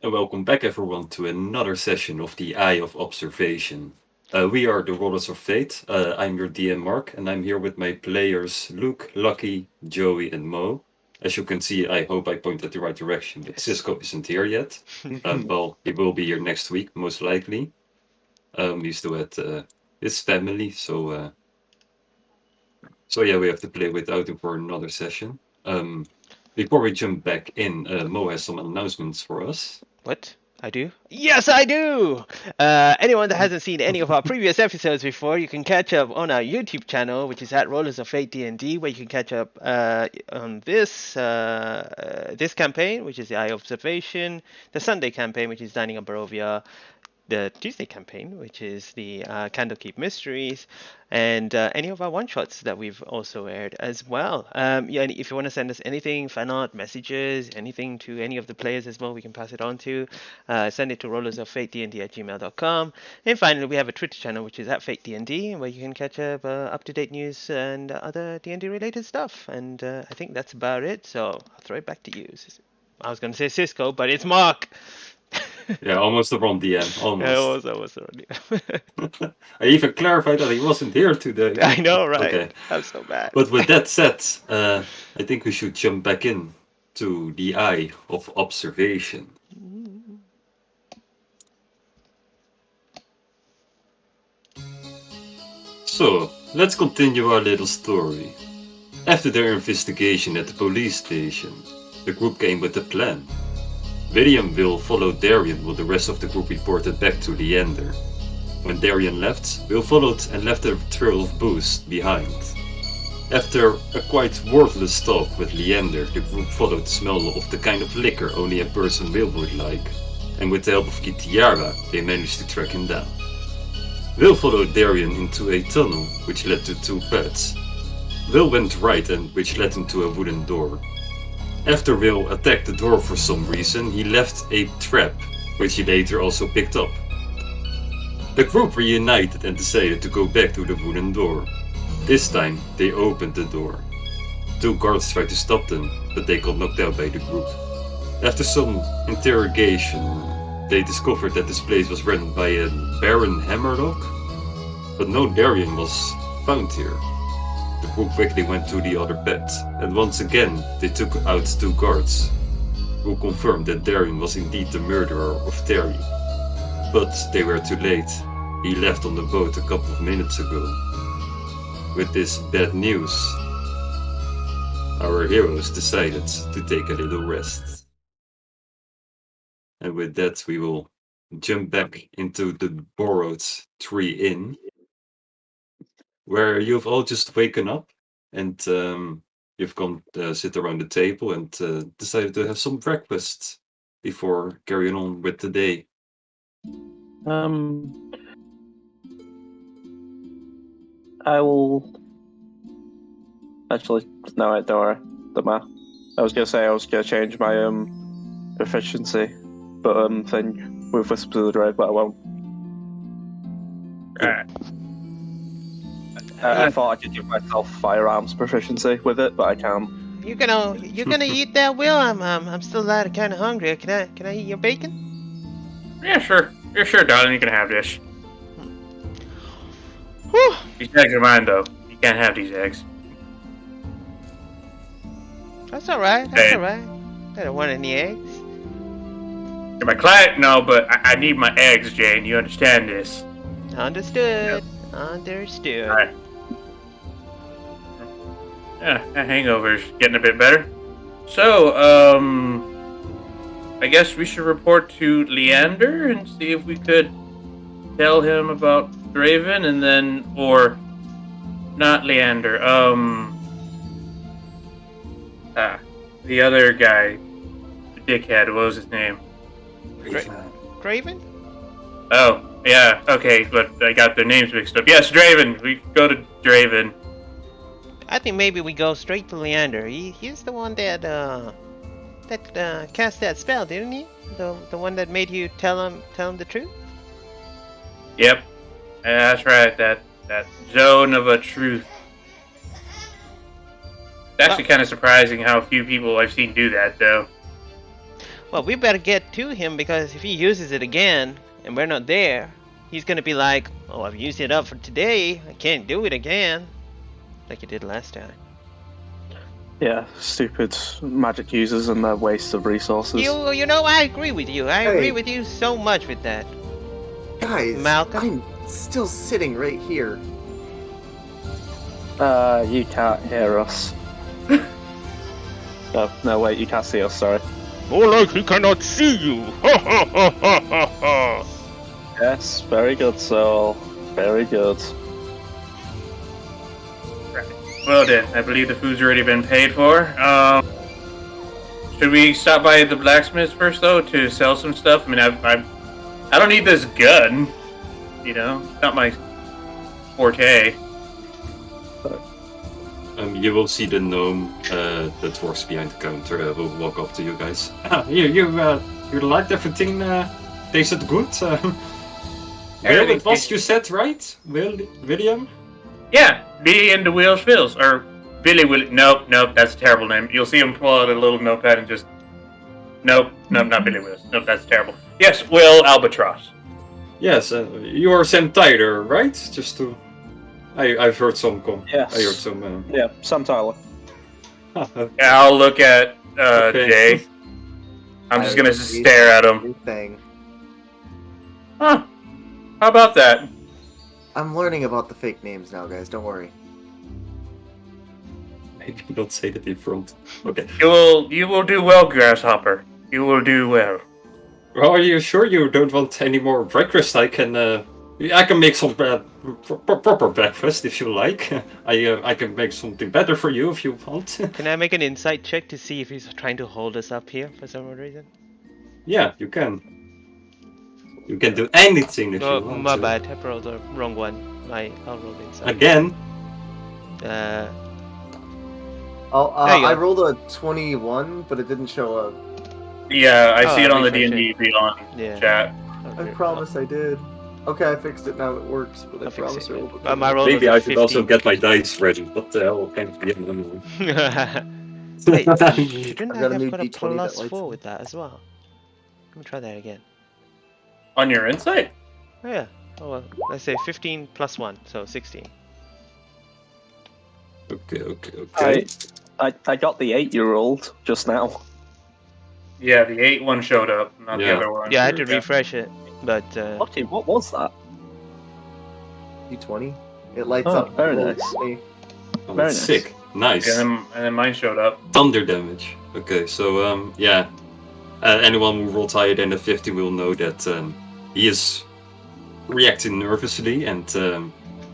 And welcome back, everyone, to another session of the Eye of Observation. We are the Rollers of Fate. I'm your DM, Mark, and I'm here with my players Luke, Lucky, Joey, and Mo. As you can see, I hope I pointed the right direction, but Yes. Cisco isn't here yet. Well, he will be here next week, most likely. He's still at his family, so yeah, we have to play without him for another session. Before we jump back in, Mo has some announcements for us. What? I do? Yes, I do! Anyone that hasn't seen any of our previous episodes before, you can catch up on our YouTube channel, which is at Rollers of Fate D&D, where you can catch up on this campaign, which is the Eye Observation, the Sunday campaign, which is Dining on Barovia, the Tuesday campaign, which is the Candlekeep Mysteries, and any of our one-shots that we've also aired as well. Yeah, and if you want to send us anything, fan art, messages, anything to any of the players as well, we can pass it on to. Send it to rollersoffatednd@gmail.com. And finally, we have a Twitter channel, which is at FateDND, where you can catch up-to-date news and other D&D related stuff. And I think that's about it, so I'll throw it back to you. I was going to say Cisco, but it's Mark! Yeah, almost a wrong DM, Yeah, almost. I was already. I even clarified that he wasn't here today. I know, right? Okay, I'm so bad. but with that said, I think we should jump back in to the eye of observation. So, let's continue our little story. After their investigation at the police station, the group came with a plan. William Will followed Darian while the rest of the group reported back to Leander. When Darian left, Will followed and left a trail of booze behind. After a quite worthless talk with Leander, the group followed the smell of the kind of liquor only a person Will would like, and with the help of Kitiara, they managed to track him down. Will followed Darian into a tunnel, which led to two paths. Will went right, and which led him to a wooden door. After Will attacked the door for some reason, he left a trap, which he later also picked up. The group reunited and decided to go back to the wooden door. This time, they opened the door. Two guards tried to stop them, but they got knocked out by the group. After some interrogation, they discovered that this place was run by a Baron Hammerlock, but no Darian was found here. The group quickly went to the other bed, and once again they took out two guards, who confirmed that Darian was indeed the murderer of Terry. But they were too late. He left on the boat a couple of minutes ago. With this bad news, our heroes decided to take a little rest. And with that, we will jump back into the borrowed Tree Inn, where you've all just waken up and you've gone sit around the table and decided to have some breakfast before carrying on with the day. I will. Actually, no, wait, don't worry. Don't matter. I was gonna say I was gonna change my proficiency, but thing with Whisper to the Drake, but I won't. Right. I thought I could give myself firearms proficiency with it, but I can't. You're gonna eat that, Will? I'm still kind of hungry. Can I eat your bacon? Yeah, sure. You're sure, darling. You can have this. Whew. These eggs are mine, though. You can't have these eggs. That's all right. That's all right. I don't want any eggs. You're my client, no, but I need my eggs, Jane. You understand this? Understood. Understood. All right. Yeah, that hangover's getting a bit better. So, I guess we should report to Leander and see if we could tell him about Draven, and then, or not Leander. The other guy, the dickhead. What was his name? Draven? Oh, yeah. Okay, but I got their names mixed up. Yes, Draven. We go to Draven. I think maybe we go straight to Leander. He's the one that cast that spell, didn't he? The one that made you tell him the truth. Yep, that's right. That zone of a truth. It's actually kind of surprising how few people I've seen do that, though. Well, we better get to him because if he uses it again and we're not there, he's gonna be like, "Oh, I've used it up for today. I can't do it again," like you did last time. Yeah, stupid magic users and their waste of resources. You know, I agree with you. I agree with you so much with that. Guys, Malcolm? I'm still sitting right here. You can't hear us. No, wait, you can't see us, sorry. More like he cannot see you. Yes, very good, Soul. Very good. Well then, I believe the food's already been paid for. Should we stop by the blacksmith first though to sell some stuff? I mean, I don't need this gun. You know, it's not my forte. You will see the gnome that works behind the counter will walk up to you guys. You liked everything? Tasted good? Well, it was you said, right? William? Yeah, Billy and the Wheels Fills. Or Billy Will. Nope, that's a terrible name. You'll see him pull out a little notepad and just. Nope, not Billy Wheels. Nope, that's terrible. Yes, Will Albatross. Yes, you are Sam Tyler, right? Just to. I've heard some. Yes. I heard some. Yeah, Sam Tyler. Yeah, I'll look at Okay. Jay. I'm just gonna stare at him. Thing. Huh. How about that? I'm learning about the fake names now, guys. Don't worry. Maybe don't say that in front. Okay. You will do well, Grasshopper. You will do well. Well, are you sure you don't want any more breakfast? I can make some proper breakfast if you like. I can make something better for you if you want. Can I make an insight check to see if he's trying to hold us up here for some reason? Yeah, you can. You can do anything if Oh, you want my to. bad. I rolled the wrong one. I'll roll the insight. Again? Uh, Oh, There you I go. rolled a 21, but it didn't show up. Yeah, I Oh, see it on the refresh D&D Beyond yeah. chat. I promise I did. Okay, I fixed it now. It works, but I I'll fix promise it. I rolled My roll Maybe was I a should also 15. get my dice ready. What the hell can it be anymore? Wait, shouldn't I've I got a have new got a D20 that lights +4 up. with that as well? Let me try that again. On your insight? Oh yeah. Oh well. Let's say 15 + 1, so 16. Okay. I got the 8-year-old just now. Yeah, the 8 one showed up, not the Yeah. other one. Yeah, I had to refresh it, but Lucky, what was that? D20. It lights Oh, up. very little nice. thing. Oh, Very that's nice. sick. Nice. And then mine showed up. Thunder damage. Okay, so yeah. Anyone who rolled higher than a 50 will know that he is reacting nervously and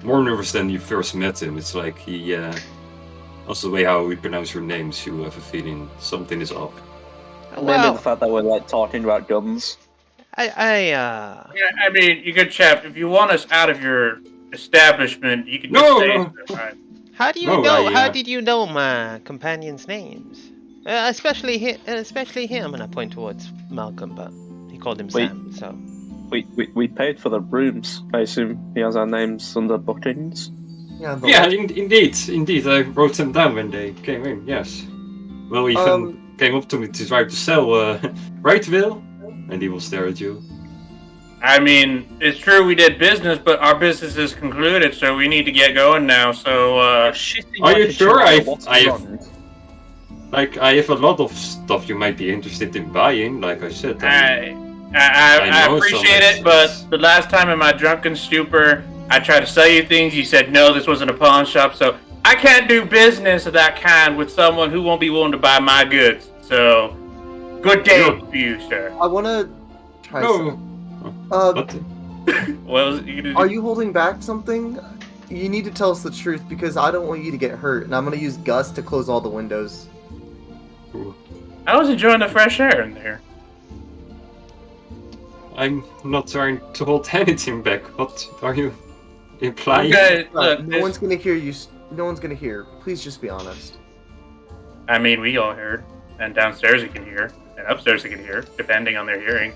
more nervous than you first met him. It's like he also the way how we pronounce your names, you have a feeling something is up. Maybe well, the fact that we're like talking about guns. Yeah, I mean, you good chap. If you want us out of your establishment, you can just No, say no. so. how do you No, know? I, How did you know my companions' names? Especially him, and I point towards Malcolm, but he called him Wait. Sam. So We paid for the rooms. I assume he has our names under bookings. Yeah, the Yeah, light- indeed. I wrote them down when they came in. Yes. Well, even came up to me to try to sell. Right, Will? And he will stare at you. I mean, it's true we did business, but our business is concluded, so we need to get going now. So, Are you sure? Like, I have a lot of stuff you might be interested in buying. Like I said. I know appreciate some it, but extras. the last time in my drunken stupor, I tried to sell you things. You said no, this wasn't a pawn shop, so I can't do business of that kind with someone who won't be willing to buy my goods. So, good day No. to you, sir. I want to try No. something. What? Well, you Are you holding back something? You need to tell us the truth because I don't want you to get hurt, and I'm going to use Gus to close all the windows. I was enjoying the fresh air in there. I'm not trying to hold anything back. What are you implying? Okay, look, no one's going to hear you. No one's going to hear. Please just be honest. I mean, we all heard, and downstairs you can hear, and upstairs you can hear, depending on their hearing.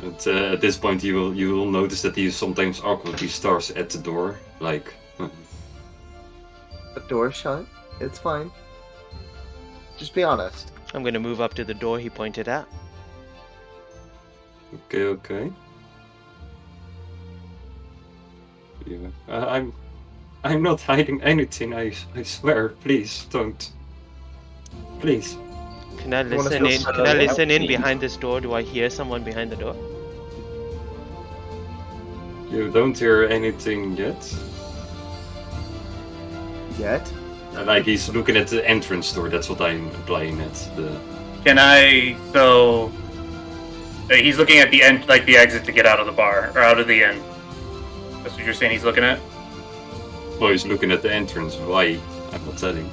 And, at this point, you will notice that he sometimes awkwardly stares at the door, like. The door shut. It's fine. Just be honest. I'm gonna move up to the door he pointed at. Okay. Yeah. I'm not hiding anything. I swear. Please don't. Please. Can I You wanna listen feel in? so Can I listen in healthy? behind this door? Do I hear someone behind the door? You don't hear anything yet. Yet? Like he's looking at the entrance door. That's what I'm implying at. Can I? So he's looking at the end, like the exit to get out of the bar or out of the inn. That's what you're saying. He's looking at. Well, he's looking at the entrance. Why? I'm not telling.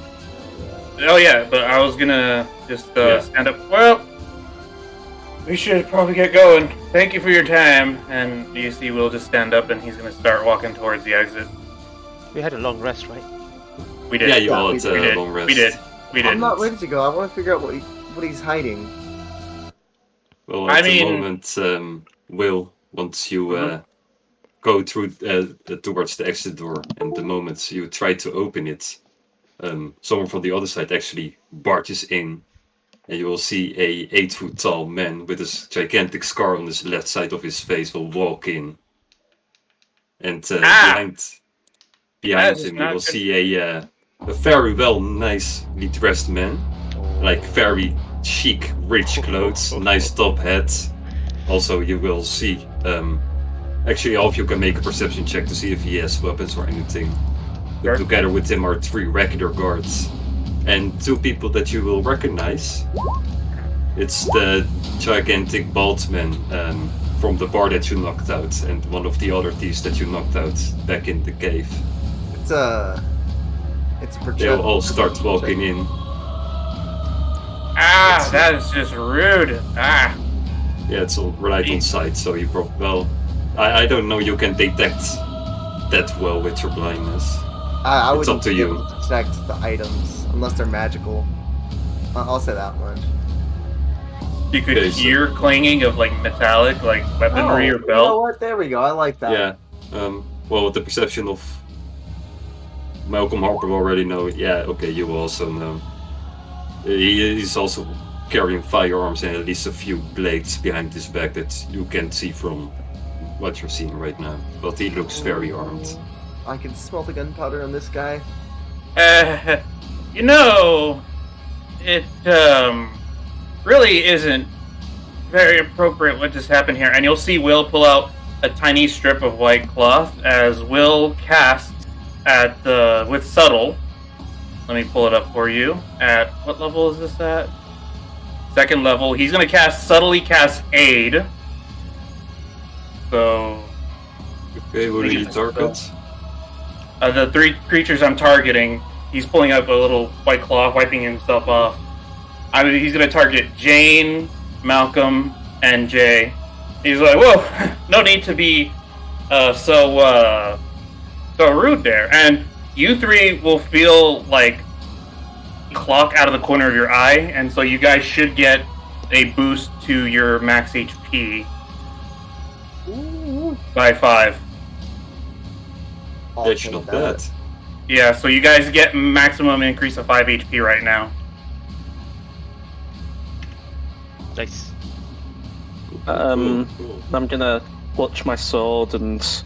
Oh yeah, but I was gonna just Yeah. stand up. Well, we should probably get going. Thank you for your time. And you see, Will just stand up and he's gonna start walking towards the exit. We had a long rest, right? We did. Yeah, you all we had we a did. long rest. We did. We did. I'm not ready to go. I want to figure out what he's hiding. Well, I at the mean- moment, Will, once you Mhm. go through towards the exit door, and the moment you try to open it, someone from the other side actually barges in, and you will see a 8-foot tall man with a gigantic scar on his left side of his face will walk in, and behind That is him you not will good. see a very nicely dressed man, like very chic, rich clothes, nice top hat. Also, you will see. Actually, all of you can make a perception check to see if he has weapons or anything. But Sure. together with him are 3 regular guards and 2 people that you will recognize. It's the gigantic bald man from the bar that you knocked out, and one of the other thieves that you knocked out back in the cave. It's a project. They'll all start walking in. Ah, that is just rude. Ah. Yeah, it's all right on site, so you probably. Well, I don't know, you can detect that well with your blindness. I It's wouldn't up to be you. able to detect the items unless they're magical. I'll say that much. You could Okay, so- hear clanging of like metallic, like weaponry or You know belt. what? There we go. I like that. Yeah. Well, with the perception of Malcolm Harper already know. Yeah. Okay, you will also know. He's also carrying firearms and at least a few blades behind his back that you can see from what you're seeing right now. But he looks very armed. I can smell the gunpowder on this guy. You know, it really isn't very appropriate what just happened here. And you'll see Will pull out a tiny strip of white cloth as Will casts at with subtle. Let me pull it up for you. At what level is this at? 2nd level. He's gonna subtly cast aid. So Okay, what do you target? the 3 creatures I'm targeting, he's pulling up a little white cloth, wiping himself off. He's gonna target Jane, Malcolm, and Jay. He's like, "Whoa, no need to be so rude there." And you 3 will feel like clock out of the corner of your eye, and so you guys should get a boost to your max HP by 5. I'll That's take not that. bad. Yeah, so you guys get maximum increase of 5 HP right now. Nice. Cool. I'm gonna clutch my sword and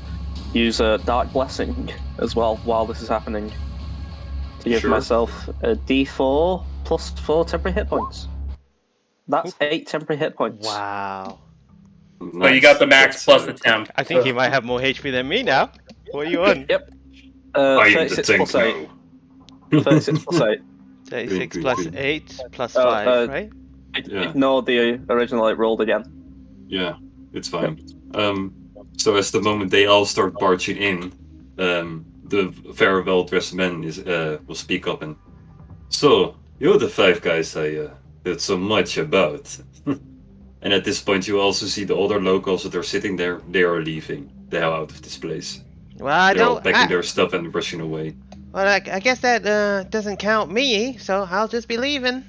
use a dark blessing as well while this is happening to give Sure. myself a D4 plus 4 temporary hit points. That's 8 temporary hit points. Wow. So you got the max plus the temp. I think he might have more HP than me now. What are you on? Yep. I am the 36 tank plus 8. now. 36 plus 8. 36 Green, plus green. 8 plus Oh, 5, right? Yeah. Ignore the original it rolled again. Yeah, it's fine. So as the moment they all start barging in, the very well-dressed man will speak up and, "So, you're the 5 guys I heard so much about." And at this point you also see the other locals that are sitting there, they are leaving the hell out of this place. Well, I They're all don't. packing their stuff and rushing away. Well, I guess that doesn't count me, so I'll just be leaving.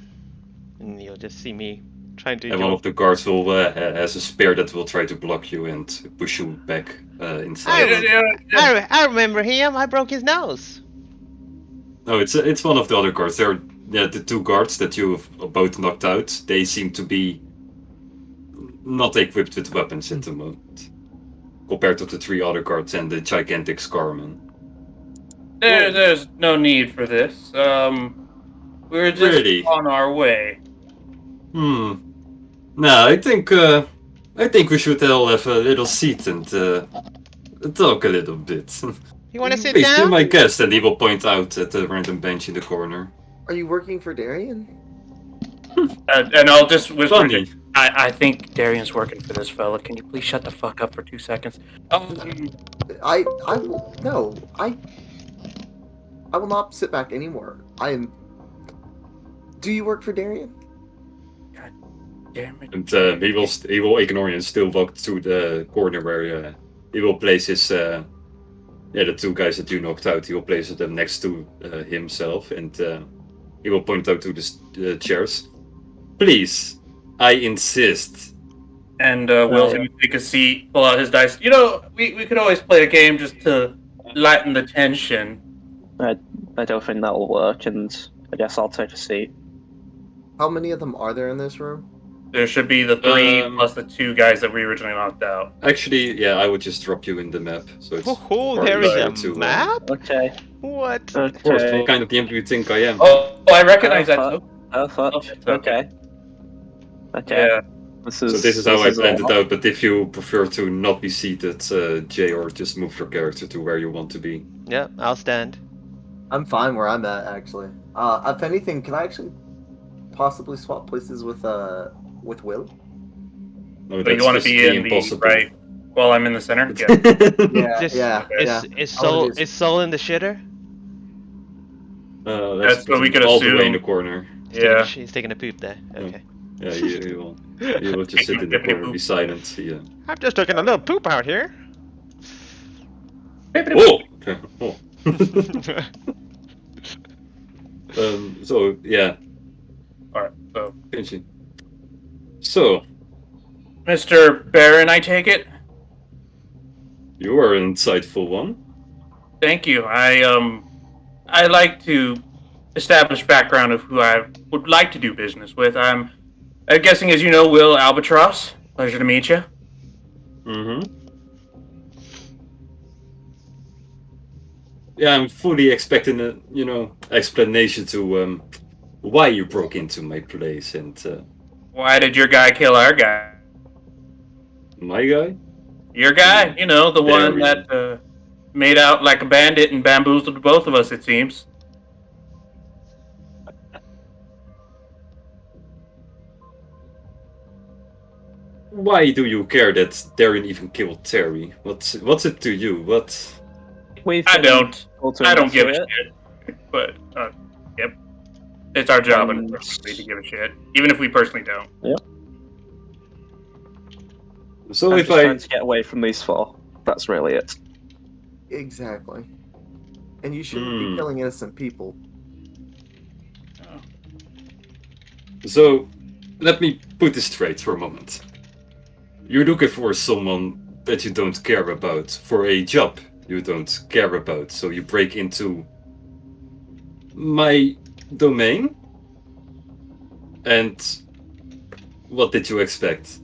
And you'll just see me trying to And one jump. of the guards will has a spear that will try to block you and push you back inside. I remember him. I broke his nose. No, it's one of the other guards. yeah, the two guards that you've both knocked out, they seem to be not equipped with weapons at the moment, compared to the 3 other guards and the gigantic Scarman. There's no need for this. We're just Really? on our way. No, I think we should all have a little seat and talk a little bit. You want to sit Please be down? my guest, and he will point out at the random bench in the corner. Are you working for Darian? And I'll just whisper. Funny. I think Darian's working for this fella. Can you please shut the fuck up for 2 seconds? I will no. I will not sit back anymore. I am. Do you work for Darian? Damn it. And he will ignore you and still walk to the corner where he will place his the 2 guys that you knocked out. He will place them next to himself, and he will point out to the chairs. Please, I insist. And Will's gonna take a seat, pull out his dice. You know, we could always play a game just to lighten the tension. I don't think that'll work, and I guess I'll take a seat. How many of them are there in this room? There should be the 3 plus the 2 guys that we originally knocked out. Actually, yeah, I would just drop you in the map. So it's Oh, far there is easier a to, map? Okay. What? Of course, Okay. what kind of game do you think I am? Oh, I recognize that. Oh, Oh, fuck. okay. Okay. Okay. Yeah. So this is how I planned it all. out, but if you prefer to not be seated, Jay, or just move your character to where you want to be. Yeah, I'll stand. I'm fine where I'm at, actually. If anything, can I actually possibly swap places with Will? No, But you want to be in impossible. the right while I'm in the center? Yeah. Yeah, Just- yeah, Is yeah. is I wanna Soul do- is Soul in the shitter? That's what we could all the way in assume. the corner. Yeah. He's taking a poop there. Okay. Yeah, he will just sit in the corner, be silent. Yeah. I'm just taking a little poop out here. Oh! Oh. So yeah, Alright, so continue. So Mr. Baron, I take it? you are an insightful one. Thank you. I like to establish background of who I would like to do business with. I'm guessing, as you know, Will Albatross. Pleasure to meet you. Mm-hmm. Yeah, I'm fully expecting a explanation to why you broke into my place and Why did your guy kill our guy? my guy. Your guy, you know, the one Baron. that made out like a bandit and bamboozled both of us, it seems. Why do you care that Darren even killed Terry? What's it to you? What? I don't give a shit. But, yep. It's our job and it's personally to give a shit. Even if we personally don't. So I'm if just I trying to get away from these 4. That's really it. Exactly. And you shouldn't be killing innocent people. So, let me put this straight for a moment. You're looking for someone that you don't care about, for a job you don't care about, so you break into my domain? And what did you expect?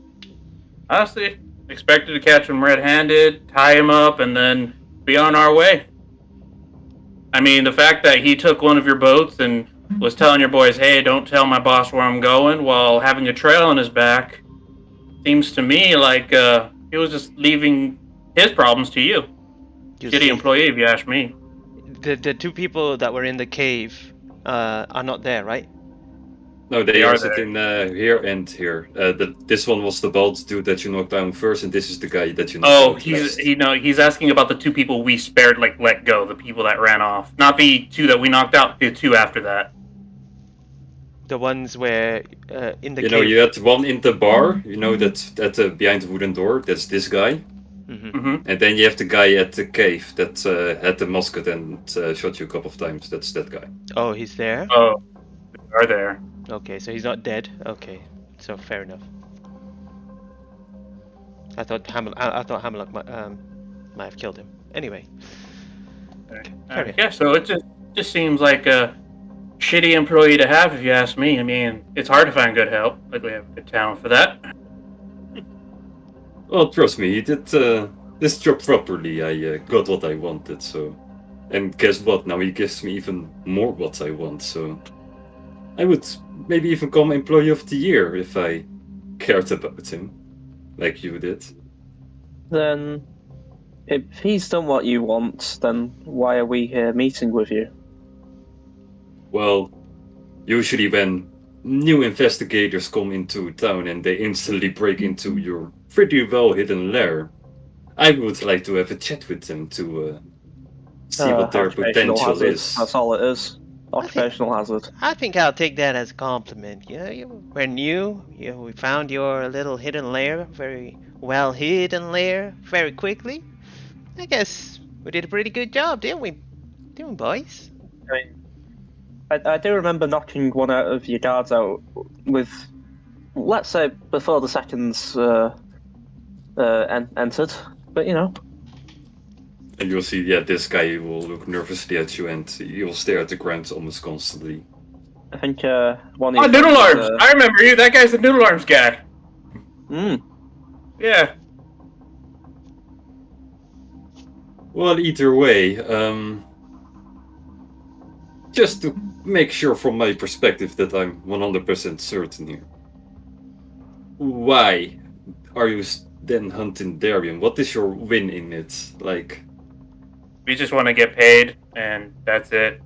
Honestly, expected to catch him red-handed, tie him up, and then be on our way. I mean, the fact that he took one of your boats and was telling your boys, hey, don't tell my boss where I'm going, while having a trail on his back, seems to me like he was just leaving his problems to you. You Shitty see, employee, if you ask me. the 2 people that were in the cave are not there, right? No, they They are are sitting here and here. This one was the bald dude that you knocked down first, and this is the guy that you knocked Oh, out he's last. he's asking about the 2 people we spared, like let go, the people that ran off, not the 2 that we knocked out, the 2 after that. The ones where in the You cave. know, you had one in the bar, you know, that's behind the wooden door, that's this guy. Mm-hmm. And then you have the guy at the cave that had the musket and shot you a couple of times, that's that guy. Oh, he's there. Oh, they are there. Okay, so he's not dead. Okay, so fair enough. I thought Hamlock might have killed him. Anyway. Carry on. Yeah, so it just seems like shitty employee to have, if you ask me. I mean, it's hard to find good help. Like, we have a good talent for that. Well, trust me, he did this job properly. I got what I wanted, so. And guess what? Now he gives me even more what I want, so. I would maybe even come Employee of the Year if I cared about him, like you did. Then, if he's done what you want, then why are we here meeting with you? Well, usually when new investigators come into town and they instantly break into your pretty well hidden lair, I would like to have a chat with them to see what their Occupational potential hazard. is. That's all it is. Occupational hazard. I think I'll take that as a compliment. We're new. We found your little hidden lair, very well hidden lair, very quickly. I guess we did a pretty good job, didn't we? Didn't we, boys? I mean, I do remember knocking one out of your guards out with, let's say, before the seconds entered. But you know. And you'll see, yeah, this guy will look nervously at you and he will stare at the ground almost constantly. I think one of Oh, your Noodle friends, Arms! I remember you. That guy's the Noodle Arms guy. Yeah. Well, either way, just to make sure from my perspective that I'm 100% certain here. Why are you then hunting Darian? What is your win in it? Like, We just want to get paid, and that's it.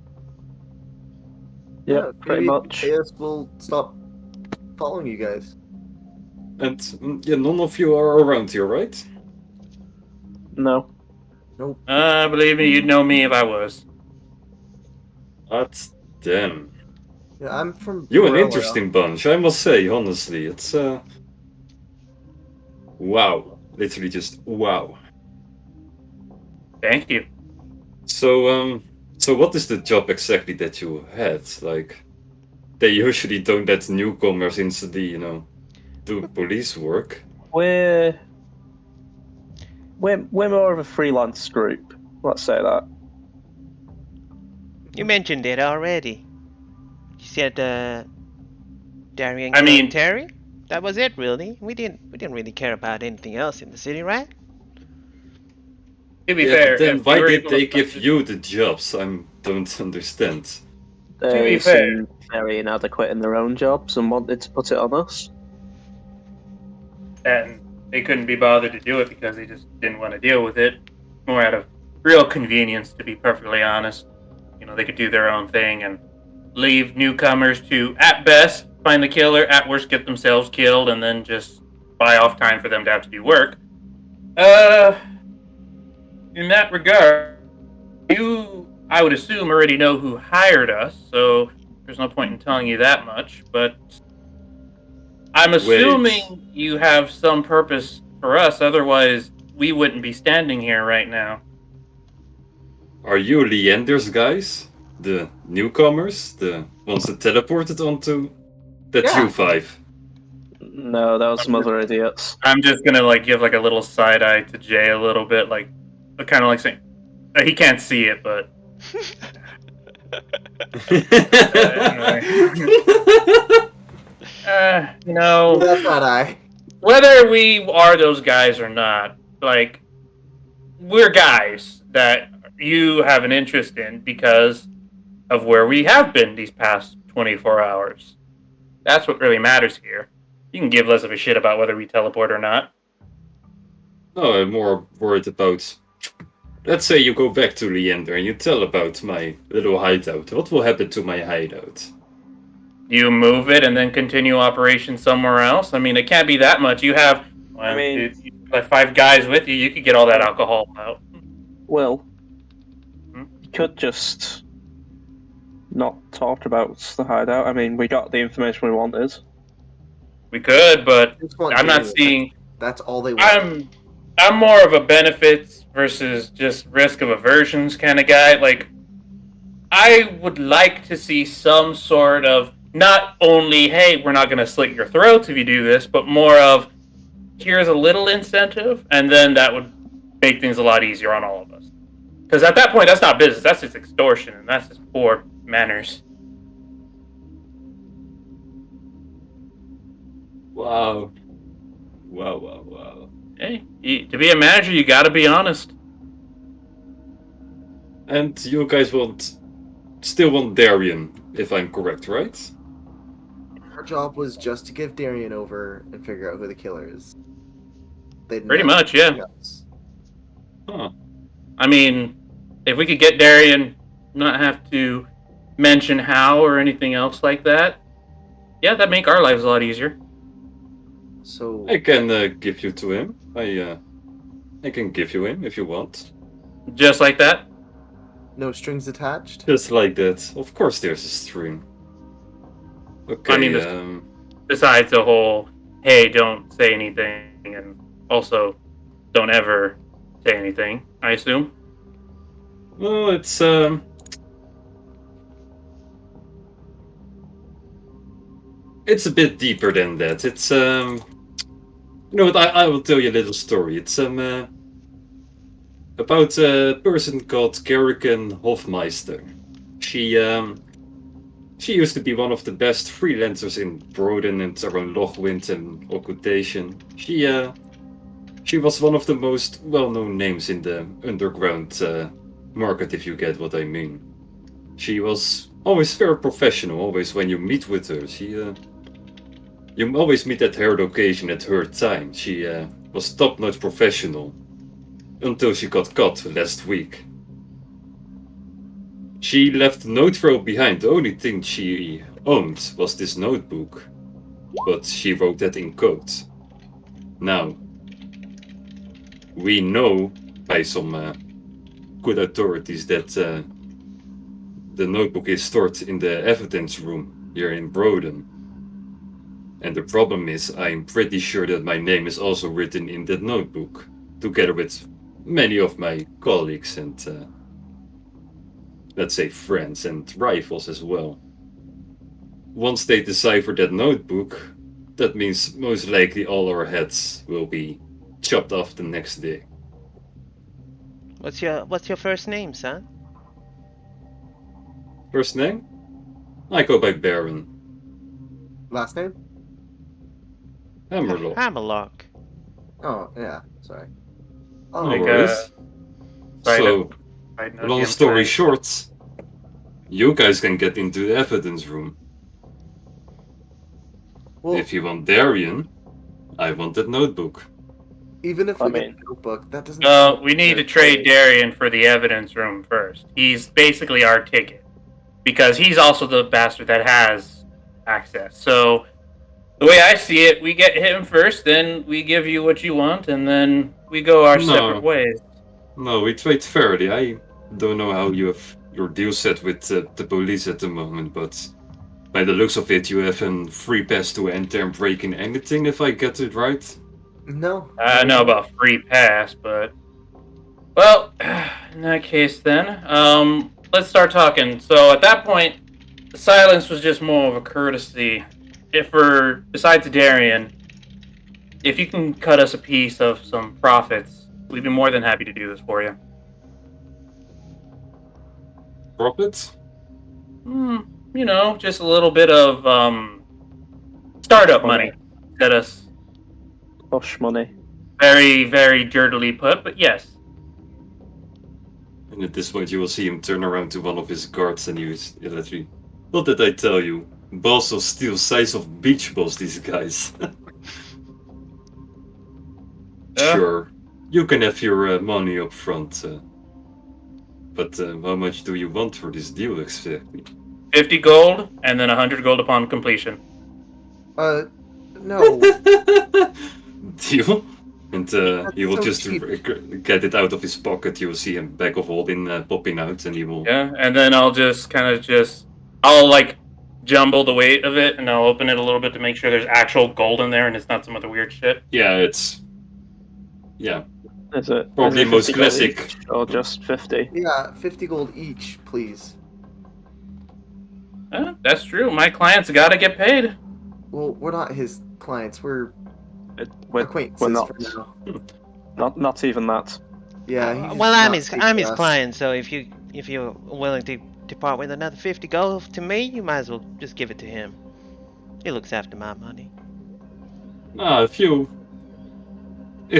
Yeah, pretty maybe much. AS will stop following you guys. and yeah, none of you are around here, right? No. Nope. Believe me, you'd know me if I was. That's them. Yeah, I'm from. You an Morella. interesting bunch, I must say, honestly. It's wow. Literally just wow. Thank you. So what is the job exactly that you had? Like, they usually don't let newcomers instantly, do police work. We're more of a freelance group. Let's say that. You mentioned it already. You said Darian I killed mean- Terry. That was it, really. We didn't really care about anything else in the city, right? To be Yeah, fair, but then if why we were did able they to give find- you the jobs? I don't understand. They be fair- seem very inadequate in their own jobs and wanted to put it on us. and they couldn't be bothered to do it because they just didn't want to deal with it. More out of real convenience, to be perfectly honest. They could do their own thing and leave newcomers to, at best, find the killer, at worst, get themselves killed, and then just buy off time for them to have to do work. In that regard, you, I would assume, already know who hired us, so there's no point in telling you that much, but I'm assuming you have some purpose for us, otherwise we wouldn't be standing here right now. Are you Leander's guys? The newcomers? The ones that teleported onto that Yeah. U5? No, that was some other idiots. I'm just gonna give a little side eye to Jay a little bit, kind of like saying he can't see it, but That's not I. whether we are those guys or not, we're guys that you have an interest in because of where we have been these past 24 hours. That's what really matters here. You can give less of a shit about whether we teleport or not. No, I'm more worried about. Let's say you go back to Leander and you tell about my little hideout. What will happen to my hideout? You move it and then continue operation somewhere else. I mean, it can't be that much. You have, you have 5 guys with you. You could get all that alcohol out. Well, you could just not talk about the hideout. I mean, we got the information we wanted. We could, but Just want I'm not Darian. seeing. That's all they want. I'm more of a benefits versus just risk of aversions kind of guy. I would like to see some sort of, not only, hey, we're not going to slit your throats if you do this, but more of, here's a little incentive, and then that would make things a lot easier on all of us. Because at that point, that's not business, that's just extortion, and that's just poor manners. Wow. Wow. Hey, to be a manager, you gotta be honest. And you guys still want Darian, if I'm correct, right? Our job was just to give Darian over and figure out who the killer is. They didn't Pretty have to much, do yeah. anything else. Huh. I mean, if we could get Darian, not have to mention how or anything else like that, yeah, that'd make our lives a lot easier. So I can give you to him. I can give you him if you want. Just like that. no strings attached. Just like that. Of course, there's a string. Okay. I mean, besides the whole, hey, don't say anything, and also don't ever say anything, I assume. Well, it's a bit deeper than that. It's you know what? I will tell you a little story. It's about a person called Kerrigan Hofmeister. She used to be one of the best freelancers in Broden and around Lochwind and Occultation. She was one of the most well-known names in the underground market, if you get what I mean. She was always very professional. Always when you meet with her, you always meet at her location at her time. She was top-notch professional until she got caught last week. She left no trail behind. The only thing she owned was this notebook, but she wrote that in code. Now, we know by some good authorities that the notebook is stored in the evidence room here in Broden. And the problem is, I'm pretty sure that my name is also written in that notebook, together with many of my colleagues and, let's say, friends and rivals as well. Once they decipher that notebook, that means most likely all our heads will be chopped off the next day. What's your first name, son? First name? I go by Baron. Last name? Hammerlock. Hammerlock. Oh yeah, sorry. No Like, worries. So, long story short, you guys can get into the evidence room. Well, If you want Darian, I want that notebook. even if I we get mean- the notebook, that doesn't. No, seem we need to very trade good. Darian for the evidence room first. He's basically our ticket. Because he's also the bastard that has access. So, the way I see it, we get him first, then we give you what you want, and then we go our No. separate ways. No, we trade fairly. I don't know how you have your deal set with the police at the moment, but by the looks of it, you have a free pass to enter and break in anything, if I get it right. No. I know about free pass, but well, in that case, then let's start talking. So at that point, the silence was just more of a courtesy. Besides Darian, if you can cut us a piece of some profits, we'd be more than happy to do this for you. Profits? You know, just a little bit of startup money. Get us Hush money. very, very dirtily put, but yes. And at this point, you will see him turn around to one of his guards and he was literally, what did I tell you? Balls of steel, size of beach balls, these guys. Sure, you can have your money up front. But how much do you want for this deal exactly? 50 gold, and then 100 gold upon completion. No. Deal? And he will so just cheap. get it out of his pocket. You will see him bag of holding popping out, and he will. Yeah, and then I'll just I'll like jumble the weight of it, and I'll open it a little bit to make sure there's actual gold in there, and it's not some other weird shit. Yeah, it's. Yeah, Is it probably is it most 50 gold classic. each, or just 50? Yeah, 50 gold each, please. That's true. My clients gotta get paid. Well, we're not his clients. We're We're acquaintances not. for now. Not even that. Yeah. he's Well, not I'm his speaking to us. client, so if you're willing to part with another 50 gold to me, you might as well just give it to him. He looks after my money. If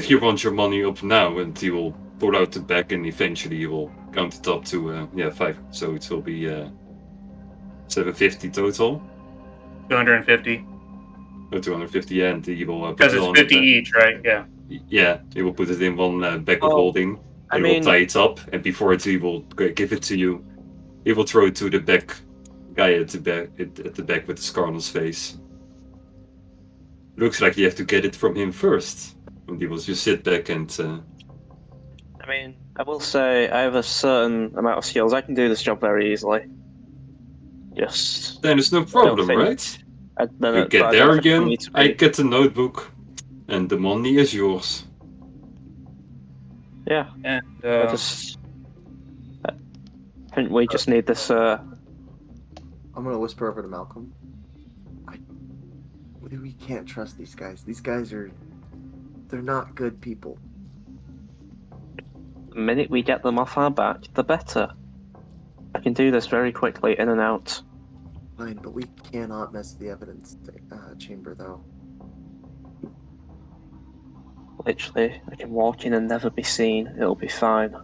you want your money up now, and he will pull out the bag, and eventually he will count it up to 5. So it will be 750 total. 250. Or 250, and he will put Because it it's on 50 each, right? Yeah. Yeah, he will put it in one bag of Well, holding. I He will mean- tie it up, and before he will give it to you, he will throw it to the back guy at the back with the scar on his face. Looks like you have to get it from him first. And he will just sit back and I mean, I will say I have a certain amount of skills. I can do this job very easily. Just then there's no I don't problem, think- right? then You it- get but I there don't think we again, need to I be- get the notebook, and the money is yours. Yeah, And I think we just need this. I'm gonna whisper over to Malcolm. We can't trust these guys. These guys they're not good people. The minute we get them off our back, the better. I can do this very quickly, in and out. Fine, but we cannot mess with the evidence chamber, though. Literally, I can walk in and never be seen. It'll be fine.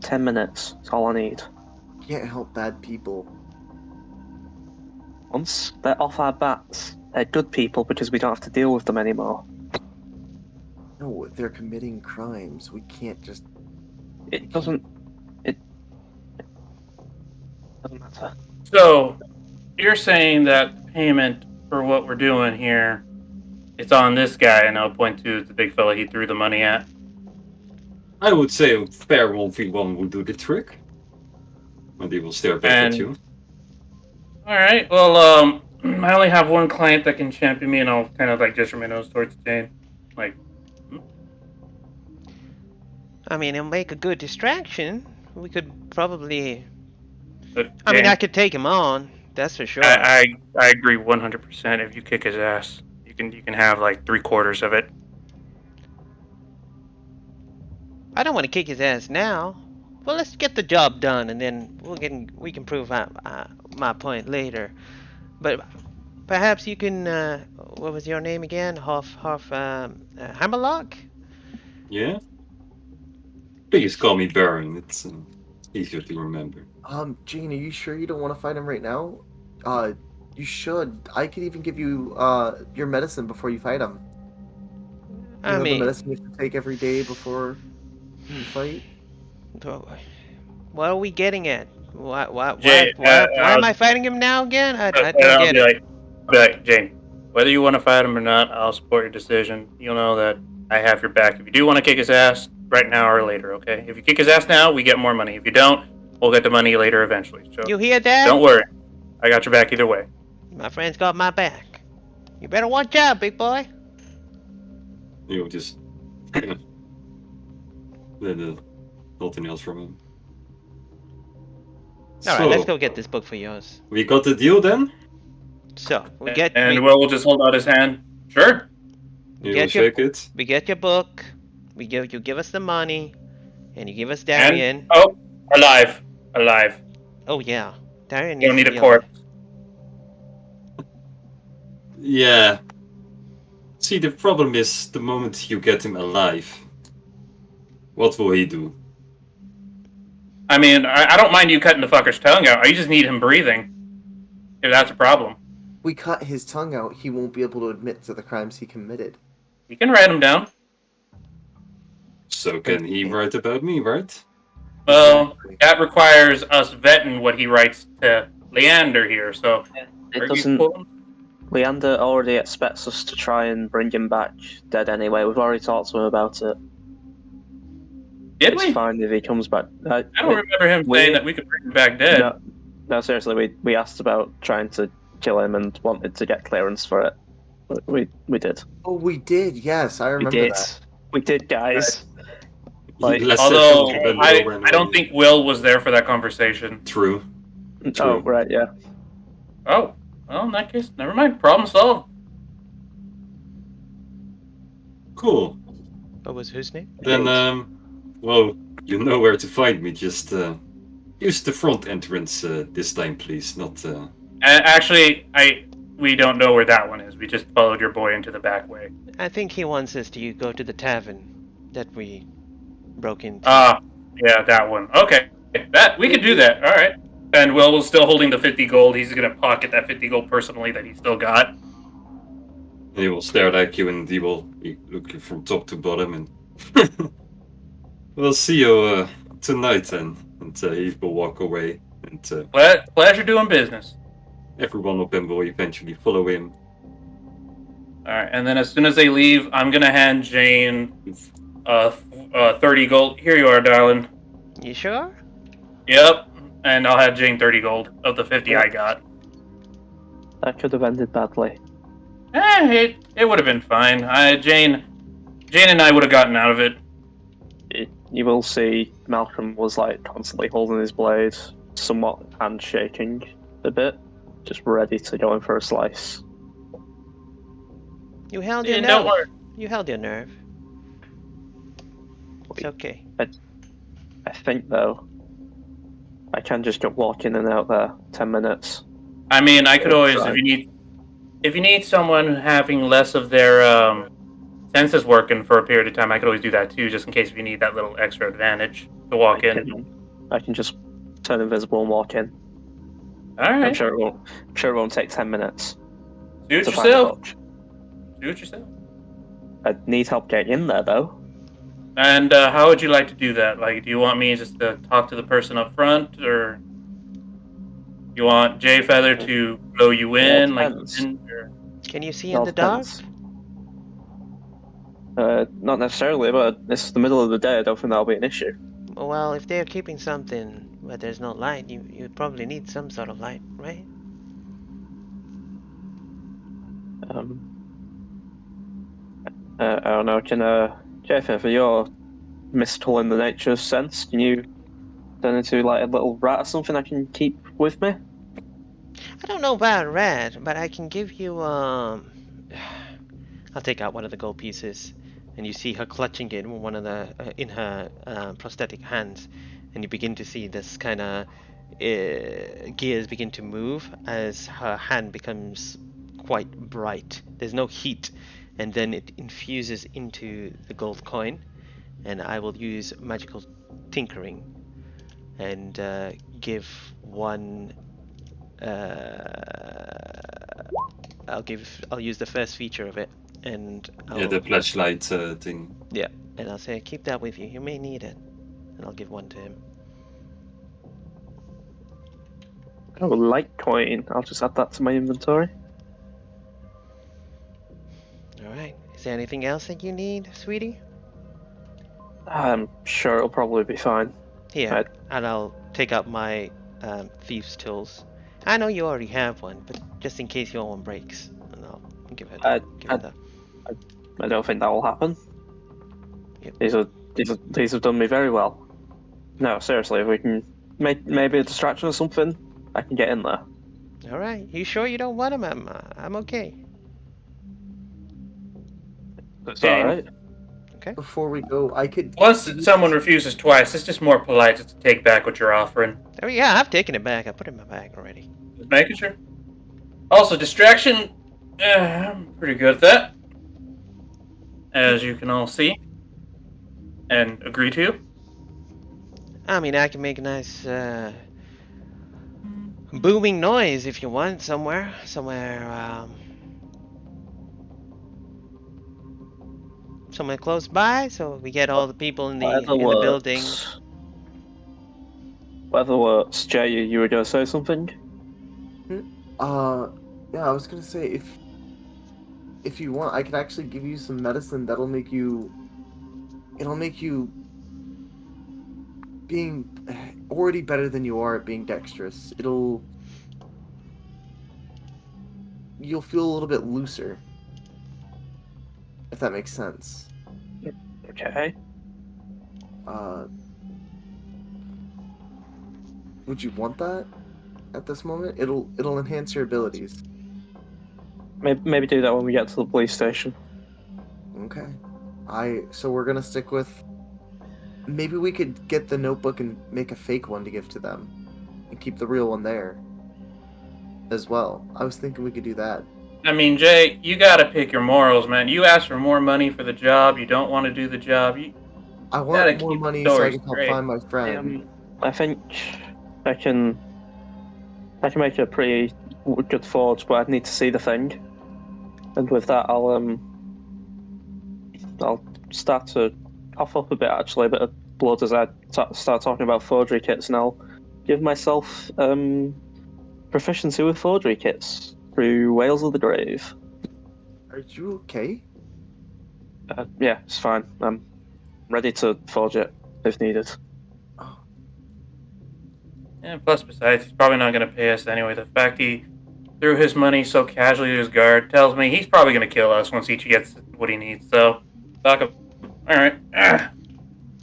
10 minutes. That's all I need. Can't help bad people. Once they're off our backs, they're good people because we don't have to deal with them anymore. No, they're committing crimes. We can't just. It doesn't matter. so you're saying that payment for what we're doing here, it's on this guy, and I'll point to the big fella he threw the money at. I would say a fair 1v1 would do the trick. And he will stare back at And- you. All right. Well, I only have one client that can champion me, and I'll kind of like gesture my nose towards Jane. Like, I mean, it'll make a good distraction. We could probably. but I mean, Jane, I could take him on. That's for sure. I agree 100%. If you kick his ass, you can have like 3/4 of it. I don't want to kick his ass now. Well, let's get the job done, and then we can prove my point later. But perhaps you can. What was your name again? Hammerlock? Yeah? Please call me Baron. It's easier to remember. Jane, are you sure you don't want to fight him right now? You should. I could even give you your medicine before you fight him. You know the medicine you have to take every day before you fight? What are we getting at? Why Jay, am I fighting him now again? I don't I'll get be it. like, Jane, whether you want to fight him or not, I'll support your decision. You'll know that I have your back. If you do want to kick his ass, right now or later, okay? If you kick his ass now, we get more money. If you don't, we'll get the money later eventually. So You hear that? don't worry. I got your back either way. My friend's got my back. You better watch out, big boy. You will just nothing else from him. Alright, let's go get this book for yours. We got the deal then? So, we get Will just hold out his hand. Sure. You Get will your- shake it? we get your book. You give us the money, and you give us Darian. And, oh, alive. Oh yeah, Darian. You don't needs need to a be alive. corpse. Yeah. See, the problem is the moment you get him alive, what will he do? I mean, I don't mind you cutting the fucker's tongue out. I just need him breathing. If that's a problem. We cut his tongue out, he won't be able to admit to the crimes he committed. You can write him down. So can he write about me, right? Well, Exactly. that requires us vetting what he writes to Leander here, so... It are you doesn't. cool? Leander already expects us to try and bring him back dead anyway. We've already talked to him about it. Did It's we? fine if he comes back. I don't remember him we- saying that we could bring him back dead. No, seriously, we asked about trying to kill him and wanted to get clearance for it. We did. Oh, we did. Yes, I We remember did. that. We did, guys. Like, Less Although, than I Will don't think Will was there for that conversation. True. Oh, right, yeah. Oh, well, in that case, never mind. Problem solved. Cool. What was whose name? Then, well, you know where to find me. Just use the front entrance this time, please. Not. Actually, we don't know where that one is. We just followed your boy into the back way. I think he wants us to go to the tavern that we broke into. Yeah, that one. Okay, that we could do that. All right. And Will was still holding the 50 gold. He's gonna pocket that 50 gold personally that he still got. And he will stare at you and he will look you from top to bottom and we'll see you tonight then. And he will walk away and Pleasure doing business. everyone of them will eventually follow him. All right, and then as soon as they leave, I'm gonna hand Jane 30 gold. Here you are, darling. You sure? Yep, and I'll have Jane 30 gold of the 50 I got. That could have ended badly. It would have been fine. Jane and I would have gotten out of it. You will see Malcolm was like constantly holding his blade, somewhat handshaking a bit, just ready to go in for a slice. You held your Yeah, nerve. don't worry. You held your nerve. It's okay. I think though, I can just go walk in and out there 10 minutes. I mean, I could always, Try. if you need someone having less of their senses working for a period of time, I could always do that too, just in case if you need that little extra advantage to walk in. I can just turn invisible and walk in. All I'm right. sure it won't take 10 minutes. Do it to find a yourself. coach. Do it yourself. I need help getting in there though. And how would you like to do that? Like, do you want me just to talk to the person up front, or you want Jay Feather to blow you in? Like, depends. Can you see It in all the dark? depends. Not necessarily, but it's the middle of the day. I don't think that'll be an issue. Well, if they're keeping something where there's no light, you'd probably need some sort of light, right? I don't know. Can Jay, for your mystical in the nature sense, can you turn into like a little rat or something I can keep with me? I don't know about red, but I can give you I'll take out one of the gold pieces, and you see her clutching it in one of the in her prosthetic hands, and you begin to see this kind of gears begin to move as her hand becomes quite bright. There's no heat, and then it infuses into the gold coin, and I will use magical tinkering and give one. I'll use the first feature of it, and Yeah, the flashlight thing. yeah, and I'll say keep that with you. You may need it, and I'll give one to him. Oh, light coin. I'll just add that to my inventory. All right. Is there anything else that you need, sweetie? I'm sure it'll probably be fine. Here, Right. and I'll take out my thieves' tools. I know you already have one, but just in case your one breaks, and I'll give her that. I don't think that will happen. Yep. These have done me very well. No, seriously, if we can make maybe a distraction or something, I can get in there. All right. You sure you don't want them? I'm okay. It's all right. Before we go, I could. Once someone refuses twice, it's just more polite just to take back what you're offering. Oh yeah, I've taken it back. I put it in my bag already. Just making sure. Also, distraction. I'm pretty good at that, as you can all see and agree to. I mean, I can make a nice booming noise if you want somewhere close by, so we get all the people in the building. Whether works. Jay, you were gonna say something? Yeah, I was gonna say if you want, I could actually give you some medicine that'll make you. It'll make you being already better than you are at being dexterous. You'll feel a little bit looser. If that makes sense. Okay. Would you want that at this moment? It'll enhance your abilities. Maybe do that when we get to the police station. Okay. So we're gonna stick with. Maybe we could get the notebook and make a fake one to give to them, and keep the real one there. as well. I was thinking we could do that. I mean, Jay, you gotta pick your morals, man. You ask for more money for the job. You don't want to do the job. You I gotta want more keep the money so I story can help straight. find my friend. I think I can make a pretty good forge, but I'd need to see the thing. And with that, I'll start to cough up a bit of blood as I start talking about forgery kits, and I'll give myself proficiency with forgery kits through Wales of the Grave. Are you okay? Yeah, it's fine. I'm ready to forge it if needed. Oh, And plus, besides, he's probably not gonna pay us anyway. The fact he threw his money so casually to his guard tells me he's probably gonna kill us once he gets what he needs. So, fuck him. All right.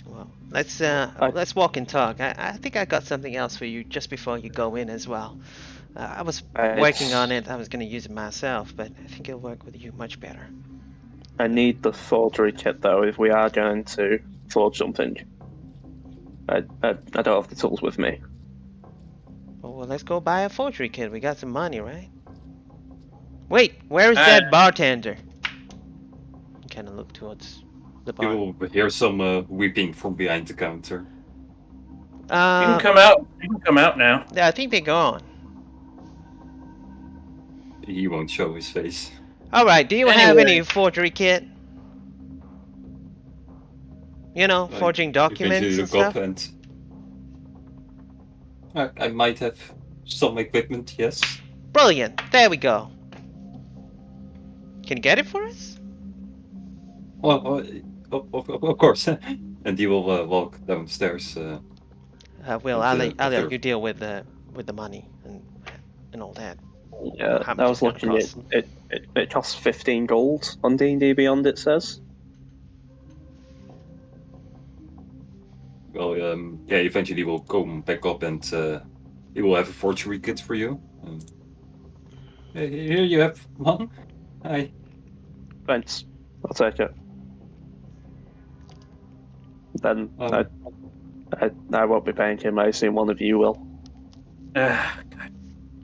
Well, let's walk and talk. I think I got something else for you just before you go in as well. I was working on it. I was going to use it myself, but I think it'll work with you much better. I need the forgery kit though if we are going to forge something. I don't have the tools with me. Well, let's go buy a forgery kit. We got some money, right? Wait, where is that bartender? Kind of look towards the bar. You will hear some weeping from behind the counter. You can come out. You can come out now. Yeah, I think they're gone. He won't show his face. All right. Do you have any forgery kit? You know, forging documents and stuff. And I might have some equipment. Yes. Brilliant. There we go. Can you get it for us? Well, of course. And he will walk downstairs. I'll let you deal with the money and all that. Yeah, How I much was it's gonna looking cost. at it costs 15 gold on D&D Beyond, it says. Well, yeah, eventually we'll come back up and he will have a forgery kit for you. Here you have one. Hi. Thanks. I'll take it. Then I won't be paying him. I assume one of you will.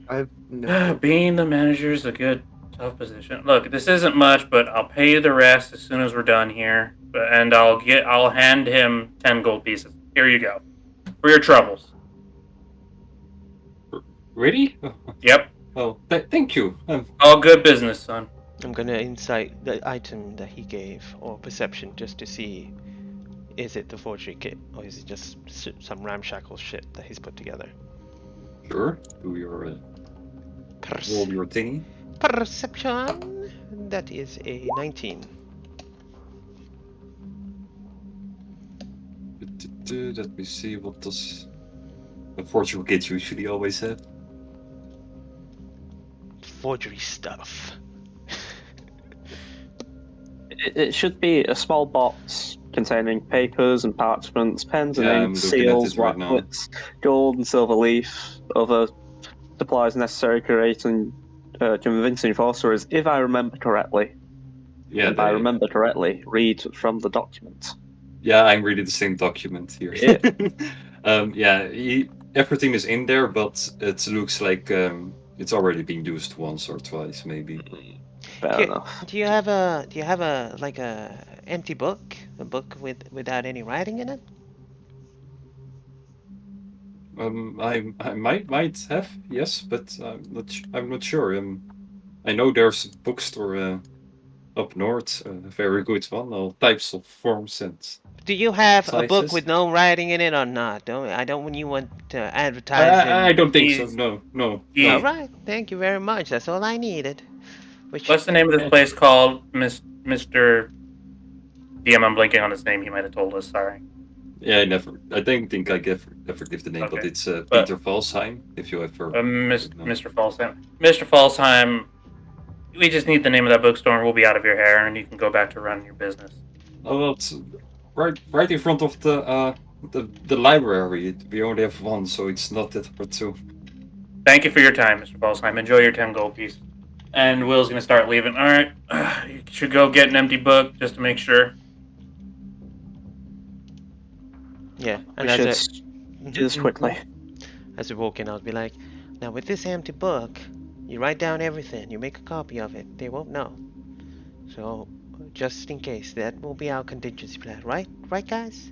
I've no. Being the manager is a good, tough position. Look, this isn't much, but I'll pay you the rest as soon as we're done here. And I'll hand him 10 gold pieces. Here you go. For your troubles. Really? Yep. Oh, thank you. All good business, son. I'm gonna insight the item that he gave, or perception, just to see, is it the forgery kit, or is it just some ramshackle shit that he's put together? Sure. Do your roll your thingy. Perception. That is a 19. Let me see, what does a forgery kit usually always have? Forgery stuff. It should be a small box containing papers and parchments, pens and Yeah, I'm inks, looking at seals, it right now. laplets, gold and silver leaf, other supplies necessary to creating convincing sorcerers, if I remember correctly. Yeah, if I remember correctly, read from the document. Yeah, I'm reading the same document here. Yeah, everything is in there, but it looks like it's already been used once or twice, maybe. Fair enough. Do you have a like a empty book, a book without any writing in it? I might have, yes, but I'm not sure. I know there's a bookstore up north, a very good one, all types of forms and. Do you have a book sizes. with no writing in it or not? I don't when you want to advertise. I don't think so. No. All right, thank you very much. That's all I needed. What's the name of this place called, Mr. DM? I'm blanking on his name. He might have told us. Sorry. Yeah, I don't think I ever give the name, but it's Peter Falsheim. If you ever. Mr. Falsheim. Mr. Falsheim. We just need the name of that bookstore, and we'll be out of your hair, and you can go back to running your business. Oh, well, it's right in front of the library. We only have one, so it's not that hard to. Thank you for your time, Mr. Falsheim. Enjoy your 10 gold piece. And Will's gonna start leaving. All right, you should go get an empty book just to make sure. Yeah, and we should do this quickly. As we walk in, I'll be like, now with this empty book, You write down everything. You make a copy of it. They won't know. So, just in case, that will be our contingency plan, right? Right, guys?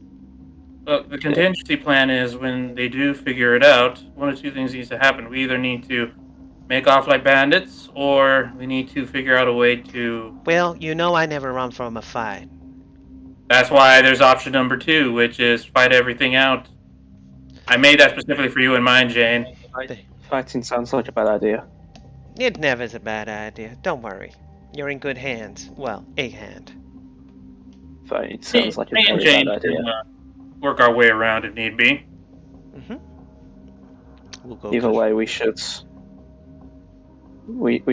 Well, the contingency plan is when they do figure it out, one of two things needs to happen. We either need to make off like bandits, or we need to figure out a way to. Well, you know I never run from a fight. That's why there's option number 2, which is fight everything out. I made that specifically for you in mind, Jane. Fighting sounds like a bad idea. It never's a bad idea. Don't worry. You're in good hands. Well, a hand. Fighting sounds like a Me and very Jane bad idea. can work our way around if need be. Mm-hmm. We'll go Either way, we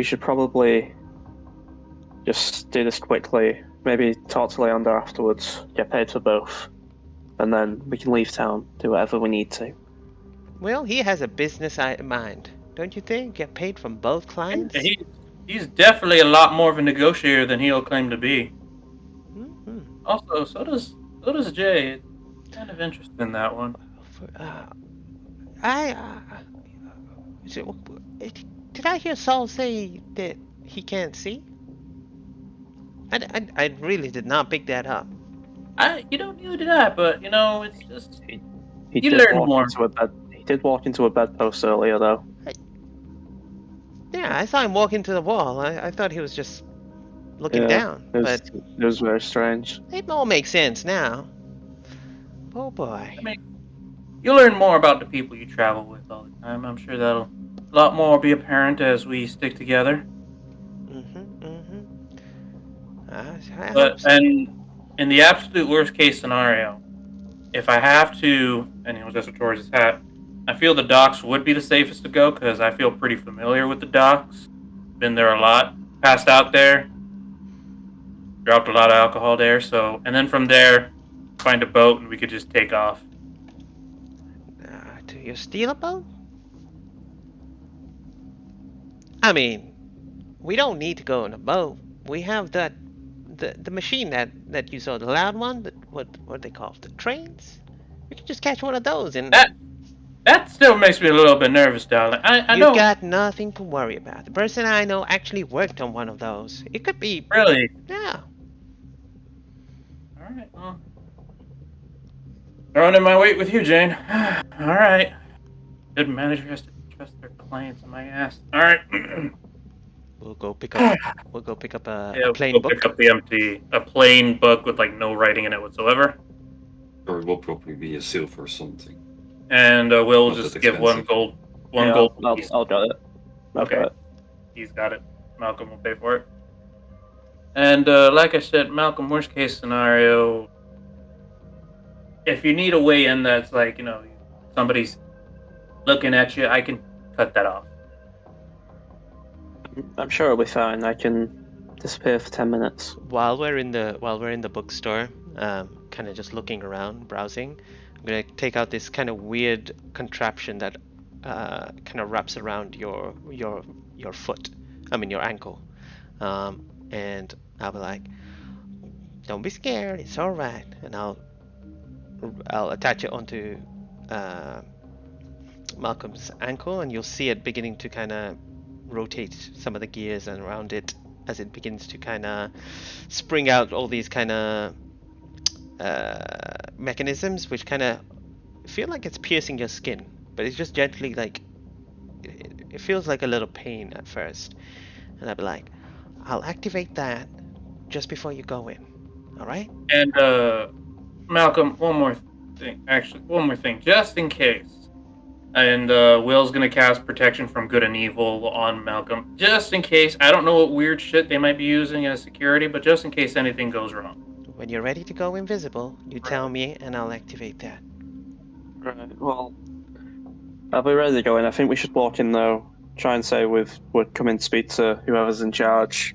should probably just do this quickly. Maybe talk to Leander afterwards, get paid for both, and then we can leave town, do whatever we need to. Well, he has a business mind. Don't you think? Get paid from both clients? He's definitely a lot more of a negotiator than he'll claim to be. Mm-hmm. Also, so does Jay. Kind of interested in that one. Did I hear Saul say that he can't see? I really did not pick that up. Neither did I, but it's just He you did learn walk more. into a bed. He did walk into a bedpost earlier, though. Yeah, I saw him walk into the wall. I thought he was just looking down, but it was very strange. it all makes sense now. Oh boy. I mean, you learn more about the people you travel with all the time. I'm sure that'll a lot more be apparent as we stick together. But and in the absolute worst case scenario, if I have to, and he was just towards his hat, I feel the docks would be the safest to go because I feel pretty familiar with the docks. Been there a lot. Passed out there. Dropped a lot of alcohol there. So, and then from there, find a boat and we could just take off. Do you steal a boat? I mean, we don't need to go on a boat. We have the machine that you saw, the loud one. What they call it, the trains. We can just catch one of those and. That still makes me a little bit nervous, darling. I know. You got nothing to worry about. The person I know actually worked on one of those. It could be. Really? Yeah. All right. Well, throwing in my weight with you, Jane. All right. Good manager has to trust their clients. My ass. All right. We'll go pick up. We'll go pick up a plain we'll book. Pick up a plain book with like no writing in it whatsoever. Or it will probably be a silver or something. And we'll Not just that give expensive. one gold. I'll get it. Okay. He's got it. Malcolm will pay for it. And like I said, Malcolm, worst case scenario, if you need a way in that's like, somebody's looking at you, I can cut that off. I'm sure it'll be fine. I can disappear for 10 minutes. While we're in the bookstore, kind of just looking around, browsing, I'm gonna take out this kind of weird contraption that kind of wraps around your foot. I mean your ankle. And I'll be like, "Don't be scared. It's all right." And I'll attach it onto Malcolm's ankle, and you'll see it beginning to kind of rotate some of the gears and around it as it begins to kind of spring out all these kind of mechanisms which kind of feel like it's piercing your skin, but it's just gently like it feels like a little pain at first. And I'll be like, I'll activate that just before you go in. All right? And Malcolm, one more thing, just in case. And Will's gonna cast protection from good and evil on Malcolm, just in case. I don't know what weird shit they might be using as security, but just in case anything goes wrong. When you're ready to go invisible, you tell me and I'll activate that. Right, well, I'll be ready to go in. I think we should walk in, though. Try and say we'd come in to speak to whoever's in charge.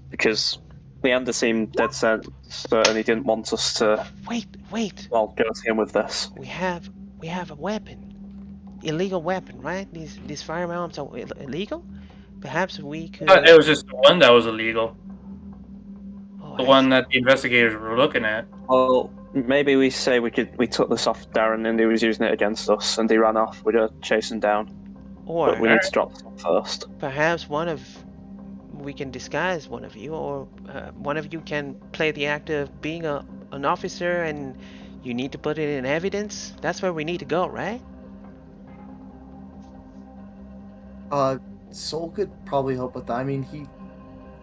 Because Leander seemed dead set, certain he didn't want us to... Wait! Well, go to him with this. We have a weapon. Illegal weapon, right? These firearms are illegal? Perhaps we could... It was just the one that was illegal. Oh, The one that the investigators were looking at. Well, maybe we say we took this off Darren and he was using it against us and he ran off. We'd chase him down. Or But we need to drop some first. perhaps we can disguise one of you, or one of you can play the act of being an officer, and you need to put it in evidence. That's where we need to go, right? Soul could probably help with that. I mean,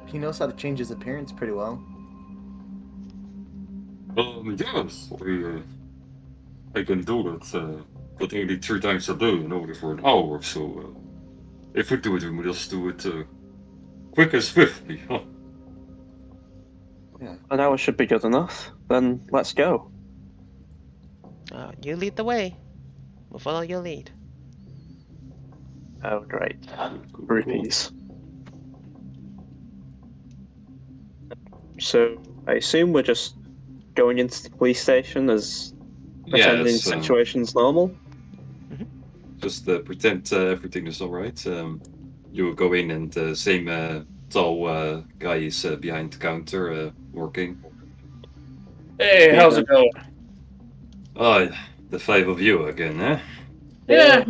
he knows how to change his appearance pretty well. Yes, I can do that, but only 3 times a day and only for an hour, so if we do it, we must do it quick and swiftly, huh? Yeah. An hour should be good enough. Then let's go. You lead the way. We'll follow your lead. Oh, great. Cool. Rupees. So, I assume we're just going into the police station as pretending Yes, situation's normal? just pretend everything is alright. You will go in and the same tall guy is behind the counter working. Hey, how's it going? Oh, the 5 of you again, eh? Yeah,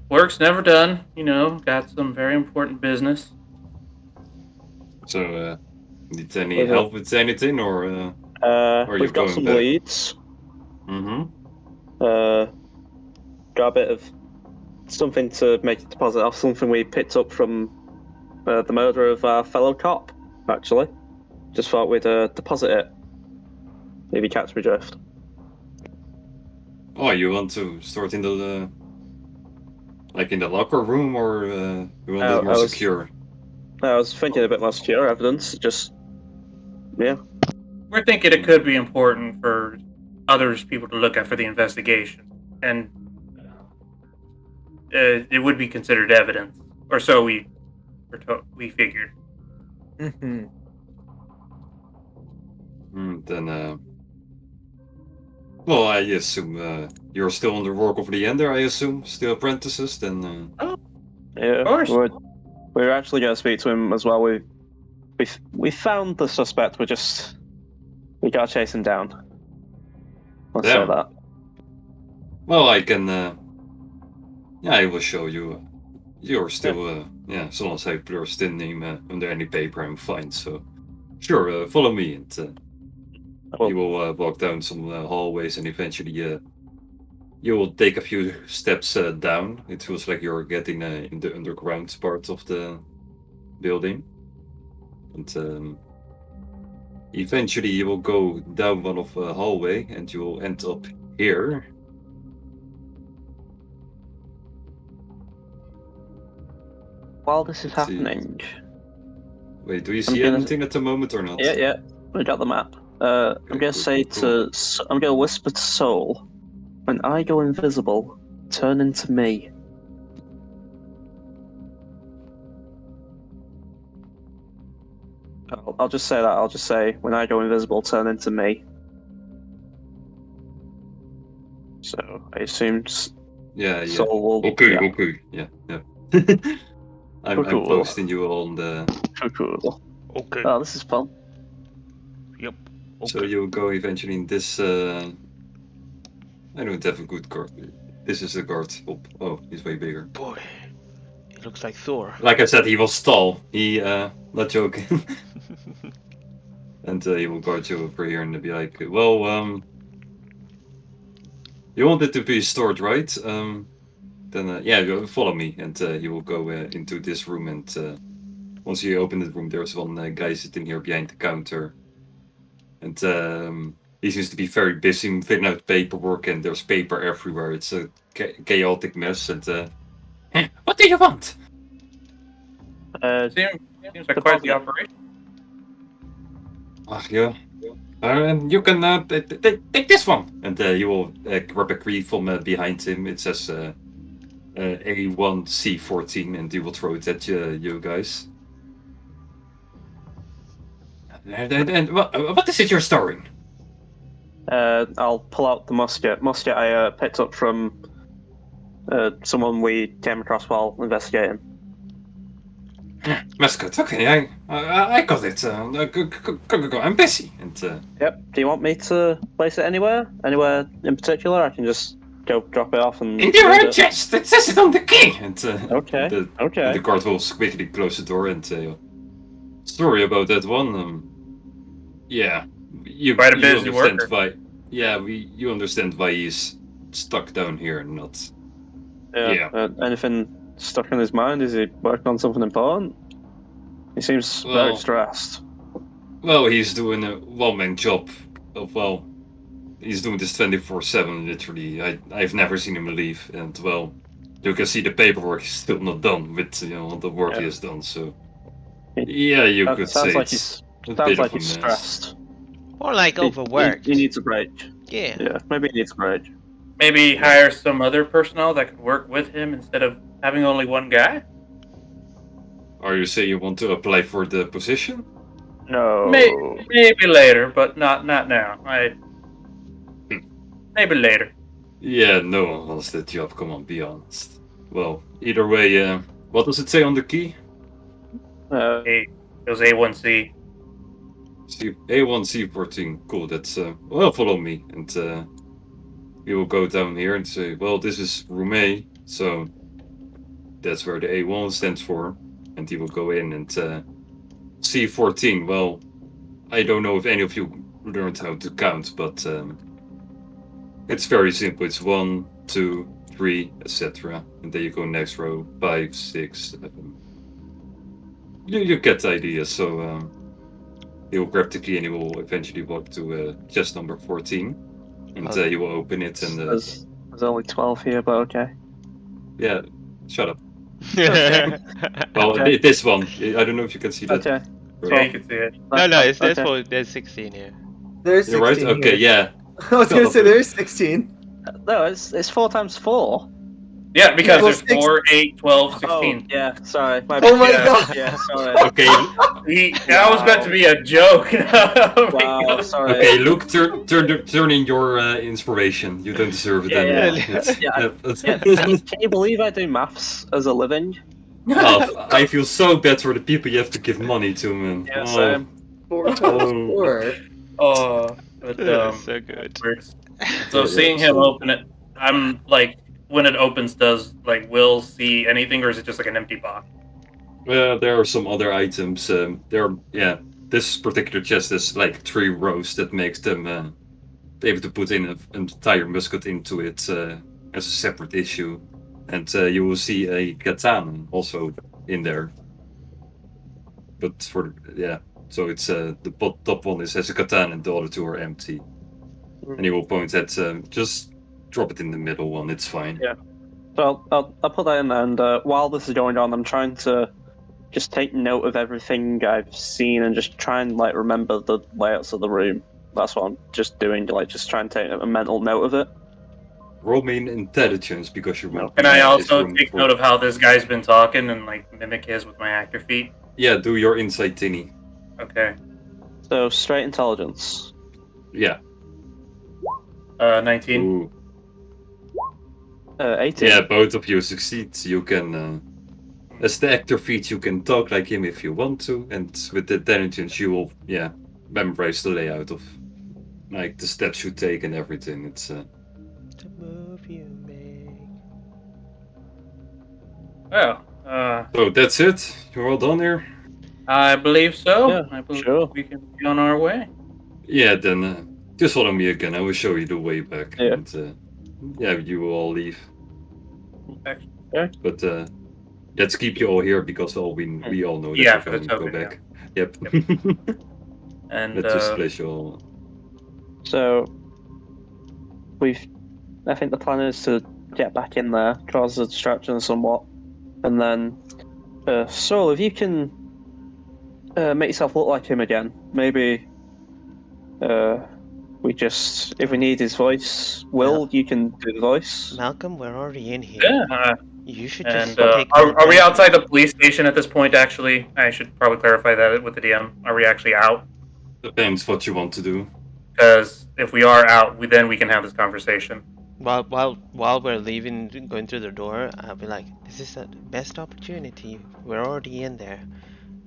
work's never done. Got some very important business. So, need any help with anything, or are you We've got going some back? leads. Mm-hmm. Got a bit of something to make a deposit off, something we picked up from the murder of our fellow cop, actually. Just thought we'd deposit it. If you catch me drift. Oh, you want to start in the like in the locker room, or you want it more secure? I was thinking a bit more secure evidence, just... Yeah. We're thinking it could be important for others people to look at for the investigation, and it would be considered evidence, or so we figured. Mm-hmm. Then, well, I assume you're still on the work of the ender. I assume still apprentices. Then. Yeah. Of course. We're actually going to speak to him as well. We found the suspect. We gotta chase him down. Let's say Damn. that. Well, I can. Yeah, I will show you. You're still, zoals hij blurst in name under any paper. I'm fine. So, sure, follow me, and you will walk down some hallways, and eventually, you will take a few steps down. It feels like you're getting in the underground part of the building, and eventually you will go down one of the hallway, and you will end up here. While this is Let's see. happening... Wait, do you see anything at the moment or not? Yeah, we got the map. I'm gonna say to... I'm gonna whisper to Soul, when I go invisible, turn into me. I'll just say that. I'll just say, when I go invisible, turn into me. So, I assume Soul will... Okay. Yeah. I'm Cool. posting you on the... Cool. Okay. Oh, this is fun. Yep. Okay. So you'll go eventually in this... I don't have a good guard. This is the guard. Oh, he's way bigger. Boy, he looks like Thor. Like I said, he was tall. He, not joking. And he will guard you over here and be like, well, you want it to be stored, right? Then, you follow me, and he will go into this room, and once you open the room, there's one guy sitting here behind the counter. And he seems to be very busy filling out paperwork, and there's paper everywhere. It's a chaotic mess, and what do you want? Seems like quite the operation. Yeah. And you can take this one, and you will grab a key from behind him. It says A1C14, and he will throw it at you guys. And what is it you're storing? I'll pull out the musket. Musket I picked up from someone we came across while investigating. Musket. Okay, I got it. Go. I'm busy. And Yep. Do you want me to place it anywhere? Anywhere in particular? I can just go drop it off and. In your chest, it says it on the key. And, Okay. And the guard will quickly close the door and say, "Sorry about that one. Yeah, you Quite a you busy understand worker. why. Yeah, you understand why he's stuck down here, not. Yeah. Anything stuck in his mind? Is he working on something important? He seems very Well, stressed. well, he's doing a one-man job. He's doing this 24/7, literally. I've never seen him leave, and well, you can see the paperwork is still not done with the work he has done. So, yeah, you That could sounds say like it's a sounds bit like of a he's mess. stressed. Or like overworked. He needs a break. Yeah. Yeah, maybe he needs a break. Maybe hire some other personnel that could work with him instead of having only one guy. Are you saying you want to apply for the position? No. Maybe later, but not now. Maybe later. Yeah, no one wants that job. Come on, be honest. Well, either way, what does it say on the key? It was A1C. A1C14. Cool. That's well, follow me, and we will go down here and say, well, this is room A, so that's where the A1 stands for, and he will go in and C14. Well, I don't know if any of you learned how to count, but it's very simple. It's 1, 2, 3, etc. And then you go next row, 5, 6, 7. You get the idea. So he will grab the key and he will eventually walk to chest number 14, and he will open it. And There's only 12 here, but okay. yeah, shut up. Okay. Well, Okay. this one, I don't know if you can see that. Okay. Yeah, you can see it. no, Okay. there's 16 here. There's 16 You're right. Okay, here. yeah. I was gonna say there's 16. No, it's 4 times 4. Yeah, because Well, there's 4, 8, 12, 16. Oh, yeah. Sorry. Oh my Yeah. god! Yeah. Sorry. Okay, That was meant to be a joke. Oh my Wow. God. Sorry. okay. Luke, turn in your inspiration. You don't deserve it Yeah, anymore. yeah. It's- Yeah. Can you believe I do maths as a living? Oh, I feel so bad for the people you have to give money to, man. Yeah. Oh. Same. 4 times Oh. 4. Oh, but So good. So Yeah, seeing him open it, I'm like, when it opens, does like Will see anything, or is it just like an empty box? There are some other items. This particular chest has like 3 rows that makes them able to put in an entire musket into it as a separate issue, and you will see a katana also in there. But so it's the top one has a katana and the other 2 are empty. And he will point at just drop it in the middle one. It's fine. Yeah. So I'll put that in, and while this is going on, I'm trying to just take note of everything I've seen and just try and like remember the layouts of the room. That's what I'm just doing, like just try and take a mental note of it. Roll me in intelligence because you will. Can I also take note of how this guy's been talking and like mimic his with my actor feet? Yeah, do your insight tinny. Okay. So straight intelligence. Yeah. 19. Ooh. 18. Yeah, both of you succeed. You can, as the actor feat, you can talk like him if you want to, and with the intelligence, you will, memorize the layout of, like, the steps you take and everything. It's The move you make. Well, so that's it. You're all done here. I believe so. Yeah, I believe sure. we can be on our way. Yeah, then just follow me again. I will show you the way back. Yeah. And, you will all leave. Okay. But let's keep you all here because we all know that Yeah, we're for the going to go token, back. Yep. And Let's just place you all. So I think the plan is to get back in there, cause a distraction somewhat, and then Saul, if you can make yourself look like him again, maybe if we need his voice, Will, you can do the voice. Malcolm, we're already in here. yeah. You should And just take. are we outside the police station at this point? Actually, I should probably clarify that with the DM. Are we actually out? Depends what you want to do. Because if we are out, then we can have this conversation. While we're leaving, going through the door, I'll be like, "This is the best opportunity. We're already in there.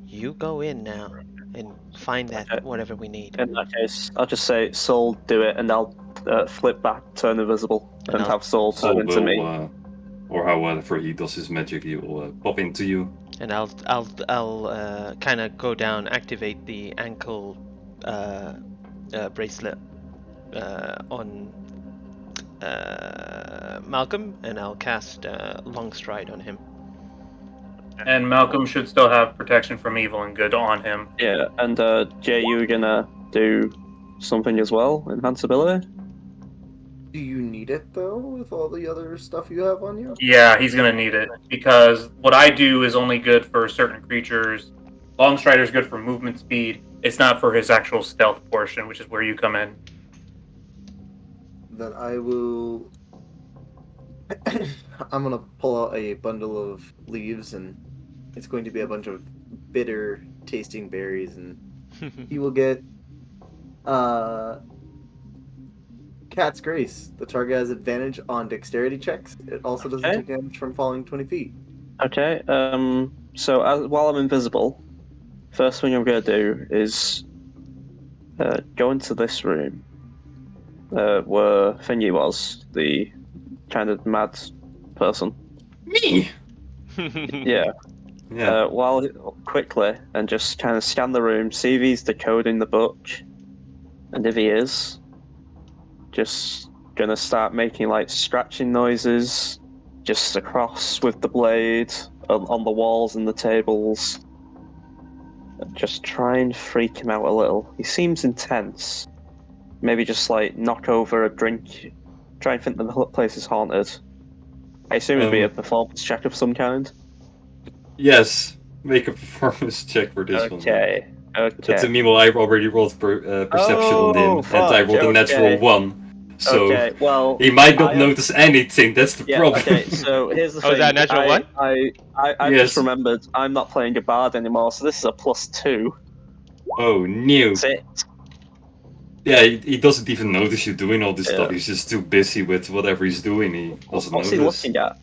You go in now and find that whatever we need." In that case, I'll just say, Saul, do it, and I'll flip back, turn invisible, And and I'll- have Soul turn Soul into me. will, or however he does his magic, he will pop into you. And I'll kind of go down, activate the ankle bracelet on Malcolm, and I'll cast Long Stride on him. And Malcolm should still have protection from evil and good on him. Yeah, and Jay, you were gonna do something as well, enhanceability. Do you need it though, with all the other stuff you have on you? Yeah, he's gonna need it because what I do is only good for certain creatures. Long Strider's good for movement speed. It's not for his actual stealth portion, which is where you come in. Then I will. I'm gonna pull out a bundle of leaves, and it's going to be a bunch of bitter tasting berries, and he will get Cat's Grace. The target has advantage on dexterity checks. It also doesn't Okay. take damage from falling 20 feet. Okay. So while I'm invisible, first thing I'm gonna do is go into this room where Thingy was, the kind of mad person. Me? Yeah. Yeah. While quickly and just kind of scan the room, see if he's decoding the book, and if he is, just gonna start making like scratching noises, just across with the blade on the walls and the tables. Just try and freak him out a little. He seems intense. Maybe just like knock over a drink. Try and think the place is haunted. I assume it'd be a performance check of some kind. Yes. Make a performance check for this one. Okay. That's a Okay. meme. I've already rolled perception on him, and I fuck, rolled a natural okay. 1. So Okay. Well, he might not I am- notice anything. That's the Yeah. problem. Okay. So here's the thing. Oh, is that a natural one? I Yes. just remembered I'm not playing a bard anymore, so this is a +2. Oh, new. That's it. Yeah, he doesn't even notice you doing all this Yeah. stuff. He's just too busy with whatever he's doing. He doesn't What's he notice. looking at?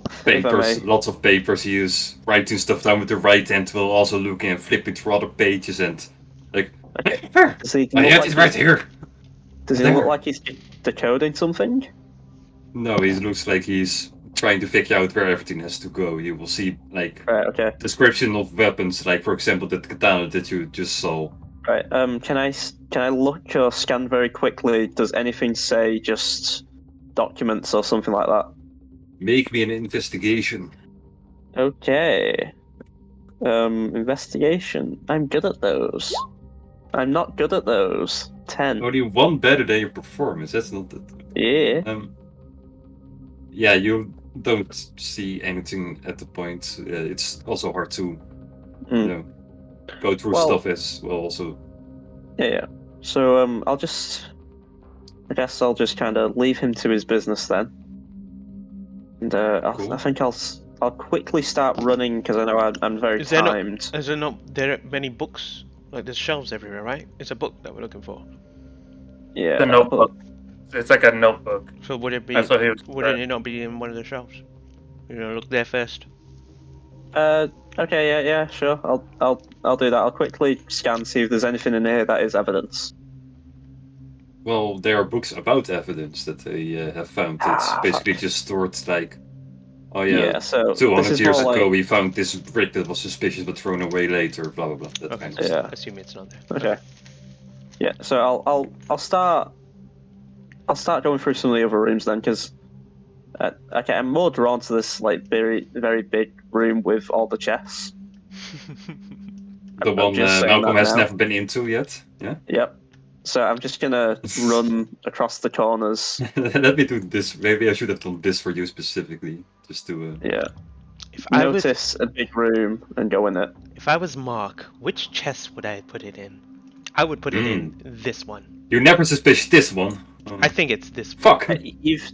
If I Papers, may. lots of papers. He is writing stuff down with the right hand while also looking and flipping through other pages and like. Okay. Here, Does he my look hand like is right he's- here. Does he There. look like he's decoding something? No, he looks like he's trying to figure out where everything has to go. You will see like Right. Okay. description of weapons, like for example that katana that you just saw. Right. Can I look or scan very quickly? Does anything say just documents or something like that? Make me an investigation. Okay. Investigation. I'm good at those. I'm not good at those. 10. Only one better than your performance. That's not that. Yeah. Yeah, you don't see anything at the point. It's also hard to, Hmm. go through Well- stuff as well. Also, Yeah. So I guess I'll just kind of leave him to his business then. And Cool. I think I'll quickly start running because I know I'm very Is there no- timed. Is there not there are many books? Like there's shelves everywhere, right? It's a book that we're looking for. Yeah. The notebook. It's like a notebook. So would it be? That's what he was. Wouldn't it not be in one of the shelves? You know, look there first. Okay, yeah, sure. I'll do that. I'll quickly scan, see if there's anything in here that is evidence. well, there are books about evidence that they have found. It's basically just stored like, oh yeah, So this 200 is years more ago like, we found this brick that was suspicious but thrown away later. Blah blah blah. That Okay, kind so of stuff. Yeah. assume it's not there. okay. Yeah, so I'll start going through some of the other rooms then, because okay, I'm more drawn to this like very very big room with all the chests. The I'm one just saying Malcolm that has now. never been into yet. Yeah. Yep. So I'm just gonna run across the corners. Let me do this. Maybe I should have done this for you specifically, just to. Yeah. If I was Notice a big room and go in it. if I was Mark, which chest would I put it in? I would put it in this one. You never suspicious this one. I think it's this one. Fuck. You've.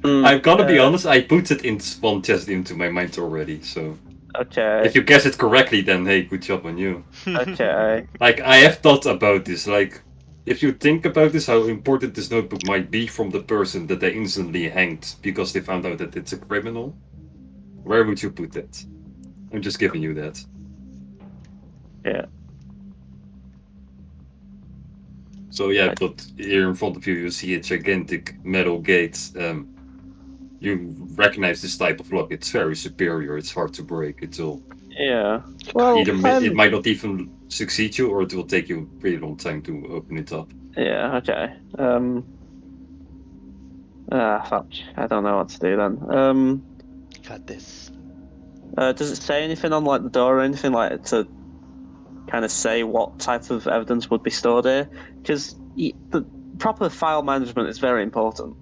I'm gonna be honest. I put it in one chest into my mind already. So Okay. if you guess it correctly, then hey, good job on you. Okay. Like I have thought about this. Like if you think about this, how important this notebook might be from the person that they instantly hanged because they found out that it's a criminal. Where would you put that? I'm just giving you that. Yeah. So yeah, but here in front of you, you see a gigantic metal gate. You recognize this type of lock. It's very superior. It's hard to break. It'll Yeah. Well, it might not even succeed you, or it will take you a pretty long time to open it up. yeah. Okay. Fuck. I don't know what to do then. Got this. Does it say anything on like the door or anything like to kind of say what type of evidence would be stored here? Because the proper file management is very important.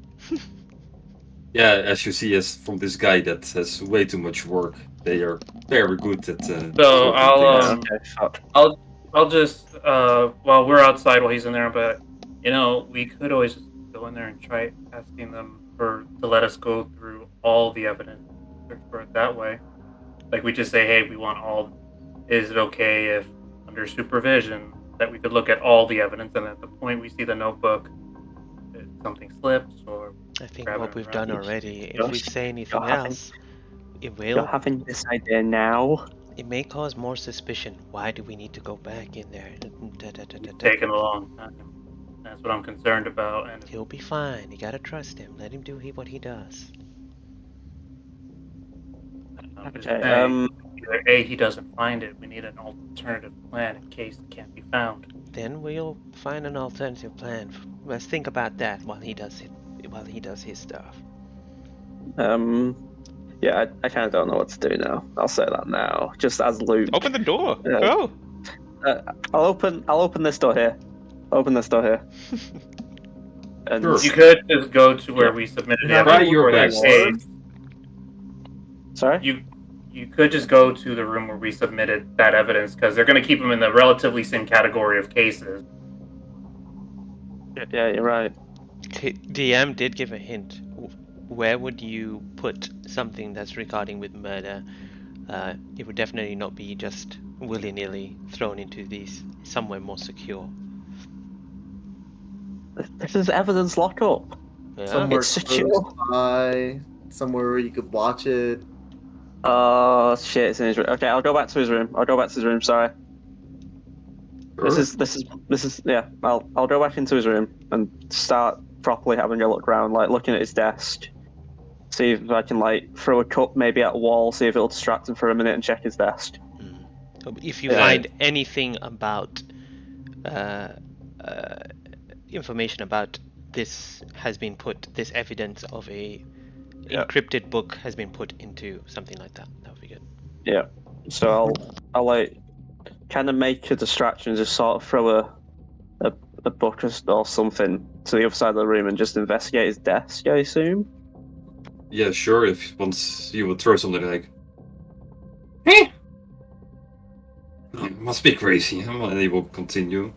Yeah, as you see, as from this guy that has way too much work, they are very good at. So sorting I'll things. Okay. Fuck. I'll just while we're outside while he's in there, but we could always just go in there and try asking them to let us go through all the evidence, search for it that way. Like we just say, hey, we want all. Is it okay if under supervision that we could look at all the evidence, and at the point we see the notebook, if something slips or I think grab what it we've and done grab it. already, if Josh, we say anything you're having- else, it You're will. having this idea now. It may cause more suspicion. Why do we need to go back in there? Taking a long time. That's what I'm concerned about. And He'll be fine. You gotta trust him. Let him do what he does. I'm just Okay. saying, either A, he doesn't find it. We need an alternative plan in case it can't be found. Then we'll find an alternative plan. Let's think about that while he does it. While he does his stuff. Yeah, I kind of don't know what to do now. I'll say that now, just as Luke. Open the door. Yeah. Go. I'll open this door here. Open this door here. And Sure. You could just go to where we submitted the Yeah, try evidence your for that best. case. sorry. You could just go to the room where we submitted that evidence because they're going to keep them in the relatively same category of cases. Yeah, you're right. DM did give a hint. Where would you put something that's regarding with murder? It would definitely not be just willy-nilly thrown into these somewhere more secure. This is evidence lockup. Yeah. Somewhere It's close secure. by, somewhere where you could watch it. Oh shit! It's in his room. Okay, I'll go back to his room. Sorry. Sure. This is yeah. I'll go back into his room and start properly having a look around, like looking at his desk. See if I can like throw a cup maybe at a wall, see if it'll distract him for a minute, and check his desk. If you Yeah. find anything about information about this this evidence of a Yeah. encrypted book has been put into something like that. That would be good. Yeah. So I'll like kind of make a distraction, just sort of throw a book or something to the other side of the room and just investigate his desk, I assume. Yeah, sure. If once you would throw something like, Hey, oh, must be crazy, and he will continue.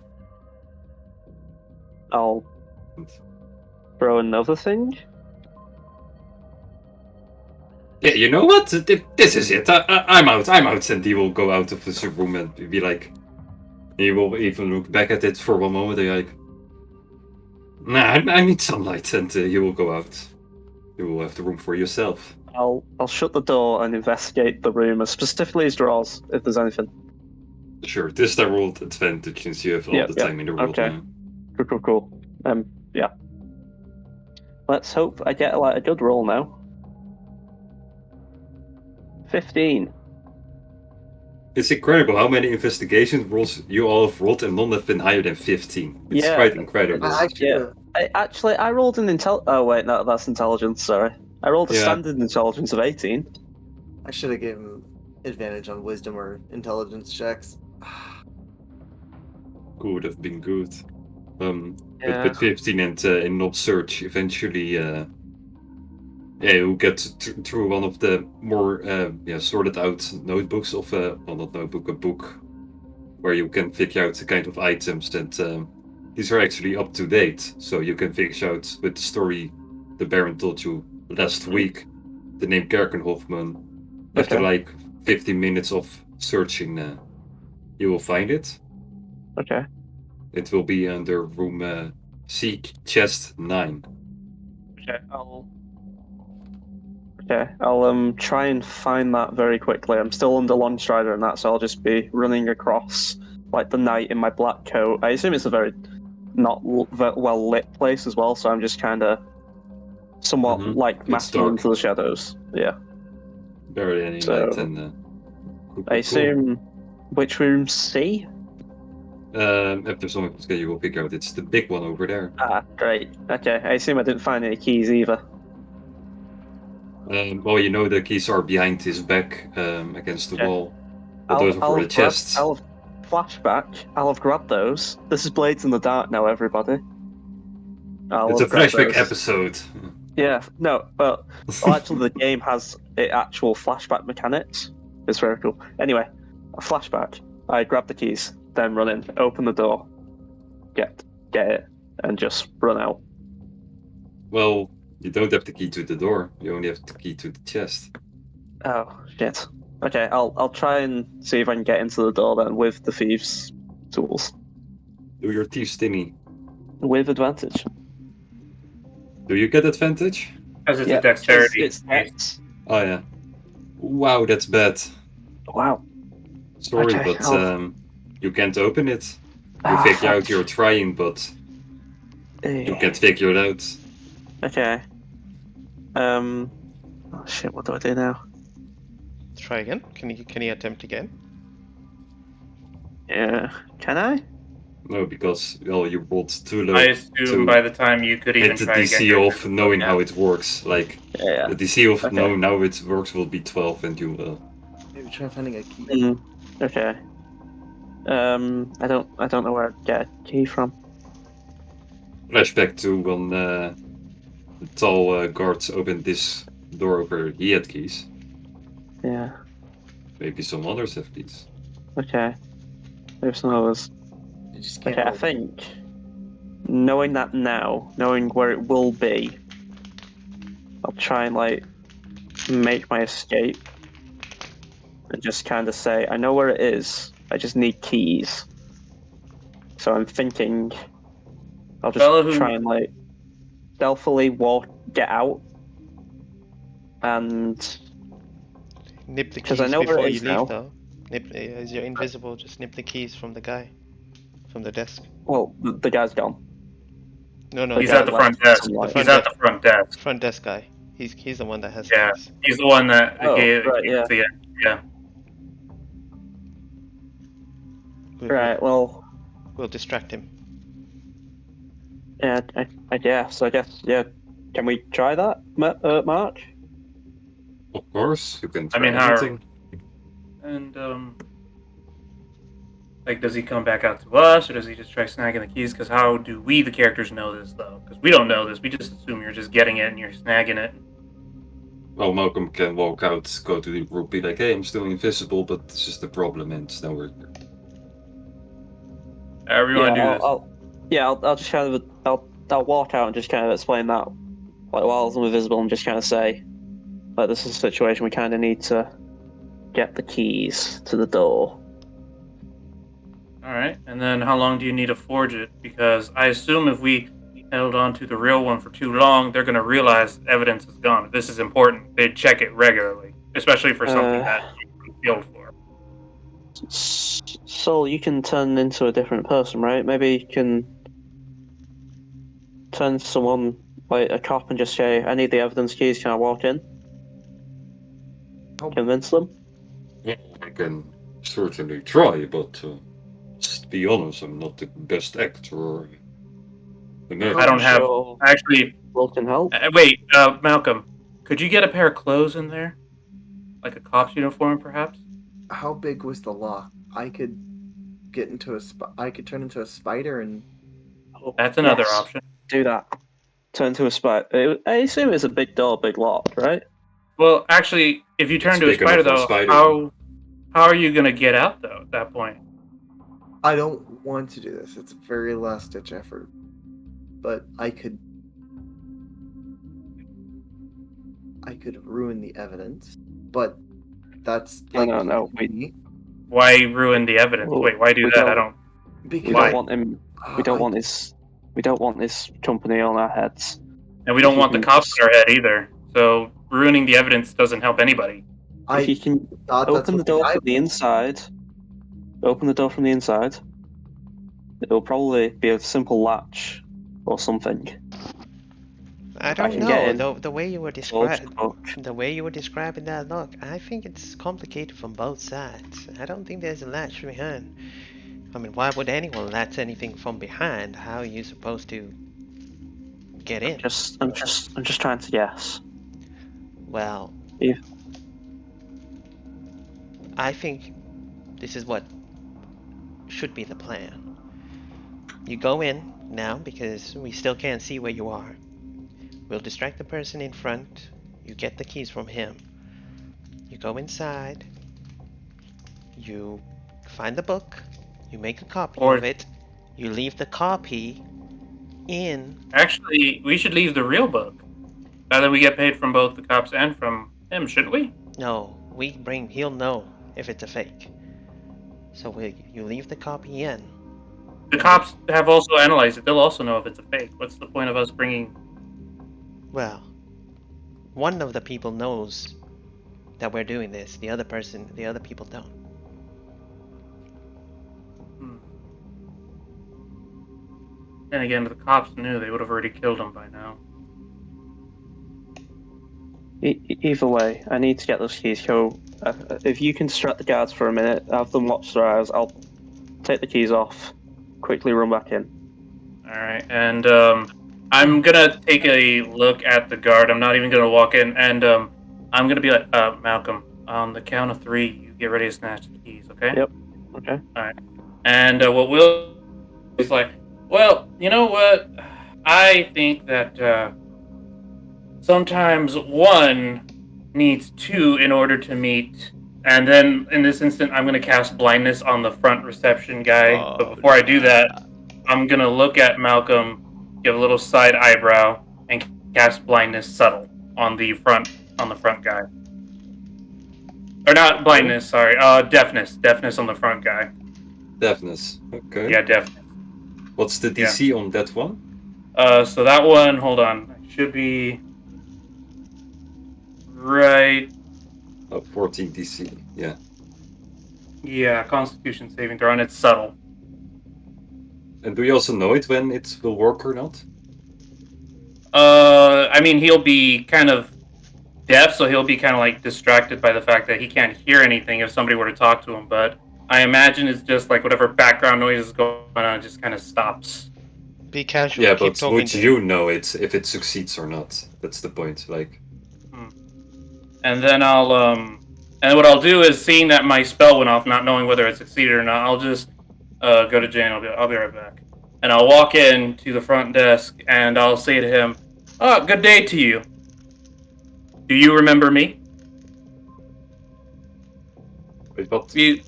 I'll throw another thing. Yeah, you know what? This is it. I'm out. And he will go out of his room and be like, he will even look back at it for one moment. And like, nah, I need sunlight, and you will go out. You will have the room for yourself. I'll shut the door and investigate the room, specifically his drawers, if there's anything. Sure, this time rolled advantage since you have all the time in the world okay. now. Cool. Yeah. Let's hope I get like a good roll now. 15. It's incredible how many investigation rolls you all have rolled, and none have been higher than 15. It's Yeah. quite incredible. I rolled an Oh wait, no, that's intelligence. Sorry, I rolled a Yeah. standard intelligence of 18. I should have given him advantage on wisdom or intelligence checks. Could have been good. Yeah. But 15 and in not search, eventually, you'll get through one of the more sorted out notebooks of well, not notebook, a book, where you can figure out the kind of items that these are actually up to date. So you can figure out with the story the Baron told you last week, the name Kerkenhoffman. After Okay. like 15 minutes of searching, you will find it. Okay. It will be under room C, chest 9. I'll try and find that very quickly. I'm still under Longstrider and that, so I'll just be running across like the night in my black coat. I assume it's a very not well lit place as well, so I'm just kind of somewhat like It's masking dark. into the shadows. Yeah. Barely any So, light and I assume which room C? After someone can you will pick out. It's the big one over there. Ah, great. Okay, I assume I didn't find any keys either. Well, you know the keys are behind his back against the Okay. wall. But those are for the chests. I'll have flashback. I'll have grabbed those. This is Blades in the Dark now, everybody. It's a flashback episode. Yeah, no, but well, actually, the game has actual flashback mechanics. It's very cool. Anyway, a flashback. I grab the keys, then run in, open the door, get it, and just run out. Well, you don't have the key to the door. You only have the key to the chest. Oh shit. Okay, I'll try and see if I can get into the door then with the thieves' tools. Do your thief stingy. With advantage. Do you get advantage? Because it's a dexterity. It's Dex. Oh yeah. Wow, that's bad. Wow. Sorry, Okay, but you can't open it. You figure out you're trying, but you can't figure it out. Okay. Oh shit, what do I do now? Try again. Can you attempt again? Yeah. Can I? No, because well, you rolled too low. I assume by the time you could even hit the try DC again. of knowing how it works. Like Yeah. the DC of Okay. knowing how it works will be 12, and you will. Maybe try finding a key. Okay. I don't know where I'd get a key from. Flashback to when the tall guards opened this door over. He had keys. Yeah. Maybe some others have keys. Okay. Maybe some others. You just can't Okay, I roll. think knowing that now, knowing where it will be, I'll try and like make my escape and just kind of say, I know where it is. I just need keys. So I'm thinking I'll just try and like stealthily get out and Nip the 'Cause I keys know where before it you is leave, now. though. As you're invisible, just nip the keys from the guy, from the desk. well, the guy's gone. No, The He's guy at the left front desk. some light. He's at the front desk. Front desk guy. He's the one that has Yeah, keys. he's the one that Oh, gave right, yeah. the yeah. Right. Well, We'll distract him. yeah. I guess. Yeah. Can we try that, Mark? Of course, you can I try mean, how? anything. And like, does he come back out to us, or does he just try snagging the keys? Because how do we, the characters, know this though? Because we don't know this. We just assume you're just getting it and you're snagging it. Well, Malcolm can walk out, go to the group, be like, "Hey, I'm still invisible, but this is the problem, and now we're here." However you want to do this. I'll just kind of I'll walk out and just kind of explain that. Like while I'm invisible, and just kind of say, like, this is a situation we kind of need to get the keys to the door. All right. And then how long do you need to forge it? Because I assume if we held on to the real one for too long, they're going to realize evidence is gone. If this is important, they'd check it regularly, especially for something that you killed for. Soul, you can turn into a different person, right? Maybe you can turn into someone like a cop and just say, I need the evidence keys, can I walk in? Convince them? Yeah, I can certainly try, but just to be honest, I'm not the best actor. I don't have. Actually, Will can help. Wait, Malcolm, could you get a pair of clothes in there, like a cop's uniform, perhaps? How big was the lock? I could get into I could turn into a spider and. That's another option. Do that. Turn to a spider. I assume it's a big door, big lock, right? Well, actually, if you turn It's to a big enough spider, for a though, spider. how are you gonna get out though? At that point, I don't want to do this. It's a very last ditch effort. But I could ruin the evidence. But that's like No. why ruin the evidence? Well, Wait, why do we that? don't- I don't. Because We Why? don't want him. We don't want his. We don't want this company on our heads. And we don't If you want the can cops just- in our head either. So ruining the evidence doesn't help anybody. If you can thought that's open the what door guy from the inside. Open the door from the inside. It'll probably be a simple latch or something. I I don't can get know. in. The way you were describing that lock, I think it's complicated from both sides. I don't think there's a latch behind. I mean, why would anyone latch anything from behind? How are you supposed to get in? I'm just trying to guess. Well, If I think this is what should be the plan. You go in now because we still can't see where you are. We'll distract the person in front. You get the keys from him. You go inside. You find the book. You make a copy Or of it. You leave the copy in. actually, we should leave the real book. Now that we get paid from both the cops and from him, shouldn't we? No, he'll know if it's a fake. So you leave the copy in. The cops have also analyzed it. They'll also know if it's a fake. What's the point of us bringing? Well, one of the people knows that we're doing this. The other people don't. Then again, if the cops knew, they would have already killed him by now. either way, I need to get those keys. So, if you can distract the guards for a minute, have them watch their eyes. I'll take the keys off, quickly run back in. All right, and I'm gonna take a look at the guard. I'm not even gonna walk in, and I'm gonna be like, Malcolm, on the count of 3, you get ready to snatch the keys, okay? Yep. Okay. All right. And what Will is like, well, you know what? I think that sometimes one needs 2 in order to meet. And then in this instant, I'm going to cast blindness on the front reception guy. But before I do that, I'm going to look at Malcolm, give a little side eyebrow, and cast blindness subtle on the front guy. Or not blindness, sorry. Deafness. Deafness on the front guy. Deafness. Okay. Yeah, deafness. What's the DC on that one? So that one, hold on. Should be right. 14 DC. Yeah. Yeah, Constitution saving throw, and it's subtle. And do you also know it when it will work or not? I mean, he'll be kind of deaf, so he'll be kind of like distracted by the fact that he can't hear anything if somebody were to talk to him. But I imagine it's just like whatever background noise is going on just kind of stops. Be casual. Yeah, keep but talking would to you him. know it if it succeeds or not? That's the point. Like. And then and what I'll do is, seeing that my spell went off, not knowing whether it succeeded or not, I'll just go to Jane. I'll be right back. And I'll walk in to the front desk and I'll say to him, "Oh, good day to you. Do you remember me?" Wait, what? You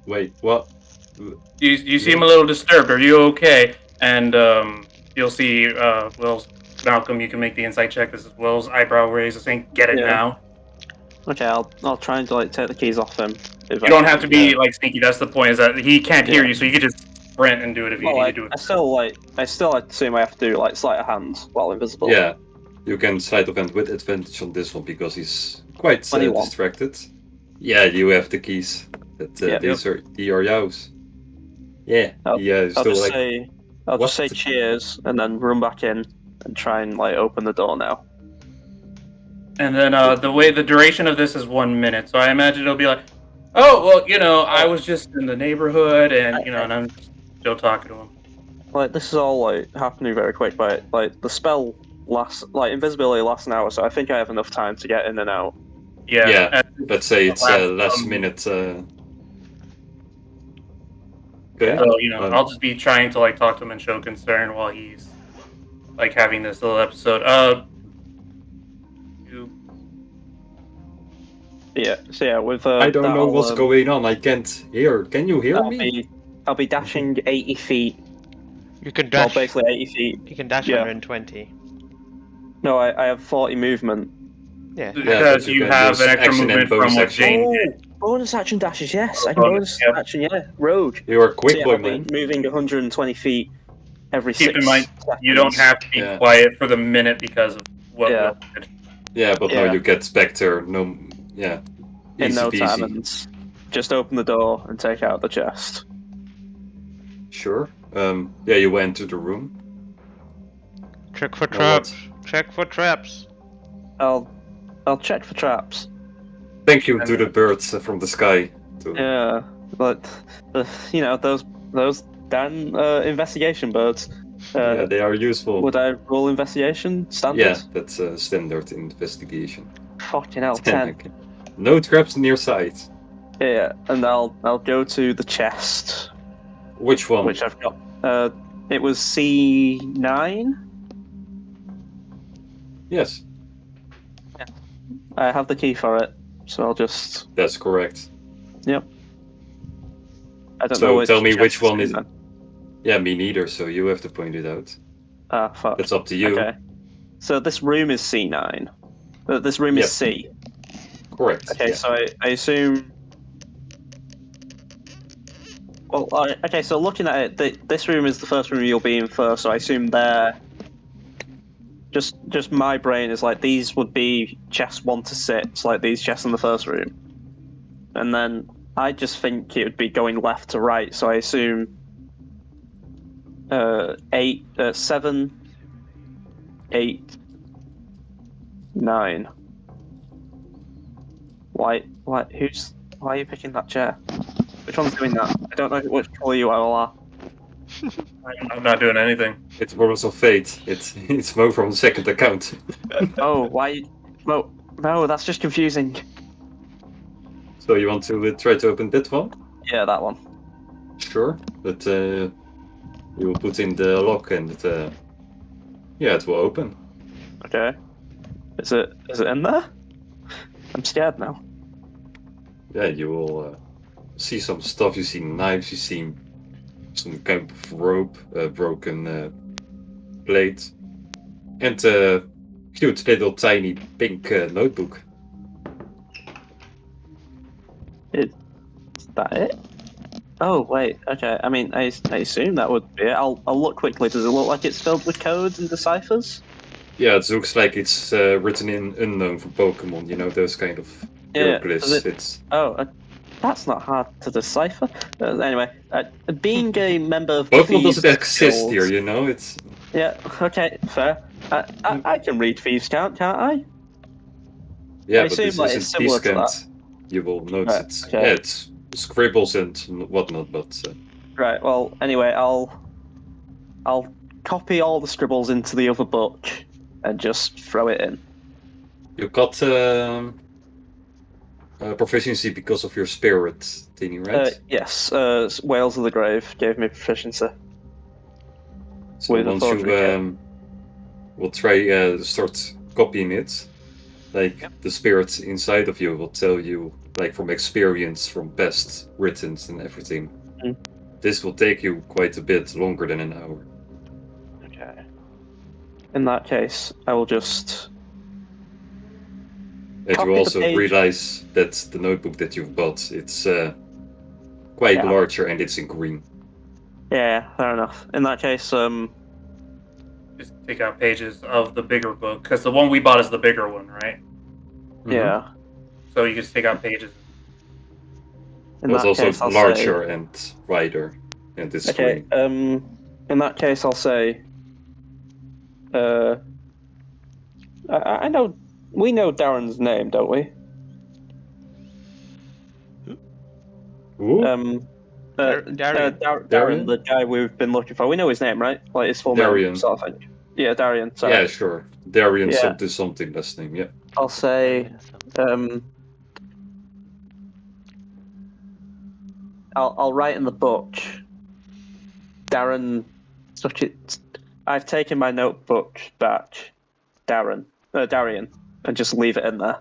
Wait, what? you seem a little disturbed. Are you okay? And you'll see, Malcolm, you can make the insight check. This is Will's eyebrow raise, saying, "Get it now." Okay, I'll try and like take the keys off him. You don't have to be like sneaky. That's the point. Is that he can't hear you, so you can just sprint and do it if you need to do it. I still assume I have to do like sleight of hand while invisible. Yeah, you can sleight of hand with advantage on this one because he's quite distracted. Yeah, you have the keys. These are yours. Yeah, I'll still just say cheers and then run back in and try and like open the door now. And then the duration of this is 1 minute, so I imagine it'll be like, oh well, I was just in the neighborhood and and I'm still talking to him. Like this is all like happening very quick, but like the spell lasts like invisibility lasts an hour, so I think I have enough time to get in and out. Yeah. Let's say it's last minute. Okay. So I'll just be trying to like talk to him and show concern while he's like having this little episode. Yeah. So yeah, with I don't know what's going on. I can't hear. Can you hear me? I'll be dashing 80 feet. You can dash. Well, basically 80 feet. You can dash 120. No, I have 40 movement. Yeah. Because you have an extra movement from what Jane did. Bonus action dashes, yes. I can bonus action, yeah. Rogue. You are quick, boy, I'll be moving 120 feet every 6 Keep in mind, seconds. you don't have to be quiet for the minute because of what Will did. Yeah, but now you get Spectre. No, yeah. In no peasy. time, and just open the door and take out the chest. Sure. Yeah, you enter the room. Check for Now traps. what? Check for traps. I'll check for traps. Thank you to the birds from the sky. Yeah, but those damn investigation birds. Yeah, they are useful. Would I roll investigation standard? Yeah, that's standard investigation. Fucking hell, 10. Okay. No traps near sight. Yeah, and I'll go to the chest, Which one? which I've got. It was C9. Yes, I have the key for it, so I'll just. that's correct. Yep. I don't So know which. tell me chest which it's one in is. then. Yeah, me neither. So you have to point it out. Ah, fuck. It's up to you. Okay. So this room is C9. This room Yep. is C. Correct. Okay, Yeah. so I assume. Well, okay. So looking at it, this room is the first room you'll be in first. So I assume there. Just my brain is like these would be chests 1 to 6, like these chests in the first room, and then I just think it would be going left to right. So I assume 7, 8, 9. Why? Why are you picking that chair? Which one's doing that? I don't know which colour you all are. I'm not doing anything. It's Worlds of Fate. It's Mo from the second account. Oh, why? No, that's just confusing. So you want to try to open that one? Yeah, that one. Sure. But you will put in the lock and yeah, it will open. Okay. Is it in there? I'm scared now. Yeah, you will see some stuff. You see knives. You see some kind of rope, broken plate, and a cute little tiny pink notebook. Is that it? Oh wait, okay. I mean, I assume that would be it. I'll look quickly. Does it look like it's filled with codes and deciphers? Yeah, it looks like it's written in unknown for Pokemon. You know, those kind of Yeah. hieroglyphs. It's That's not hard to decipher. Anyway, being a member of the Pokemon Thieves doesn't exist Guild- here. You know, it's Yeah. Okay. Fair. I can read Thieves' Count, can't I? yeah, I but assume this like isn't it's similar to that. Beastcant. You will note Right, it's okay. yeah, it's scribbles and whatnot, but Right. Well, anyway, I'll copy all the scribbles into the other book and just throw it in. you got proficiency because of your spirit thingy, right? Yes. Whales of the Grave gave me proficiency. So with a once you forgery kit. will try start copying it, like the spirits inside of you will tell you, like from experience, from past writings and everything. Mm. This will take you quite a bit longer than an hour. Okay. In that case, I will just. And Copy you the also page. realize that the notebook that you've bought, it's quite Yeah. larger and it's in green. Yeah, fair enough. In that case, Just take out pages of the bigger book because the one we bought is the bigger one, right? yeah. So you just take out pages. In Well, it's that also case, I'll larger say. and wider, and it's Okay. green. In that case, I'll say. I know. We know Darren's name, don't we? Ooh, Darian. Darren, the guy we've been looking for. We know his name, right? Like his full Darian. name, sort of thing. Yeah, Darian. Sorry. Yeah, sure. Darian Yeah. something last name, yeah. I'll say. I'll write in the book. Darren, I've taken my notebook back, Darian, and just leave it in there.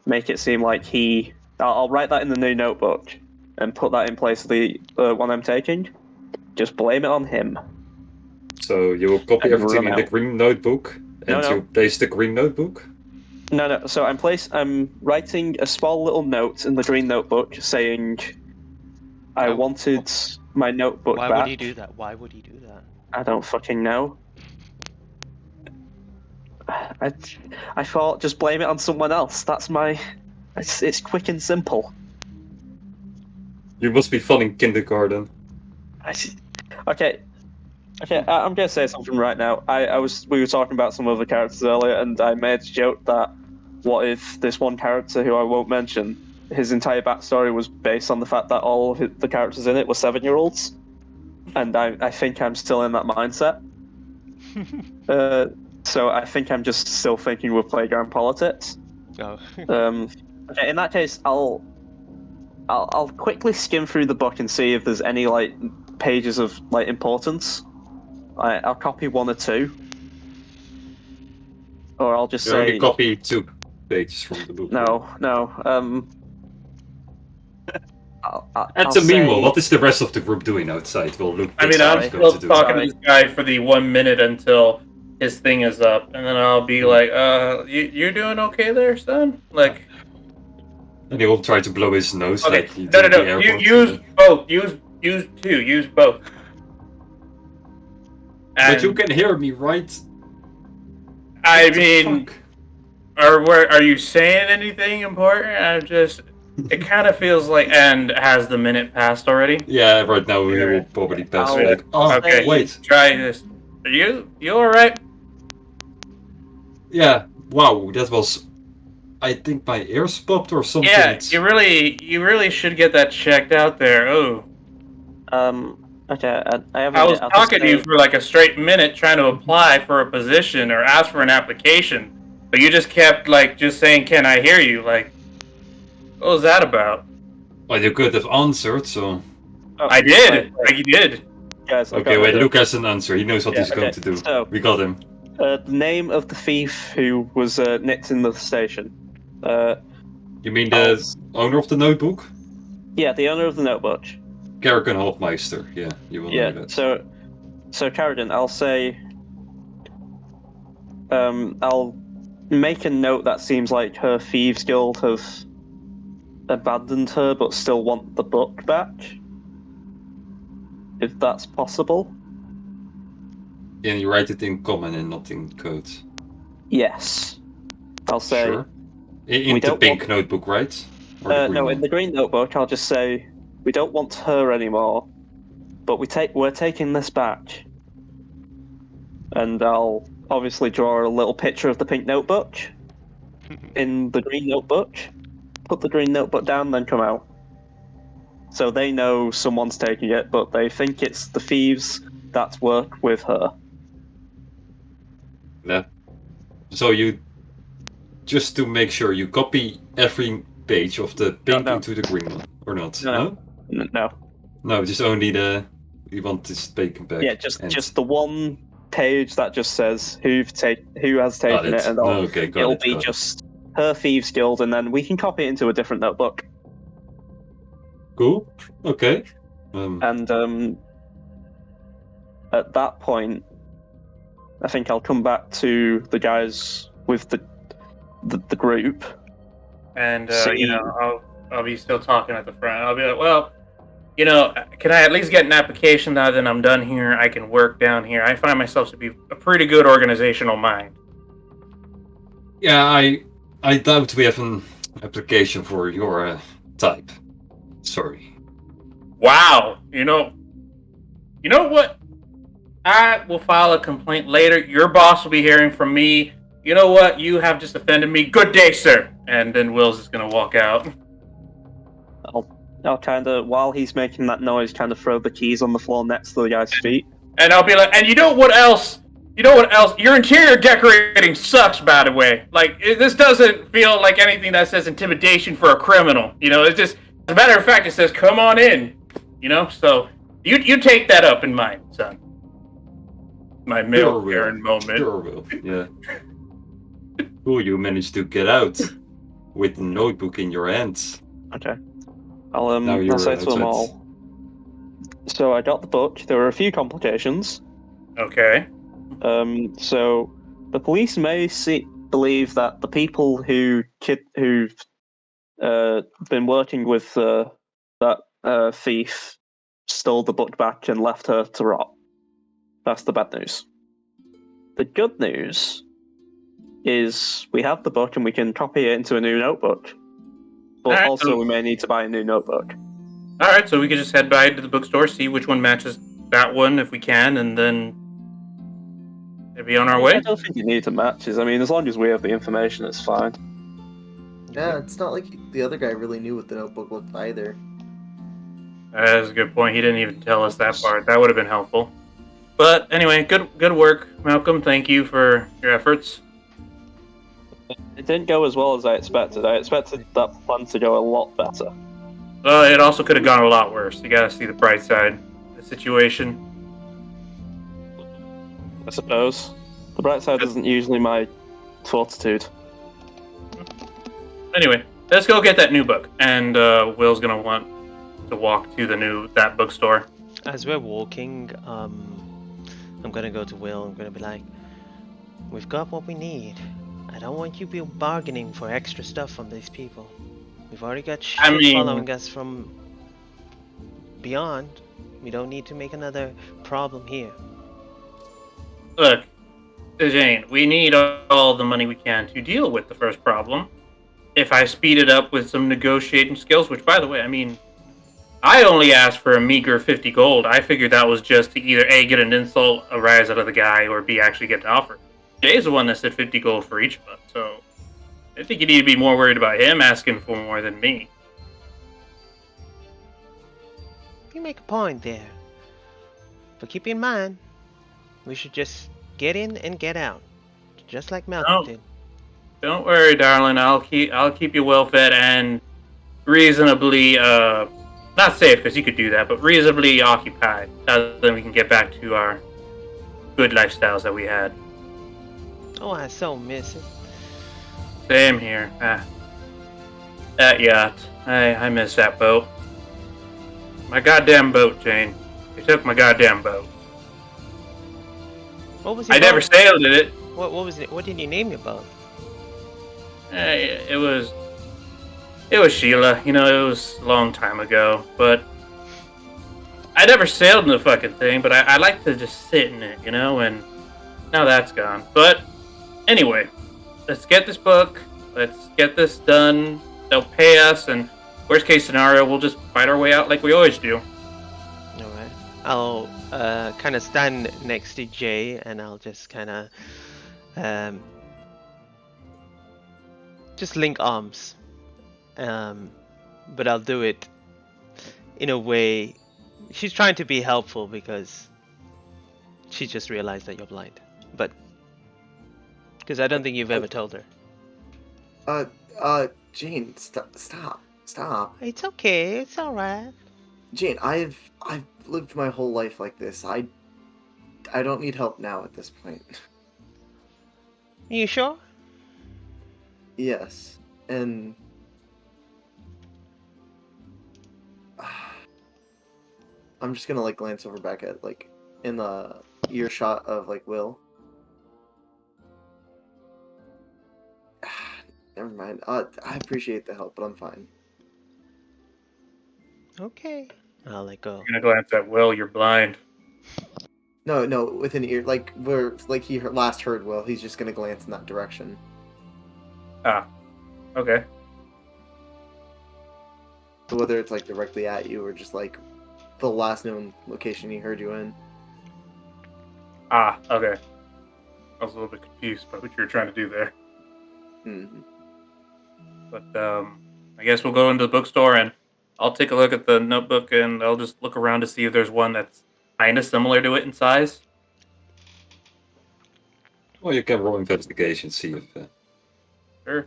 Make it seem like he. I'll write that in the new notebook and put that in place of the one I'm taking. Just blame it on him. So you will copy And everything run in the out. green notebook, and No. you place the green notebook? No. So I'm writing a small little note in the green notebook saying, "I wanted my notebook Why back." would he do that? Why would he do that? I don't fucking know. I thought just blame it on someone else. That's my. It's quick and simple. You must be fun in kindergarten. Okay. I'm gonna say something right now. We were talking about some other characters earlier, and I made a joke that what if this one character who I won't mention, his entire backstory was based on the fact that all of the characters in it were 7-year-olds, and I think I'm still in that mindset. So I think I'm just still thinking with playground politics. Oh. Okay, in that case, I'll quickly skim through the book and see if there's any like pages of like importance. I'll copy 1 or 2, or I'll just You only say copy 2 pages from the book. no. That's I'll a meanwhile, say what is the rest of the group doing outside? Well, look, I mean, Sorry. I'm still talking Sorry. to this guy for the 1 minute until his thing is up, and then I'll be like, you doing okay there, son? Like, and he will try to blow his nose okay, like he no. did at the airport. Use both. Use 2. Use both. But you And can hear me, right? I What the mean, fuck? are you saying anything important? It kind of feels like, and has the minute passed already? Yeah, right now we will probably pass I'll- like, oh, Okay, wait. try this. Are you all right? Yeah, wow, that was, I think my ears popped or something. Yeah, It's- you really should get that checked out there. Oh, Okay, I have. I was I'll just talking to you say- for like a straight minute trying to apply for a position or ask for an application, but you just kept like just saying, "Can I hear you?" Like, what was that about? Well, you could have answered, so... Oh, I did. wait, Like, you did. guys. I've Okay, got wait, another- Luke has an answer. He knows what Yeah, he's going okay, to do. so- We got him. The name of the thief who was nicked in the station. You mean the owner of the notebook? Yeah, the owner of the notebook. Kerrigan Hofmeister. Yeah, you will know Yeah. that. So Carradine, I'll say. I'll make a note that seems like her thieves guild have abandoned her, but still want the book back. If that's possible. Yeah, you write it in common and not in code. Yes. I'll say. Sure. In we the don't pink want- notebook, right? Or the green No, one? in the green notebook, I'll just say we don't want her anymore, but we're taking this back. And I'll obviously draw a little picture of the pink notebook in the green notebook. Put the green notebook down, then come out. So they know someone's taking it, but they think it's the thieves that work with her. Yeah. So you... Just to make sure, you copy every page of the pink No. into the green one, or not? No. No. No, just only the... We want this taken back. Yeah, and... just the one page that just says who has taken it, and Okay, got it'll it, be got it. just her thieves guild, and then we can copy it into a different notebook. Cool. Okay. And at that point, I think I'll come back to the guys with the group. And See- I'll be still talking at the front. I'll be like, well, can I at least get an application now that I'm done here? I can work down here. I find myself to be a pretty good organizational mind. Yeah, I doubt we have an application for your type. Sorry. Wow. You know what? I will file a complaint later. Your boss will be hearing from me. You know what? You have just offended me. Good day, sir. And then Will's just gonna walk out. I'll kind of, while he's making that noise, kind of throw the keys on the floor next to the guy's feet. And I'll be like, and you know what else? Your interior decorating sucks, by the way. Like, this doesn't feel like anything that says intimidation for a criminal. It's just, as a matter of fact, it says, come on in. So you take that up in mind, son. My middle Karen moment. Sure will. Yeah. Cool, you managed to get out with the notebook in your hands. Okay. I'll Now you're say to them outside. all. So I got the book. There were a few complications. Okay. So the police may believe that the people who've been working with that thief stole the book back and left her to rot. That's the bad news. The good news is we have the book and we can copy it into a new notebook. But Alright, also so- we may need to buy a new notebook. All right, so we could just head by to the bookstore, see which one matches that one if we can, and then be on our way. I don't think you need to matches. I mean, as long as we have the information, it's fine. Yeah, it's not like the other guy really knew what the notebook looked either. That's a good point. He didn't even tell us that part. That would have been helpful. But anyway, good work, Malcolm. Thank you for your efforts. It didn't go as well as I expected. I expected that plan to go a lot better. It also could have gone a lot worse. You gotta see the bright side of the situation. I suppose. The bright side isn't usually my fortitude. Anyway, let's go get that new book. And Will's gonna want to walk to that bookstore. As we're walking, I'm gonna go to Will. I'm gonna be like, "We've got what we need. I don't want you to be bargaining for extra stuff from these people. We've already got shit following us from beyond. We don't need to make another problem here." Look, Jane, we need all the money we can to deal with the first problem. If I speed it up with some negotiating skills, which, by the way, I mean, I only asked for a meager 50 gold. I figured that was just to either A, get an insult, a rise out of the guy, or B, actually get an offer. Jay's the one that said 50 gold for each of us, so I think you need to be more worried about him asking for more than me. You make a point there. But keep in mind, we should just get in and get out. Just like Malcolm did. Don't worry, darling. I'll keep you well fed and reasonably not safe because you could do that, but reasonably occupied. Then we can get back to our good lifestyles that we had. Oh, I so miss it. Same here. That yacht. I miss that boat. My goddamn boat, Jane. They took my goddamn boat. What was your I never sailed in it. What was it? What did you name your boat? It was Sheila. You know, it was a long time ago. But I never sailed in the fucking thing. But I like to just sit in it, you know. And now that's gone. But anyway, let's get this book. Let's get this done. They'll pay us, and worst case scenario, we'll just fight our way out like we always do. All right. I'll kind of stand next to Jay, and I'll just kind of just link arms. But I'll do it in a way. She's trying to be helpful because she just realized that you're blind. But because I don't think you've ever told her. Jane, stop. It's okay. It's all right. Jane, I've lived my whole life like this. I don't need help now at this point. You sure? Yes, and I'm just gonna like glance over back at like in the earshot of like Will. Never mind. I appreciate the help, but I'm fine. Okay. I'll let go. You're gonna glance at Will. You're blind. No, with an ear, like where like he last heard Will, he's just gonna glance in that direction. Ah, okay. So whether it's like directly at you or just like the last known location he heard you in. Ah, okay. I was a little bit confused by what you were trying to do there. Mm-hmm. But I guess we'll go into the bookstore and I'll take a look at the notebook and I'll just look around to see if there's one that's kind of similar to it in size. Well, you can roll investigation, see if Sure.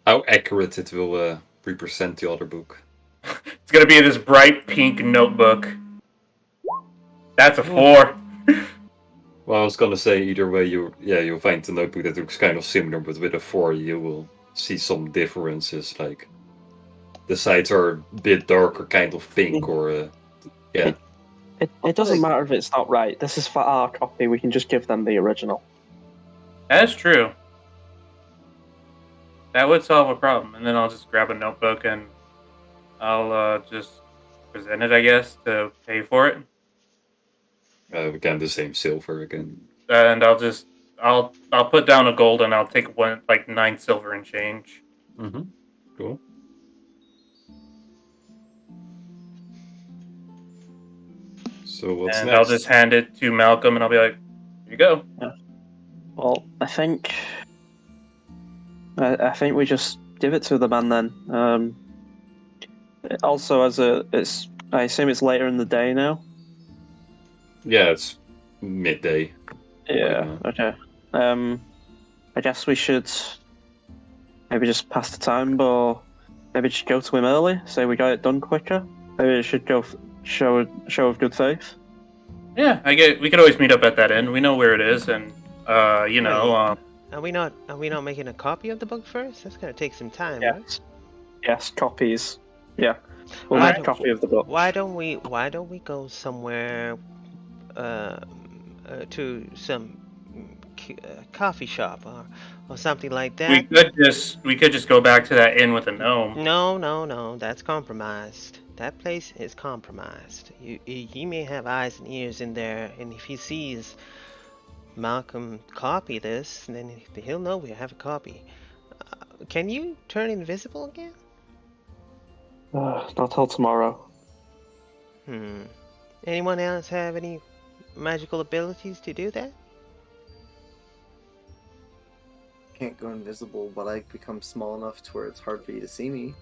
how accurate it will represent the other book. It's gonna be this bright pink notebook. That's a 4. Well, I was gonna say either way, you'll find the notebook that looks kind of similar, but with a 4, you will see some differences. Like the sides are a bit darker, kind of pink, or yeah. It doesn't matter if it's not right. This is for our copy. We can just give them the original. That's true. That would solve a problem. And then I'll just grab a notebook and I'll just present it, I guess, to pay for it. Again, the same silver again. And I'll put down a gold and I'll take 9 silver and change. Mm-hmm. Cool. So what's and next? I'll just hand it to Malcolm, and I'll be like, "Here you go." Well, I think we just give it to the man then. Also, I assume it's later in the day now. Yeah, it's midday. Yeah. Okay. I guess we should maybe just pass the time, or maybe just go to him early. Say we got it done quicker. Maybe we should go show of good faith. Yeah, we could always meet up at that inn. We know where it is, and you know, Are we not making a copy of the book first? That's gonna take some time, Yes. right? Yes, copies. Yeah. We'll Why make a don't- copy of the book. Why don't we go somewhere to some coffee shop or something like that? we could just go back to that inn with the gnome. No, that's compromised. That place is compromised. He may have eyes and ears in there, and if he sees Malcolm copy this, then he'll know we have a copy. Can you turn invisible again? Not till tomorrow. Anyone else have any magical abilities to do that? Can't go invisible, but I become small enough to where it's hard for you to see me.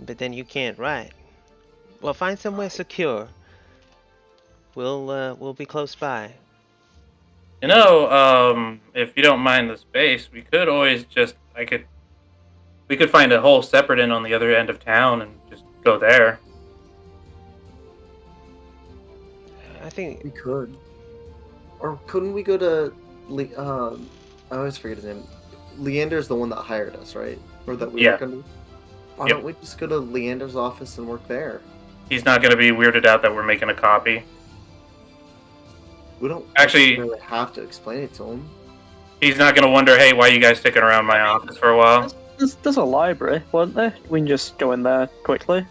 But then you can't write. Well, find somewhere secure. We'll be close by. You know, if you don't mind the space, we could always we could find a whole separate inn on the other end of town and just go there. I think We could. Or couldn't we go to I always forget his name. Leander's the one that hired us, right? Or that we Yeah. work under? Why Yep. don't we just go to Leander's office and work there? He's not going to be weirded out that we're making a copy. We don't Actually- really have to explain it to him. He's not going to wonder, hey, why are you guys sticking around my office for a while? There's a library, wasn't there? We can just go in there quickly.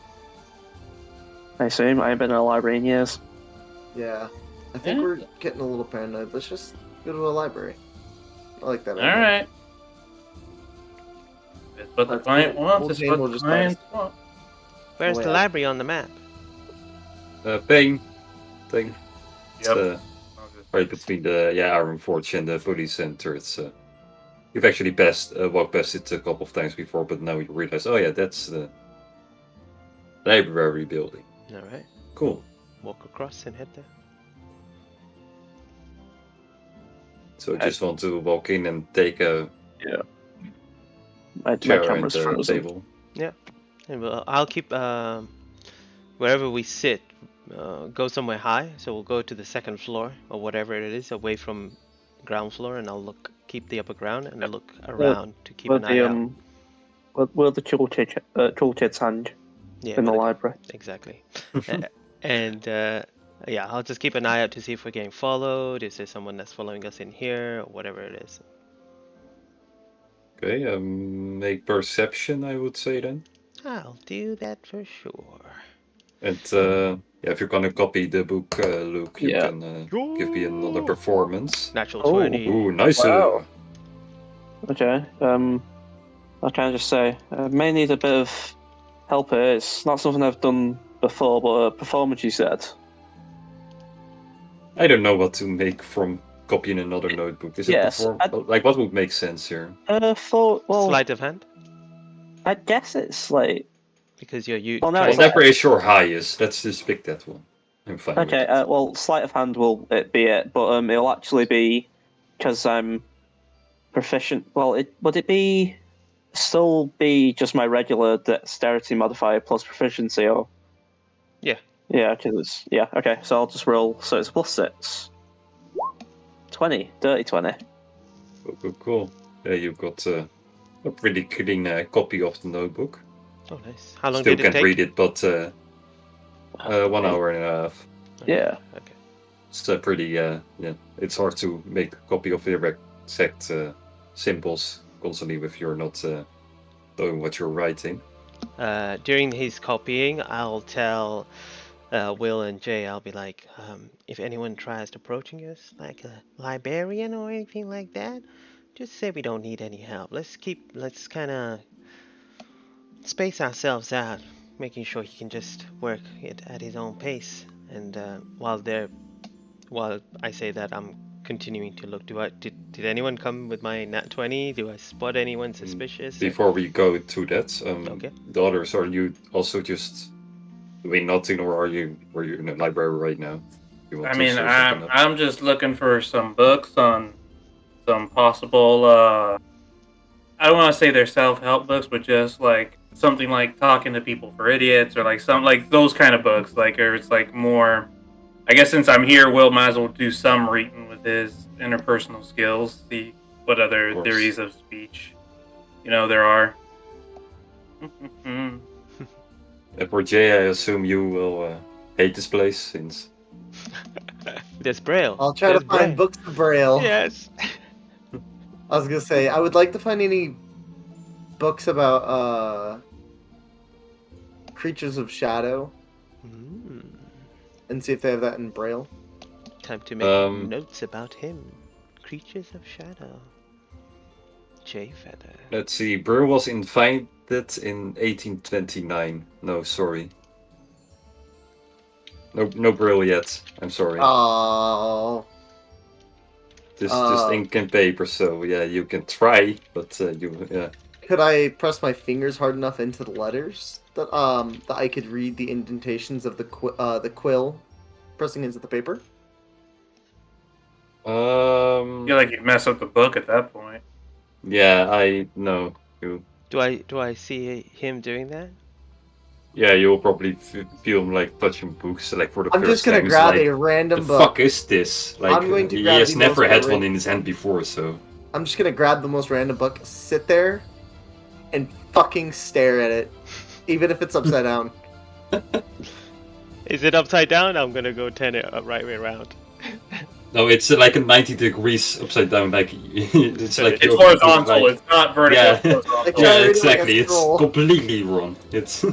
I assume. I haven't been in a library in years. Yeah. I think Yeah. we're getting a little paranoid. Let's just go to a library. I like that. All right. It's what the That's client cool. wants. We'll It's pay what him, we'll the just client pass. wants. where's the yeah. library on the map? Pain thing. It's Yep. right between the Iron Forge and the police center. It's you've actually walked past it a couple of times before, but now you realize, oh yeah, that's the library building. All right. Cool. Walk across and head there. So just want to walk in and take a My chair and camera's a frozen. table. And I'll keep wherever we sit. Go somewhere high. So we'll go to the second floor or whatever it is, away from ground floor, and I'll keep the upper ground and look around to keep Where an eye out. where the toolkit's hang Yeah, in the but library. exactly. And yeah, I'll just keep an eye out to see if we're getting followed. Is there someone that's following us in here, or whatever it is? Okay, make perception, I would say then. I'll do that for sure. And if you're gonna copy the book, Luke, you Yeah. can give me another performance. Natural Oh. 20. Ooh, nice. Wow. Okay. I can just say I may need a bit of help here. It's not something I've done before, but a performance you said. I don't know what to make from copying another notebook. Is Yes, it like what would make sense here? Sleight of hand, I guess it's like because you're Well, no, trying it's Whatever is your highest, let's just pick that one. I'm fine with okay. that. Well, sleight of hand will it be it, but it'll actually be because I'm proficient. Well, would it be still be just my regular dexterity modifier plus proficiency, or Yeah. yeah, because okay. So I'll just roll. So it's +6. 20, dirty 20. Cool. Yeah, you've got a pretty clean copy of the notebook. Oh, nice. How long Still did it can't take? read it, but 1 hour and a half. Yeah. Okay. It's pretty, it's hard to make a copy of the exact symbols constantly if you're not knowing what you're writing. During his copying, I'll tell Will and Jay, I'll be like, if anyone tries approaching us like a librarian or anything like that, just say we don't need any help. Let's kind of space ourselves out, making sure he can just work it at his own pace. And while I say that, I'm continuing to look. Did anyone come with my nat 20? Do I spot anyone suspicious? Before we go to that, Okay. the others, are you also just doing nothing, or are you in the library right now? You want I to mean, search something up? I'm just looking for some books on some possible. I don't want to say they're self-help books, but just like something like Talking to People for Idiots, or like some like those kind of books. Like, or it's like more. I guess since I'm here, Will might as well do some reading with his interpersonal skills. See what other Of course. theories of speech, there are. And for Jay, I assume you will hate this place since. There's Braille. I'll try to There's find books of Braille. Yes. I was gonna say I would like to find any books about creatures of shadow and see if they have that in Braille. Time to make notes about him. Creatures of shadow. Jay Feather. Let's see. Burr was invited in 1829. No, sorry. No Brill yet. I'm sorry. Oh. Just ink and paper. So yeah, you can try, but yeah. Could I press my fingers hard enough into the letters that I could read the indentations of the quill pressing into the paper? I feel like you'd mess up the book at that point. Yeah, I know. Do I see him doing that? Yeah, you'll probably feel like touching books like for the I'm first just gonna time. grab Like, a random the book. fuck is this? Like, I'm going to he grab has the never most had ra- one in his hand before, so. I'm just gonna grab the most random book, sit there, and fucking stare at it, even if it's upside down. Is it upside down? I'm gonna go turn it right way around. No, it's like a 90 degrees upside down. Like it's So like It's horizontal. Like, it's not vertical. yeah, It's horizontal. Yeah, yeah, read it like a exactly. It's scroll. completely wrong. It's.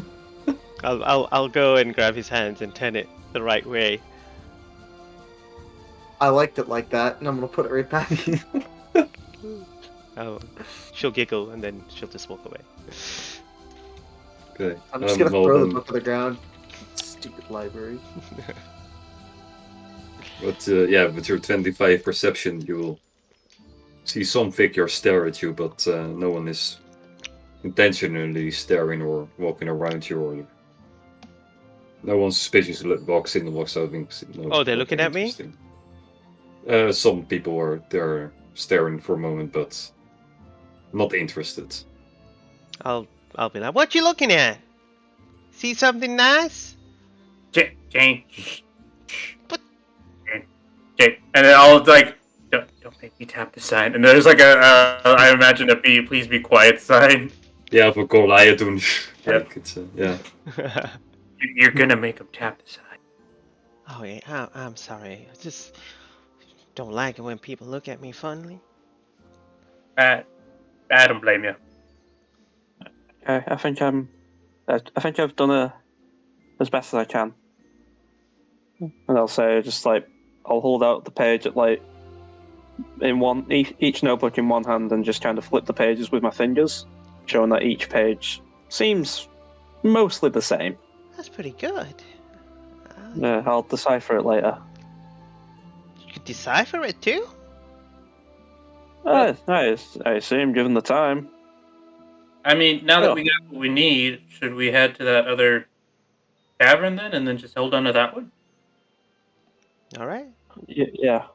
I'll go and grab his hands and turn it the right way. I liked it like that, and I'm gonna put it right back. She'll giggle and then she'll just walk away. Okay. I'm just gonna throw the book to the ground. Stupid library. But yeah, with your 25 perception, you will see some figures stare at you, but no one is intentionally staring or walking around you, or no one suspiciously walks in and walks out. Oh, they're looking at me? Some people they're staring for a moment, but not interested. I'll be like, what you looking at? See something nice? Jane. But- Jane. And then I'll like, don't make me tap the sign. And there's like I imagine please be quiet sign. Ja, voor Collier doen. Yep. Yeah. You're gonna make him tap the sign. Oh yeah, I'm sorry. I just don't like it when people look at me funny. I don't blame you. Okay, I think I've done as best as I can. And I'll say I'll hold out the page at each notebook in one hand and just kind of flip the pages with my fingers, showing that each page seems mostly the same. That's pretty good. Yeah, I'll decipher it later. You could decipher it too? I assume, given the time. I mean, now that we got what we need, should we head to that other tavern then, and then just hold on to that one? All right. Yeah.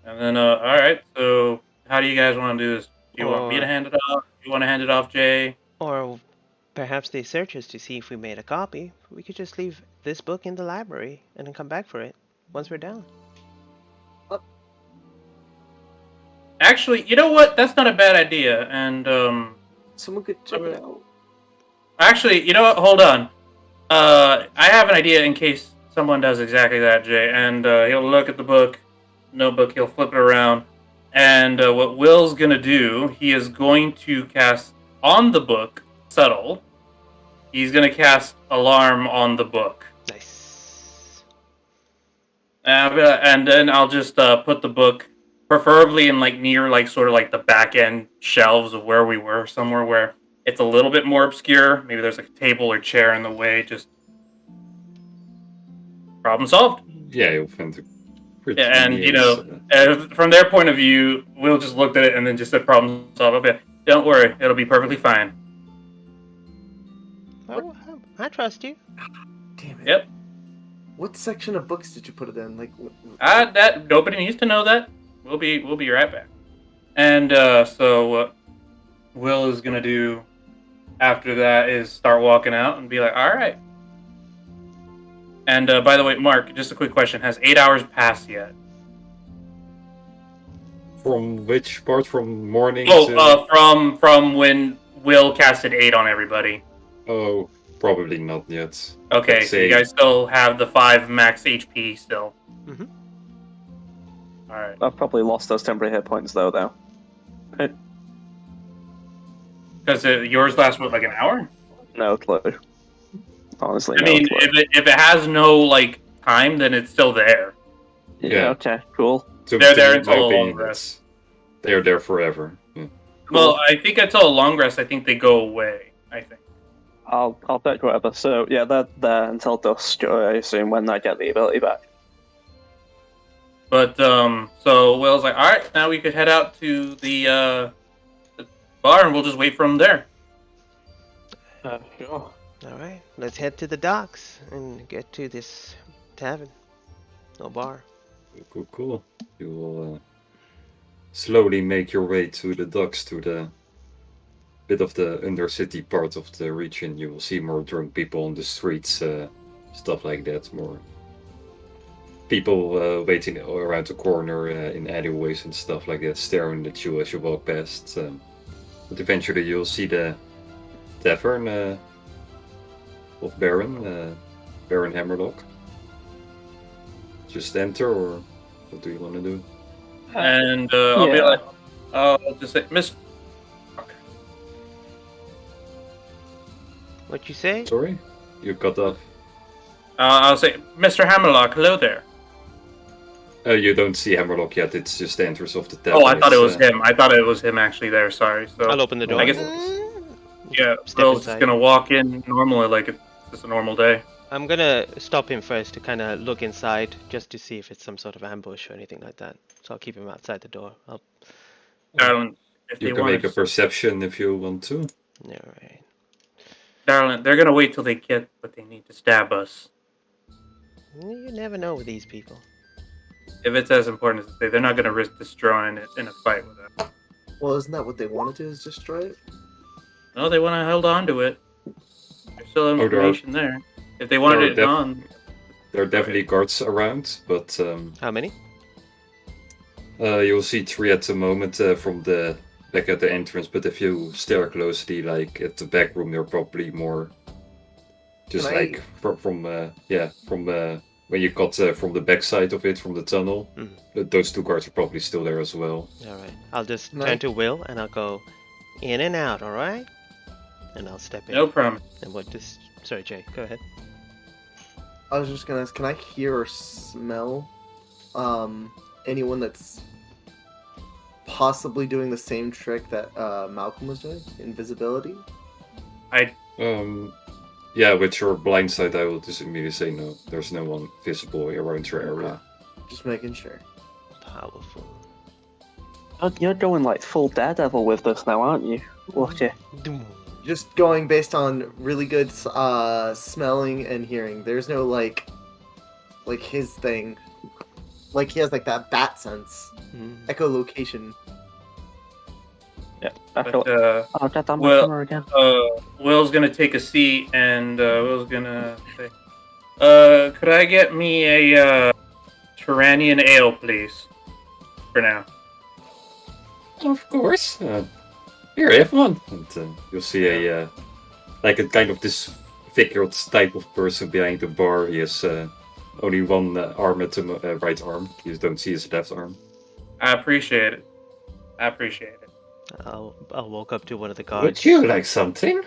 And then, all right. So, how do you guys want to do this? Do you want me to hand it off? Do you want to hand it off, Jay? Or perhaps they search us to see if we made a copy. We could just leave this book in the library and then come back for it once we're done. Actually, you know what? That's not a bad idea. And Someone could check it out. actually, you know what? Hold on. I have an idea in case someone does exactly that, Jay. And he'll look at the book, notebook. He'll flip it around. And what Will's gonna do, he is going to cast on the book, subtle. He's gonna cast alarm on the book. Nice. And then I'll just put the book, preferably in near sort of the back end shelves of where we were, somewhere where it's a little bit more obscure. Maybe there's a table or chair in the way. Just problem solved. Yeah, you'll find a pretty Yeah, and nice, from their point of view, Will just looked at it and then just said problem solved. Okay, don't worry, it'll be perfectly fine. Oh, I trust you. Damn it. Yep. What section of books did you put it in? Like, That nobody needs to know that. We'll be right back. And so what Will is gonna do after that is start walking out and be like, all right. And by the way, Mark, just a quick question: has 8 hours passed yet? From which part? From morning to... Oh, from when Will casted 8 on everybody. Oh, probably not yet. Okay, Let's so you say- guys still have the 5 max HP still. Mm-hmm. All right. I've probably lost those temporary hit points though. Because yours lasts what, like an hour? No clue. Honestly, I no mean, clue. if it has no like time, then it's still there. Yeah. Okay. Cool. They're there my until a long opinion, rest. they're there forever. Yeah. Well, I think until a long rest, I think they go away. I think. I'll pick whatever. So yeah, they're there until dusk. I assume when I get the ability back. But so Will's like, all right, now we could head out to the bar, and we'll just wait for him there. Sure. All right, let's head to the docks and get to this tavern or bar. Cool. You will slowly make your way to the docks, to the bit of the undercity part of the region. You will see more drunk people on the streets, stuff like that. More people waiting around the corner in alleyways and stuff like that, staring at you as you walk past. But eventually you'll see the tavern of Baron Hammerlock. Just enter, or what do you want to do? And I'll be Yeah. like, I'll just say, Miss. What you say? Sorry? You cut off. I'll say, Mr. Hammerlock, hello there. You don't see Hammerlock yet, it's just the entrance of the tavern. Oh, I thought it was It's, him. I thought it was him actually there. Sorry. So I'll open the door. I guess yeah, Step Will's just inside. gonna walk in normally, like it's just a normal day. I'm gonna stop him first to kind of look inside, just to see if it's some sort of ambush or anything like that. So I'll keep him outside the door. Darling, if You they can want make a perception if you want to. All right. darling, they're gonna wait till they get what they need to stab us. You never know with these people. If it's as important as they say, they're not gonna risk destroying it in a fight with us. well, isn't that what they want to do? Is destroy it? No, they want to hold on to it. There's still there are- information there. If they wanted there it are on, There are definitely guards around, but How many? you'll see 3 at the moment from the back at the entrance. But if you stare closely, like at the back room, there are probably more. Just Can I- like from when you got from the back side of it, from the tunnel. Those 2 guards are probably still there as well. All right. I'll just No. turn to Will and I'll go in and out. All right. And I'll step in. no promise. And what does? Sorry, Jay. Go ahead. I was just gonna ask, can I hear or smell anyone that's possibly doing the same trick that Malcolm was doing? Invisibility? Yeah, with your blind sight, I will just immediately say no. There's no one visible around your area. Just making sure. Powerful. You're going like full Daredevil with this now, aren't you? Lucky. Just going based on really good smelling and hearing. There's no like his thing. Like he has like that bat sense, echolocation. Yeah. I feel But like, oh, God damn my well, camera again. Will's gonna take a seat, and Will's gonna say, could I get me a Turanian ale, please? For now. Of course. Here, have one. And you'll see a like a kind of disfigured type of person behind the bar. He has only one arm at the right arm. You don't see his left arm. I appreciate it. I'll walk up to one of the guards. Would you like something?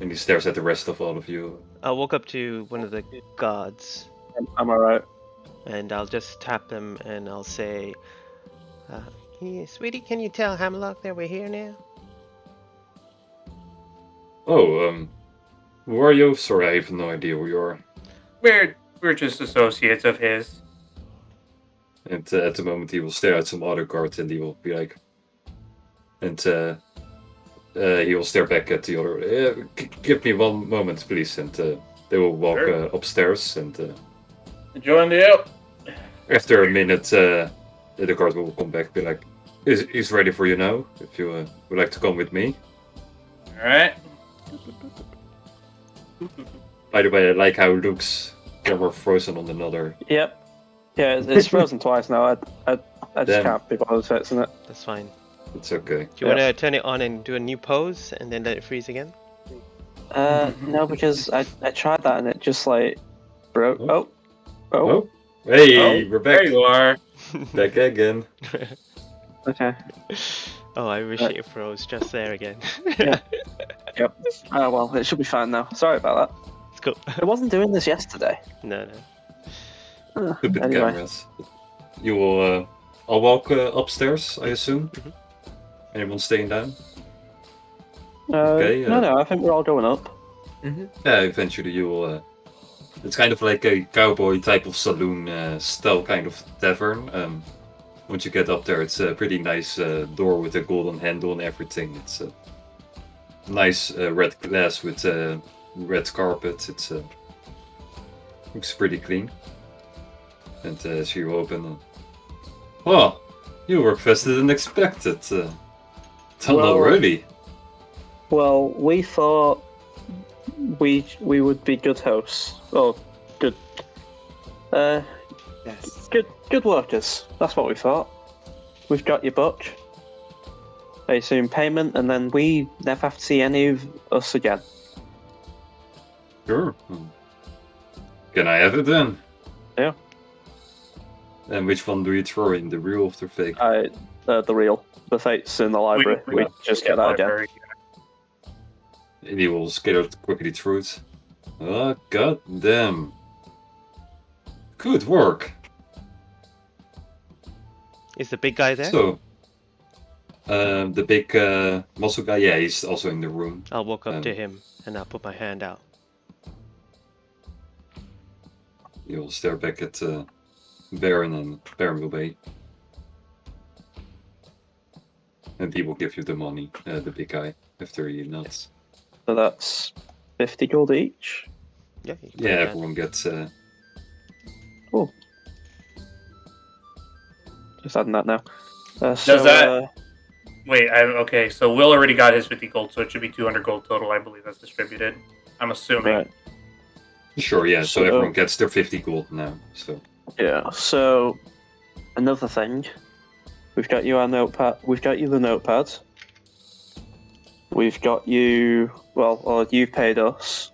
And he stares at the rest of all of you. I'll walk up to one of the guards Am I right? and I'll just tap them and I'll say, "Hey, sweetie, can you tell Hammerlock that we're here now?" Oh, who are you? Sorry, I have no idea who you are. we're just associates of his. And at the moment, he will stare at some other guards, and he will be like, and he will stare back at the other. Give me one moment, please, and they will walk Sure. upstairs. And Join the out. after a minute, the guard will come back, be like, "He's ready for you now. If you would like to come with me." All right. By the way, I like how it looks. Camera frozen on another. Yep. Yeah, it's frozen twice now. I just Damn. can't be bothered fixing it. That's fine. It's okay. Do you want to turn it on and do a new pose and then let it freeze again? No, because I tried that and it just like broke. Oh. Oh. Oh, hey, Oh, we're back. There you are. Back again. Okay. Oh, I wish it froze just there again. Yeah. Yep. Oh well, it should be fine now. Sorry about It's cool. that. I wasn't doing this yesterday. No. Stupid Anyway. cameras. You will. I'll walk upstairs, I assume. Mhm. Anyone staying down? No, I think we're all going up. Yeah, eventually you will. It's kind of like a cowboy type of saloon style kind of tavern. Once you get up there, it's a pretty nice door with a golden handle and everything. It's a nice red glass with red carpet. It's looks pretty clean. And as you open, oh, you work faster than expected. Done Well- already. Well, we thought we would be good hosts. Oh, good. Yes. Good workers. That's what we thought. We've got your book. I assume payment, and then we never have to see any of us again. Sure. Can I have it then? Yeah. And which one do you throw in, the real or the fake? The real. The fate's in the library. We just get that again. Library. And he will skitter quickly through it. Oh, god damn. Good work. Is the big guy there? So, the big muscle guy, yeah, he's also in the room. I'll walk up to Um, him and I'll put my hand out. He will stare back at Baron, and Baron will wait. And he will give you the money, the big guy, after he nods. So that's 50 gold each. Yeah. You can put Yeah, it down. everyone gets. Cool. Just adding that now. Does that- Wait, okay, so Will already got his 50 gold, so it should be 200 gold total, I believe, that's distributed. I'm assuming. Right. Sure, yeah, so So- everyone gets their 50 gold now. So Yeah. So another thing, we've got you our notepad. We've got you the notepad. We've got you. Well, or you paid us.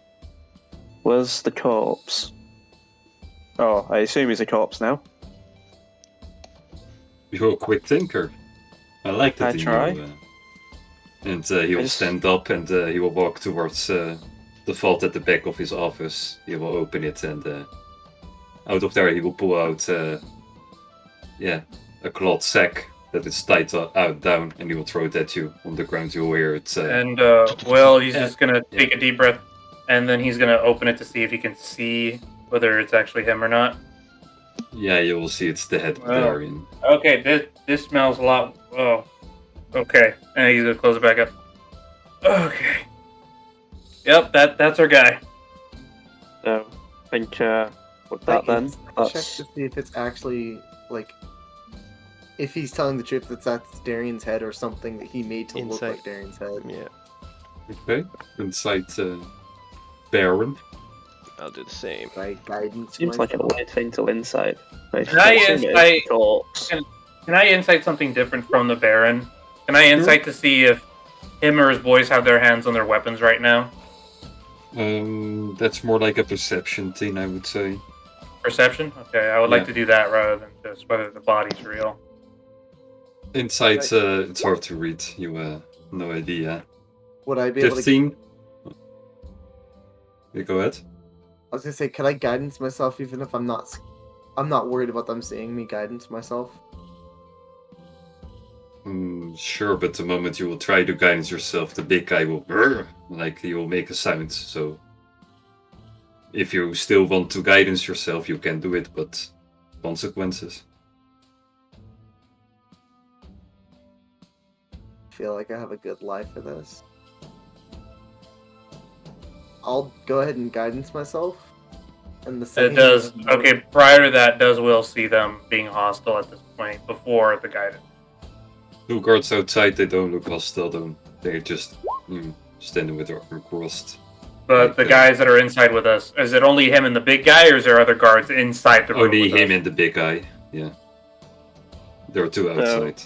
Where's the corpse? Oh, I assume he's a corpse now. you're a quick thinker. I like that I in try. you. And he will just- stand up and he will walk towards the vault at the back of his office. He will open it and out of there he will pull out a cloth sack that is tied out down, and he will throw it at you on the ground. You'll hear it. And Will, he's Yeah. just gonna take a deep breath, and then he's gonna open it to see if he can see whether it's actually him or not. Yeah, you will see it's the head of Wow. Darian. Okay, this smells a lot. Oh, okay. And he's gonna close it back up. Okay. Yep, that's our guy. So I think with Like, that then. check That's to see if it's actually like if he's telling the truth that that's Darian's head or something that he made to look Insight. like Darian's head. Yeah. Okay, inside Baron. I'll do the same. Right, guidance. seems like a weird thing to insight. Like, Can I assume it is insight- the corpse. Can I insight something different from the Baron? Can I insight to see if him or his boys have their hands on their weapons right now? That's more like a perception thing, I would say. Perception? Okay, I would like Yeah. to do that rather than just whether the body's real. Insight, it's hard to read. You no idea. Would I be able to? 15. You go ahead. I was gonna say, can I guidance myself even if I'm not worried about them seeing me guidance myself? Sure, but the moment you will try to guidance yourself, the big guy will brrr, like he will make a sound. So if you still want to guidance yourself, you can do it, but consequences. I feel like I have a good life for this. I'll go ahead and guidance myself. And the It second does. Okay, prior to that, does Will see them being hostile at this point before the guidance? Two guards outside, they don't look hostile, though. They're just standing with their arms crossed. But Like, the guys that are inside with us, is it only him and the big guy, or is there other guards inside the room? Only with him us? and the big guy, yeah. There are two outside.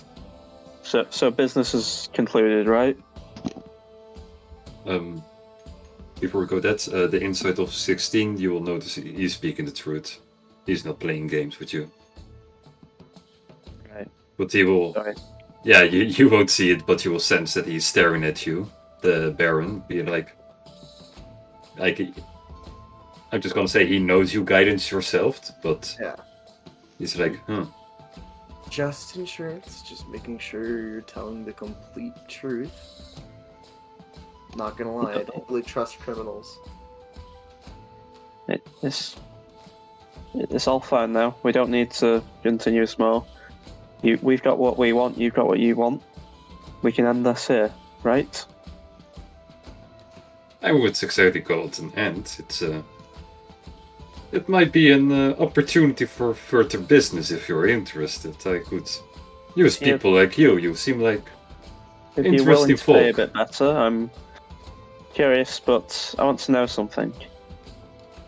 So business is concluded, right? Before we go that, the inside of 16, you will notice he's speaking the truth. He's not playing games with you. Right. But he will... Sorry. Yeah, you won't see it, but you will sense that he's staring at you, the Baron, being like... I'm just gonna say he knows you guidance yourself, but... Yeah. He's like, huh. Just insurance, just making sure you're telling the complete truth. Not gonna lie, I don't really trust criminals. It's all fine now. We don't need to continue this more. We've got what we want. You've got what you want. We can end this here, right? I would exactly call it an end. It might be an opportunity for further business if you're interested. I could use people like you. You seem like If you're willing to pay a bit better, I'm curious, but I want to know something.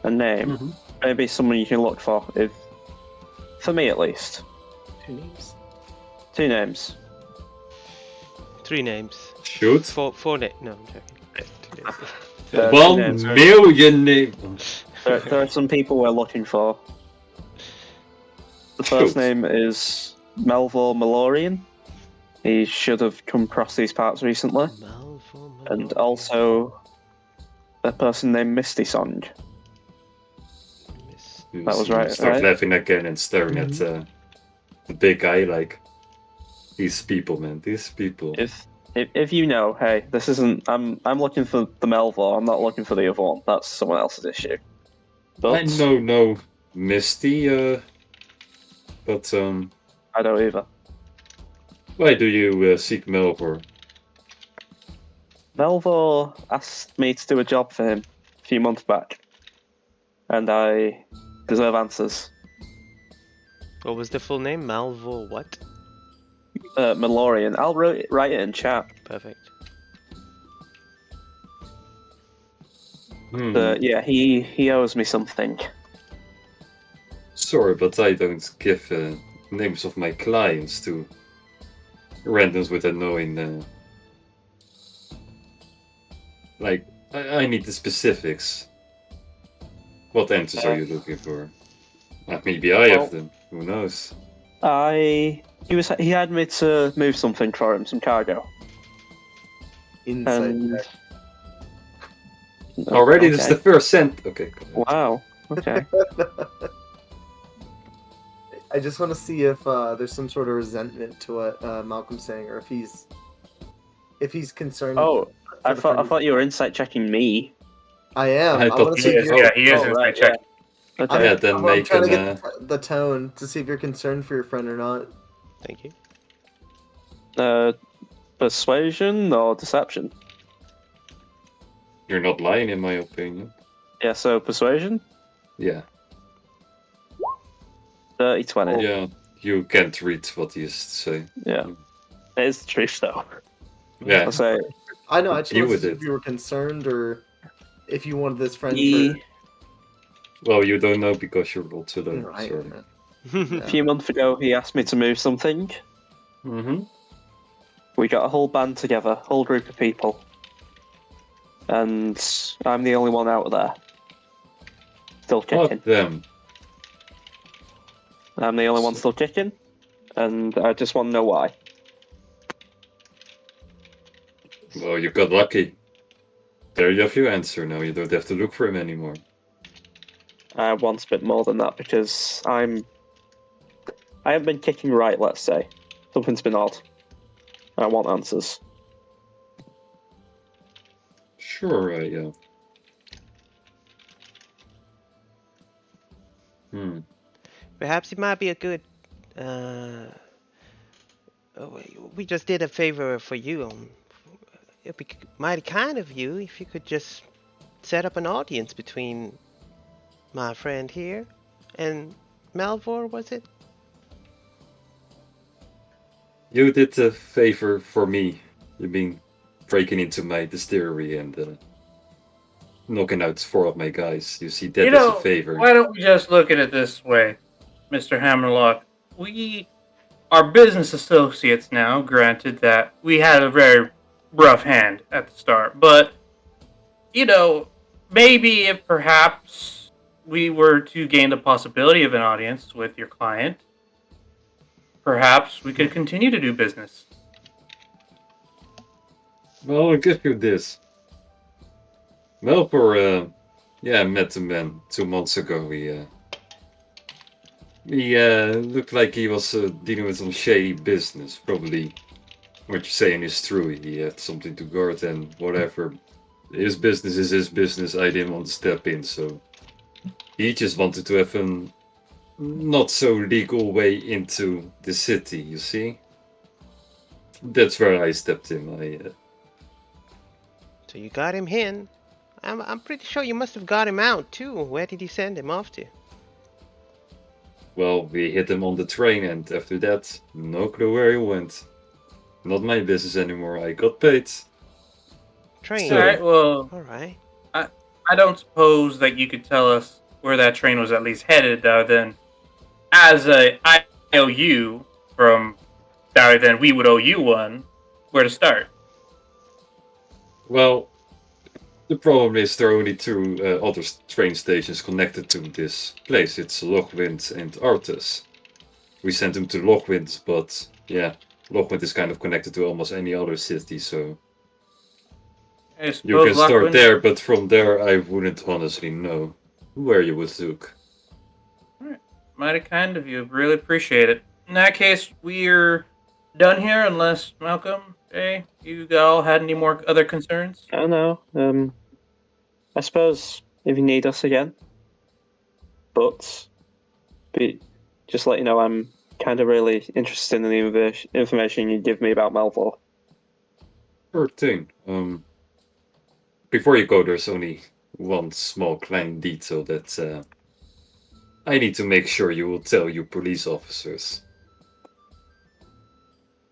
A name. Mm-hmm. Maybe someone you can look for, for me at least. 2 names? 2 names. 3 names. Shoot. 4 names. No, I'm joking. 2 names. 1 names, right? million names. There are some people we're looking for. The first Shoot. name is Melville Malorian. He should have come across these parts recently. And also a person named Misty Song. That was right, Start right? laughing again and staring at the big guy like, these people, man, these people. If you know, hey, this isn't. I'm looking for the Melville. I'm not looking for the other one. That's someone else's issue. But I know no Misty, but I don't either. why do you seek Melvor? Melville asked me to do a job for him a few months back, and I deserve answers. What was the full name? Malvo what? Malorian. I'll write it in chat. Perfect. Yeah, he owes me something. Sorry, but I don't give names of my clients to randoms with annoying. Like, I need the specifics. What answers are you looking for? Maybe I have them. Who knows? He had me to move something for him, some cargo. Inside And check. Already, okay. this is the first cent. Okay. Go ahead. Wow. Okay. I just want to see if there's some sort of resentment to what Malcolm's saying, or if he's concerned. Oh, I for the thought you were insight checking me. I am. I I thought want to he see if is, you're. Yeah, he is Oh, inside right, check. yeah. Okay. Yeah, then I'm make trying to an. get the tone to see if you're concerned for your friend or not. Thank you. Persuasion or deception? You're not lying, in my opinion. Yeah, so persuasion? Yeah. 30-20. Yeah. You can't read what he is saying. Yeah. It is the truth, though. Yeah. I'll say I know. I just You wanted to with see it. if you were concerned or if you wanted this friend he, Well, you don't know because you're rolled too for. low. Right. Sorry. a few months ago, he asked me to move something. Mm-hmm. We got a whole band together, whole group of people. And I'm the only one out there. Still kicking. Fuck them. I'm the only one still kicking. And I just want to know why. Well, you got lucky. There you have your answer now. You don't have to look for him anymore. I want a bit more than that because I haven't been kicking right, let's say. Something's been odd. I want answers. Sure, yeah. Perhaps it might be a good. We just did a favor for you. It'd be mighty kind of you if you could just set up an audience between my friend here and Malvor, was it? You did a favor for me. You've been breaking into my distillery and knocking out 4 of my guys. You see that as a favor. Why don't we just look at it this way, Mr. Hammerlock? We are business associates now, granted that we had a very rough hand at the start. But, maybe if perhaps we were to gain the possibility of an audience with your client, perhaps we could continue to do business. Well, I'll give you this. Melkor, met the man 2 months ago. He looked like he was dealing with some shady business. Probably what you're saying is true. He had something to guard and whatever. His business is his business. I didn't want to step in, so he just wanted to have a not so legal way into the city. You see, that's where I stepped in. So you got him in. I'm pretty sure you must have got him out too. Where did he send him off to? Well, we hit him on the train, and after that, no clue where he went. Not my business anymore. I got paid. Train. All right. Well, all right. I don't suppose that you could tell us where that train was at least headed, then as a IOU from then we would owe you one. Where to start? Well, the problem is there are only 2 other train stations connected to this place. It's Lochwind and Artes. We sent him to Lochwind, but yeah, Lochwind is kind of connected to almost any other city, so you can start there, but from there I wouldn't honestly know where you would look. Alright, mighty kind of you. Really appreciate it. In that case, we're done here, unless Malcolm, hey, you all had any more other concerns? I don't know. I suppose if you need us again, but just let you know I'm kind of really interested in the information you give me about Malvor. Sure thing. Before you go, there's only one small klein detail that I need to make sure you will tell you police officers.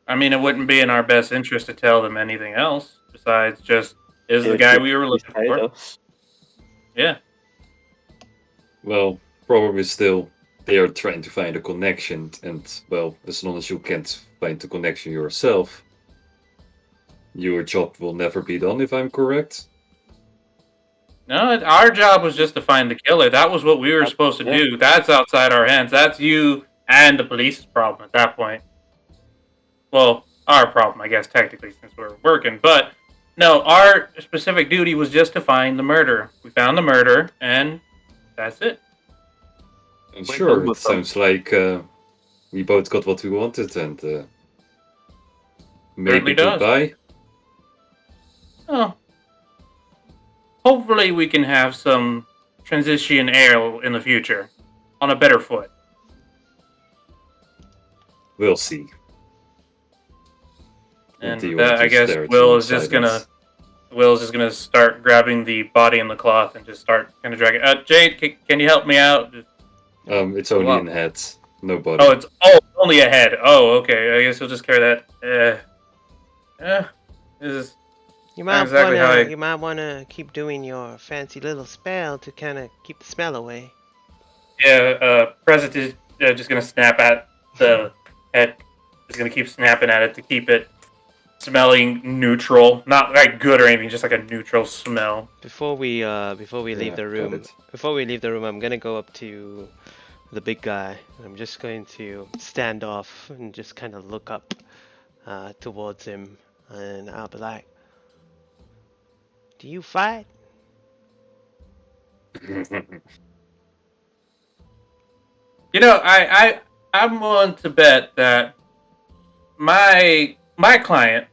I mean, it wouldn't be in our best interest to tell them anything else besides just is the guy we were looking for. Yeah. Well, probably still they are trying to find a connection, and well, as long as you can't find the connection yourself, your job will never be done, if I'm correct. No, our job was just to find the killer. That was what we were supposed to do. That's outside our hands. That's you and the police's problem at that point. Well, our problem, I guess, technically, since we're working. But no, our specific duty was just to find the murderer. We found the murderer, and that's it. And sure, it sounds like we both got what we wanted, and maybe goodbye. Oh. Hopefully we can have some transition air in the future. On a better foot. We'll see. And I guess Will's just gonna start grabbing the body and the cloth and just start kind of dragging. Jade, can you help me out? It's only in heads, no body. Oh, it's only a head. Oh, okay. I guess he'll just carry that. This is you might wanna keep doing your fancy little spell to kind of keep the smell away. Yeah, President is just gonna snap at the head. Just gonna keep snapping at it to keep it smelling neutral, not like good or anything, just like a neutral smell. Before we leave the room, I'm gonna go up to the big guy. I'm just going to stand off and just kind of look up towards him, and I'll be like, "Do you fight?" You know, I'm willing to bet that my client,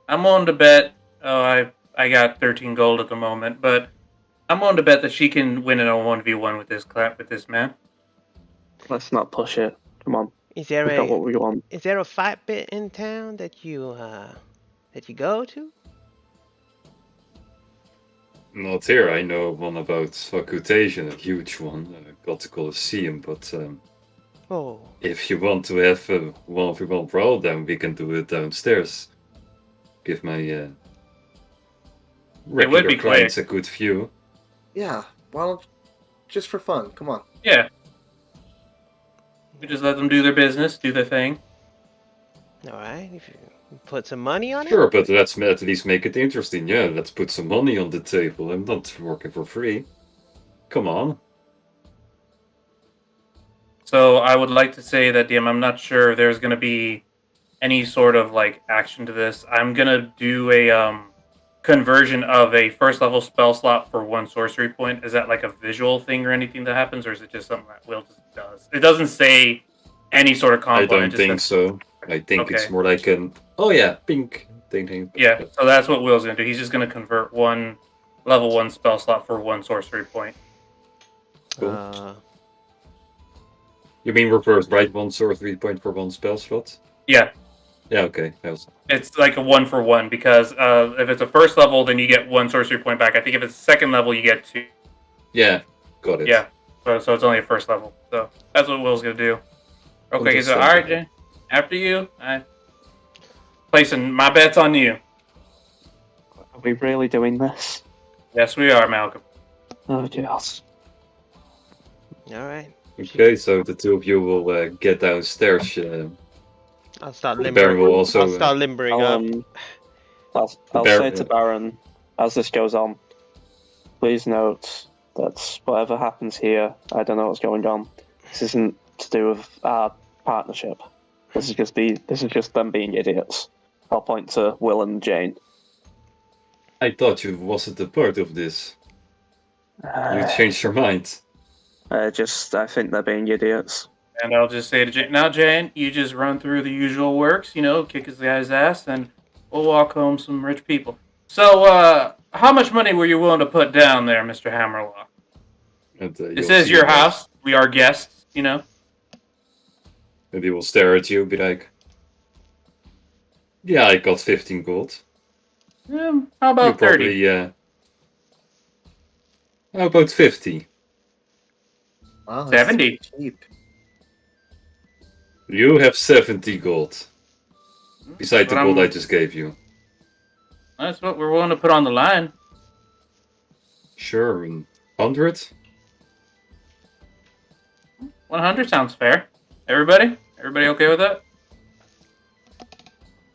I'm willing to bet, I got 13 gold at the moment, but I'm willing to bet that she can win in a 1v1 with this man. Let's not push it. Come on. Is there We got what we want. is there a fight bit in town that you go to? Not here. I know one about Facultation, a huge one. Got the Colosseum, but Oh, if you want to have a 1v1 brawl, then we can do it downstairs. Give my regular be clients quick. a good view. Yeah, well, just for fun. Come on. Yeah. We just let them do their business, do their thing. all right. If you put some money on Sure, it. but let's at least make it interesting. Yeah, let's put some money on the table. I'm not working for free. Come on. So I would like to say that, DM, I'm not sure if there's going to be any sort of like action to this. I'm going to do a conversion of a first level spell slot for 1 sorcery point. Is that like a visual thing or anything that happens, or is it just something that Will just does? It doesn't say any sort of I component. don't it just think says- so. I think it's Okay. more like an pink thing. Yeah, so that's what Will's going to do. He's just going to convert 1 level 1 spell slot for 1 sorcery point. Cool. You mean reverse, right? 1 sorcery point for 1 spell slot? Yeah, Yeah, okay. That was... it's like a 1 for 1 because if it's a first level, then you get 1 sorcery point back. I think if it's second level, you get 2. Yeah, got it. Yeah, so it's only a first level. So that's what Will's gonna do. Okay, so all Understandable. right, Jay. After you, I'm placing my bets on you. Are we really doing this? Yes, we are, Malcolm. Oh, jeez. All right. Okay, so the two of you will get downstairs. I'll start The limbering. Baron will also. I'll start limbering up. I'll Baron- say to Baron, as this goes on, please note that whatever happens here, I don't know what's going on. This isn't to do with our partnership. This is just them being idiots. I'll point to Will and Jane. I thought you wasn't a part of this. You Uh, changed your mind. I think they're being idiots. And I'll just say to Jane, now, Jane, you just run through the usual works, kick his guy's ass, and we'll walk home some rich people. So, how much money were you willing to put down there, Mr. Hammerlock? And, This you'll is see your that. house. We are guests, Maybe we'll stare at you, be like, yeah, I got 15 gold. How You about 30? probably, how about 50? Wow, that's 70. cheap. You have 70 gold. Besides the But gold I I'm- just gave you. That's what we're willing to put on the line. Sure, 100? 100 sounds fair. Everybody okay with that?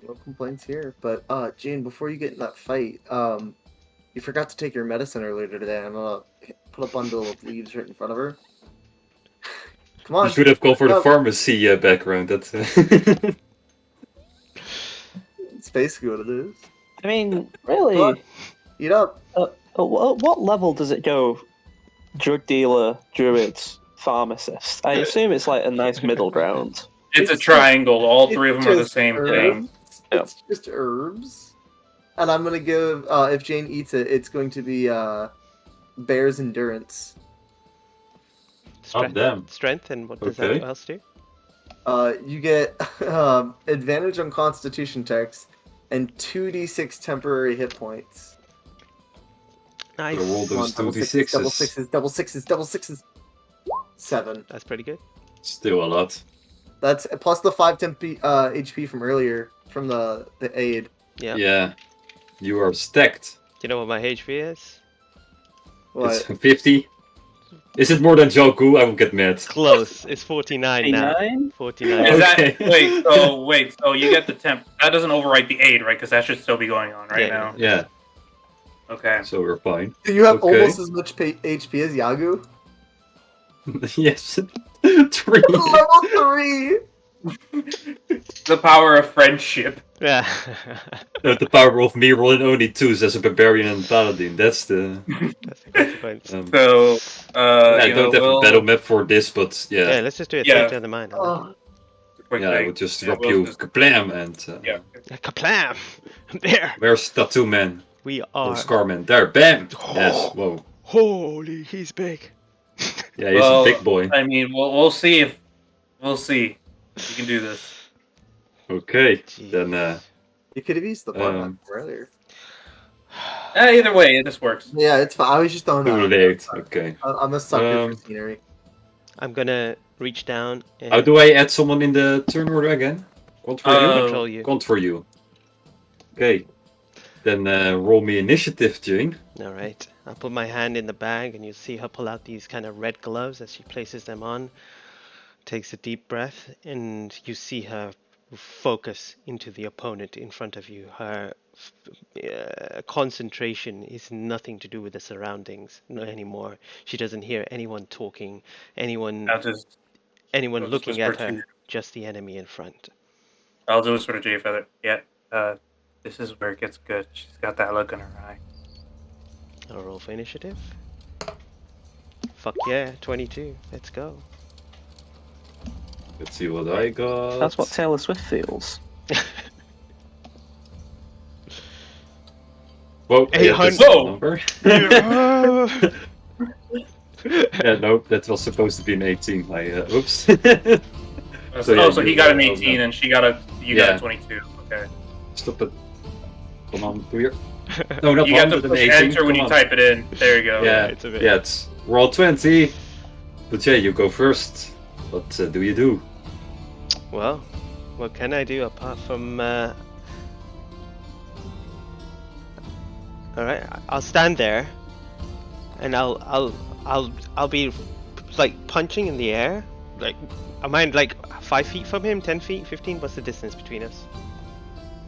No complaints here. But Jane, before you get in that fight, you forgot to take your medicine earlier today. I'm gonna put a bundle of leaves right in front of her. Come on. You should have gone for the No. pharmacy background. That's It's basically what it is. I mean, really, Come on. Eat up. at what level does it go? Drug dealer, druids, pharmacist. I assume it's like a nice middle ground. It's a It's triangle. All It's three of them are the just same herbs. thing. Yeah. It's just herbs. And I'm gonna give if Jane eats it, it's going to be bear's endurance. Strength, damn. strength, and what does Okay. that else do? You get advantage on Constitution checks and 2d6 temporary hit points. Nice. Roll Come on, those double 2d6s. sixes, double sixes, double sixes, double sixes. 7. That's pretty good. Still a lot. That's plus the 5 temp HP from earlier from the aid. Yeah. Yeah. You are stacked. Do you know what my HP is? It's What? 50. Is it more than Joku? I will get mad. Close. It's 49 now. 49? 49. Is Okay. that wait? So you get the temp? That doesn't overwrite the aid, right? Because that should still be going on right Yeah. now. Yeah, Okay. so we're fine. You have Okay. almost as much HP as Yagu. Yes. 3. Level 3. The power of friendship. Yeah. The power of me rolling only 2s as a barbarian and paladin. That's the. That's the consequence. So, I don't have a battle map for this, but Yeah, yeah. let's just do it. Yeah. Take down the mind. Oh, Quick Yeah, I thing. would just Yeah, drop we'll you just- kaplam and. Yeah. Kaplam! There! Where's Tattoo Man? We Oh, are. Scarman. There, bam! Yes, whoa. Holy, he's big. Yeah, he's Well, a big boy. I mean, we'll see if We'll see. You can do this. Okay, Jeez. then You could have used the bar Um, earlier. Either way, this works. Yeah, it's fine. I was just throwing that too out there. late. Okay. I'm a sucker for Um, scenery. I'm gonna reach down and How do I add someone in the turn order again? Cont for you? control you. Cont for you. Okay. Then roll me initiative, Jane. All right. I'll put my hand in the bag, and you see her pull out these kind of red gloves as she places them on. Takes a deep breath, and you see her focus into the opponent in front of you. Her concentration is nothing to do with the surroundings anymore. She doesn't hear anyone talking, anyone I'll just looking whisper at to her, you. just the enemy in front. I'll do a sort of J Feather. Yeah. This is where it gets good. She's got that look in her eye. I'll roll for initiative. Fuck yeah, 22. Let's go. Let's see what I got. That's what Taylor Swift feels. Whoa, Hey, yeah, that's Whoa! the number. Yeah. Yeah, no, that was supposed to be an 18. Oops. So, yeah, so he you got an roll 18 that. and you got Yeah. a 22. Okay. Stop it. Come on, do your... No, not You got to push 118. enter when come you on. type it in. There you go. Yeah, it's a bit- yeah, it's roll 20. But yeah, you go first. What do you do? Well, what can I do apart from? All right, I'll stand there, and I'll be like punching in the air. Like, am I like 5 feet from him? 10 feet? 15? What's the distance between us?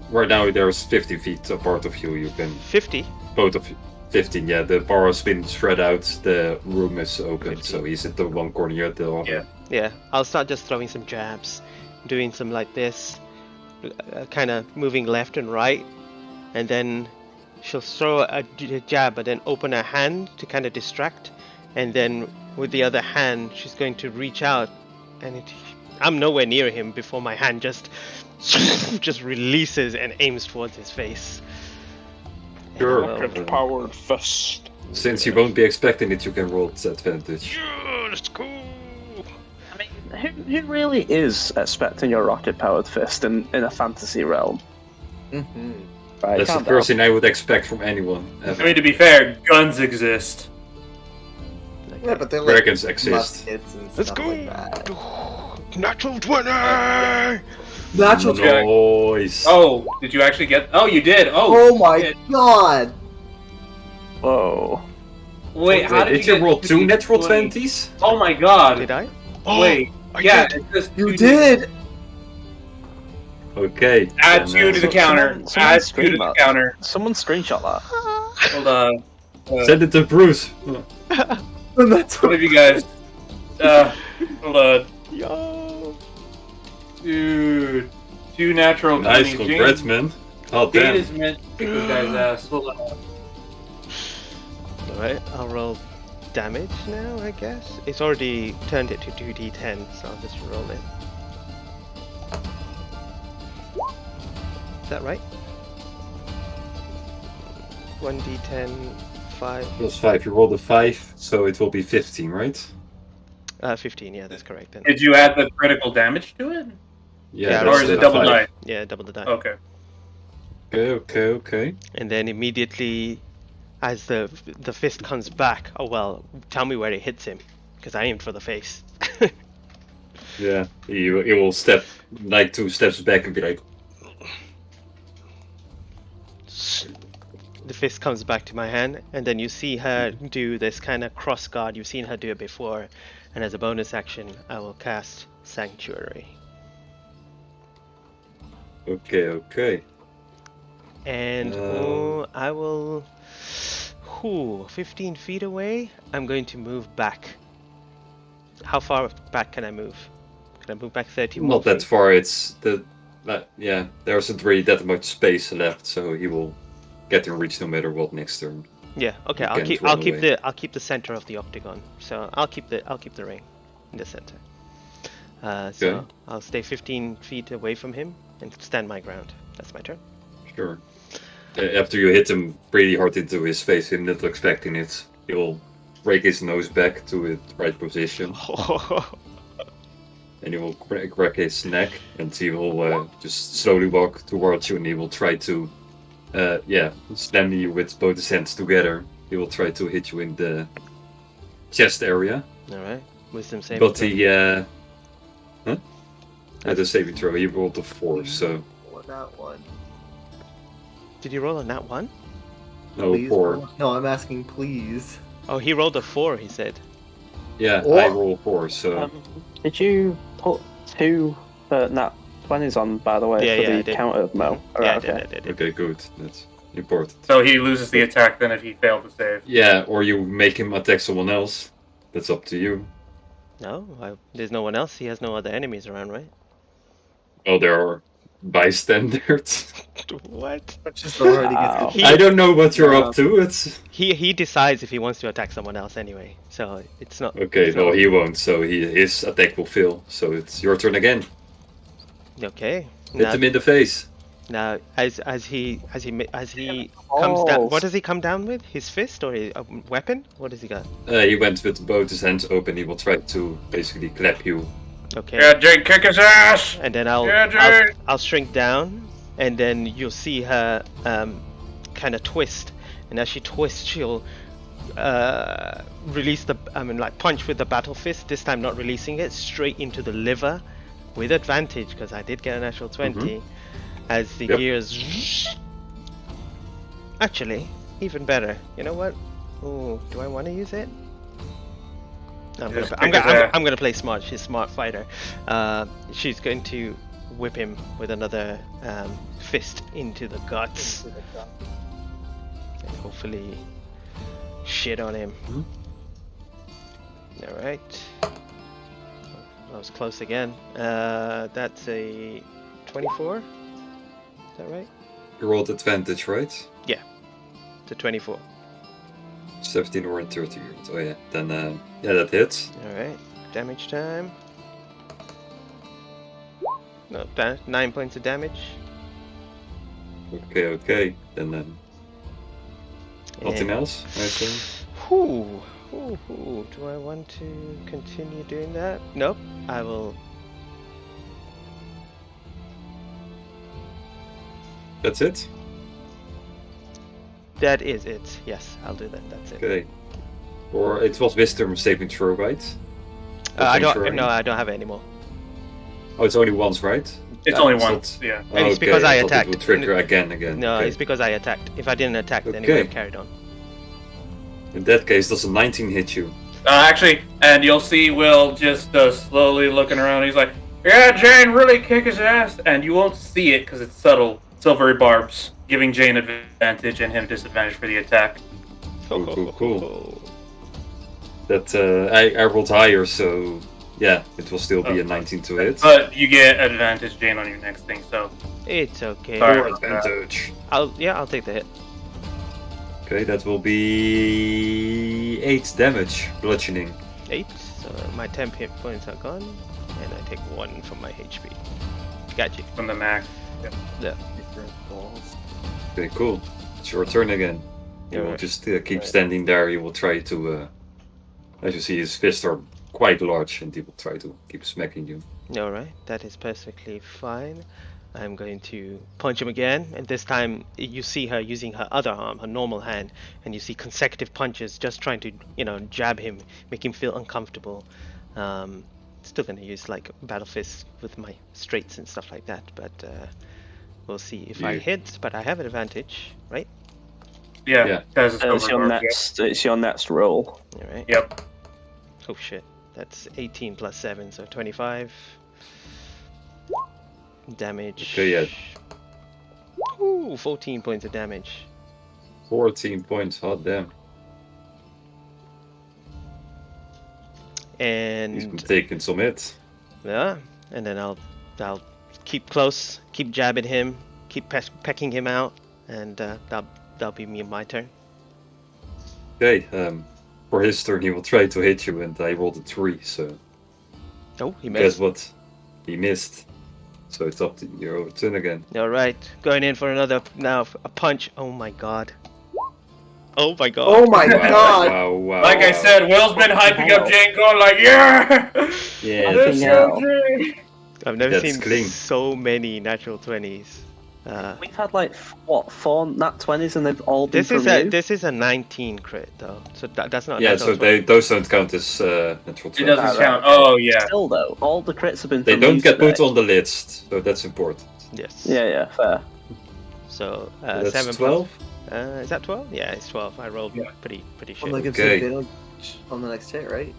Right now, there's 50 feet apart of you. You can 50. both of you. 15. Yeah, the bar has been spread out. The room is open, 15. so he's at the one corner, you're at the other. Yeah. Yeah, I'll start just throwing some jabs, doing some like this, kind of moving left and right, and then she'll throw a jab, but then open her hand to kind of distract, and then with the other hand, she's going to reach out, and I'm nowhere near him before my hand just releases and aims towards his face. And Sure. I will- Powered fist. Since you won't be expecting it, you can roll its advantage. Yeah, let's go. I mean, who really is expecting a rocket-powered fist in a fantasy realm? Mm-hmm. Right, That's the calm first down. thing I would expect from anyone. Ever. I mean, to be fair, guns exist. Yeah, but they're like Dragons exist. muskets and Let's stuff go. like that. Natural 20. Natural. Noise. Oh, did you actually get? Oh, you did. Oh my shit. god! Whoa. Wait, how did you you roll get 2 natural 20? 20s? Oh my god. Did I? Wait. I Yeah, did. it's just You 2D. did! Okay. Add then, 2 to the counter. someone Add 2 to scream the that. counter. Someone screenshot that. Hold on. Send it to Bruce. And that's One of you guys. Hold on. Yo. Dude. 2 natural 20. Nice, congrats, man. Oh, Jane damn. is meant to kick this guy's ass. Hold on. Alright, I'll roll damage now, I guess. It's already turned it to 2d10, so I'll just roll it. Is that right? 1d10, 5. Plus 5. You rolled a 5, so it will be 15, right? 15, yeah, that's correct then. Did you add the critical damage to it? Yeah, that's Or is the it double 5. die? Yeah, double the die. Okay. Okay. And then immediately, as the fist comes back, oh well, tell me where it hits him, because I aimed for the face. Yeah. He will step like 2 steps back and be like, The fist comes back to my hand, and then you see her do this kind of cross guard. You've seen her do it before, and as a bonus action, I will cast Sanctuary. okay. And I will. 15 feet away. I'm going to move back. How far back can I move? Can I move back 30 more Not that feet? far. It's yeah. There isn't really that much space left, so he will get in reach no matter what next turn. Yeah. Okay. You I'll can't keep. run away. I'll keep the center of the octagon. So I'll keep the ring in the center. So Okay. I'll stay 15 feet away from him and stand my ground. That's my turn. Sure. After you hit him pretty hard into his face, him not expecting it, he will break his nose back to its right position. and he will crack his neck, and he will just slowly walk towards you, and he will try to, slam you with both his hands together. He will try to hit you in the chest area. All right. Wisdom saving But throw. he, at the saving throw, he rolled a 4, so Or that one. Did you roll on that one? no Please 4. roll. No, I'm asking please. Oh, he rolled a 4. He said. Yeah, Or- I roll 4, so Did you put 2 nat 20s on, by the way, Yeah, for yeah, I the did. counter, Mo? Yeah, Alright, I did. okay. I did. okay, good. That's important. So he loses the attack then if he failed to save. Yeah, or you make him attack someone else. That's up to you. No, there's no one else. He has no other enemies around, right? Oh, there are bystanders. What? Just already Wow. gets He- I don't know what you're up to. It's He decides if he wants to attack someone else anyway. So it's not. okay. it's No, not- he won't. So his attack will fail. So it's your turn again. Okay. Hit Now, him in the face. now as he comes down, what does he come down with? His fist or a weapon? What has he got? He went with both his hands open. He will try to basically clap you. Okay. Yeah, Jake, kick his ass! And then Yeah, Jake! I'll shrink down, and then you'll see her kind of twist, and as she twists, she'll release punch with the battle fist. This time, not releasing it, straight into the liver, with advantage because I did get a natural 20. As the Yep. gears. Actually, even better. You know what? Ooh, do I want to use it? No, Just kick his ass. I'm gonna play smart. She's a smart fighter. She's going to whip him with another fist into the guts. And hopefully shit on him. Alright. That was close again. That's a 24? Is that right? You rolled advantage, right? It's a 24. 17 or in 30. Oh yeah. Then yeah, that hits. Alright. Damage time. No, 9 points of damage. Okay. Then nothing And- else. I think. Whew. Do I want to continue doing that? Nope. I will. That's it. That is it. Yes, I'll do that. That's it. Okay. Or it was wisdom saving throw, right? I don't. Throwing? No, I don't have it anymore. Oh, it's only once, right? It's Uh, only it's once, not- yeah. And it's Okay, because I thought attacked. It would trigger again. No, Okay. it's because I attacked. If I didn't attack, then it would Okay. have carried on. In that case, does a 19 hit you? Actually, and you'll see Will just slowly looking around. He's like, yeah, Jane, really kick his ass. And you won't see it because it's subtle. Silvery barbs, giving Jane advantage and him disadvantage for the attack. Cool. That I rolled higher, so yeah, it will still be a 19 to hit. But you get advantage, Jane, on your next thing, so. It's okay. Sorry. Or advantage. I'll take the hit. Okay, that will be 8 damage, bludgeoning. 8. So my 10 hit points are gone, and I take 1 from my HP. Got you. From the max. Yeah. Okay, cool. It's your turn again. You will Alright. just keep standing there. You will try to, as you see, his fists are quite large, and he will try to keep smacking you. Alright, that is perfectly fine. I'm going to punch him again, and this time you see her using her other arm, her normal hand, and you see consecutive punches just trying to, jab him, make him feel uncomfortable. Still going to use like battle fists with my straights and stuff like that, but we'll see if I Yeah. hit, but I have an advantage, right? Yeah, Yeah. because it's It's your silvery barbs, next. It's your next roll. Alright. Yep. Oh shit, that's 18 plus 7, so 25. Damage. Okay, yeah. Ooh, 14 points of damage. 14 points, hot damn. He's been And taking some hits. yeah, and then I'll keep close, keep jabbing him, keep pecking him out, and that'll be my turn. Okay, for his turn, he will try to hit you, and I rolled a 3, so Oh, he guess missed. what? He missed. So it's up to your turn again. All right, going in for another a punch. Oh my god. Oh my god. Oh my Wow, god! wow, Like I wow. said, Will's been hyping up hell? Jane, going like, "Yeah, Yeah, Fucking this hell. surgery." I've never That's seen clean. so many natural 20s. We've had like what 4 nat 20s and they've all been This is from you. this is a 19 crit though, so that's not Yeah, natural so 20. those don't count as natural It 20. doesn't Ah, right, count. okay. Oh yeah. Still though, all the crits have been They from don't you get put today. on the list, so that's important. Yes. Yeah, fair. So So that's 7 12? plus. Is that 12? Yeah, it's 12. I rolled Yeah. pretty Well, shit. that gives Okay. advantage on the next hit, right?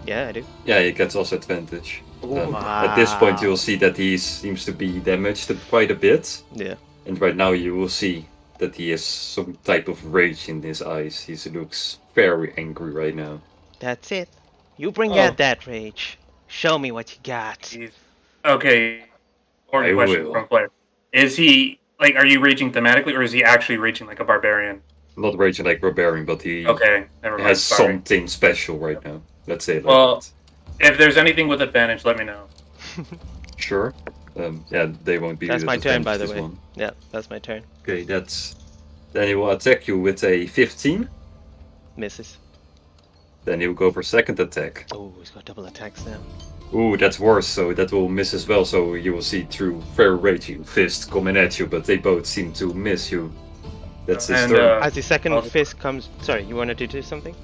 Yeah, I do. Yeah, he gets also advantage. Oh, At this point, Wow. you'll see that he seems to be damaged quite a bit. Yeah. And right now, you will see that he has some type of rage in his eyes. He looks very angry right now. That's it. You bring Oh. out that rage. Show me what you got. Jeez. Okay. Important I question will. from player: is he like? Are you raging thematically, or is he actually raging like a barbarian? Not raging like barbarian, but he Okay, never mind. has Sorry. something special right now. Let's say it like Well- that. If there's anything with advantage, let me know. Sure. Yeah, they won't be That's with my turn, advantage, by the this way. one. Yeah, that's my turn. Okay, that's... Then he will attack you with a 15. Misses. Then he'll go for second attack. Oh, he's got double attacks now. Ooh, that's worse, so that will miss as well. So you will see through very raging fist coming at you, but they both seem to miss you. That's his And, turn. As the second I'll- fist comes... Sorry, you wanted to do something?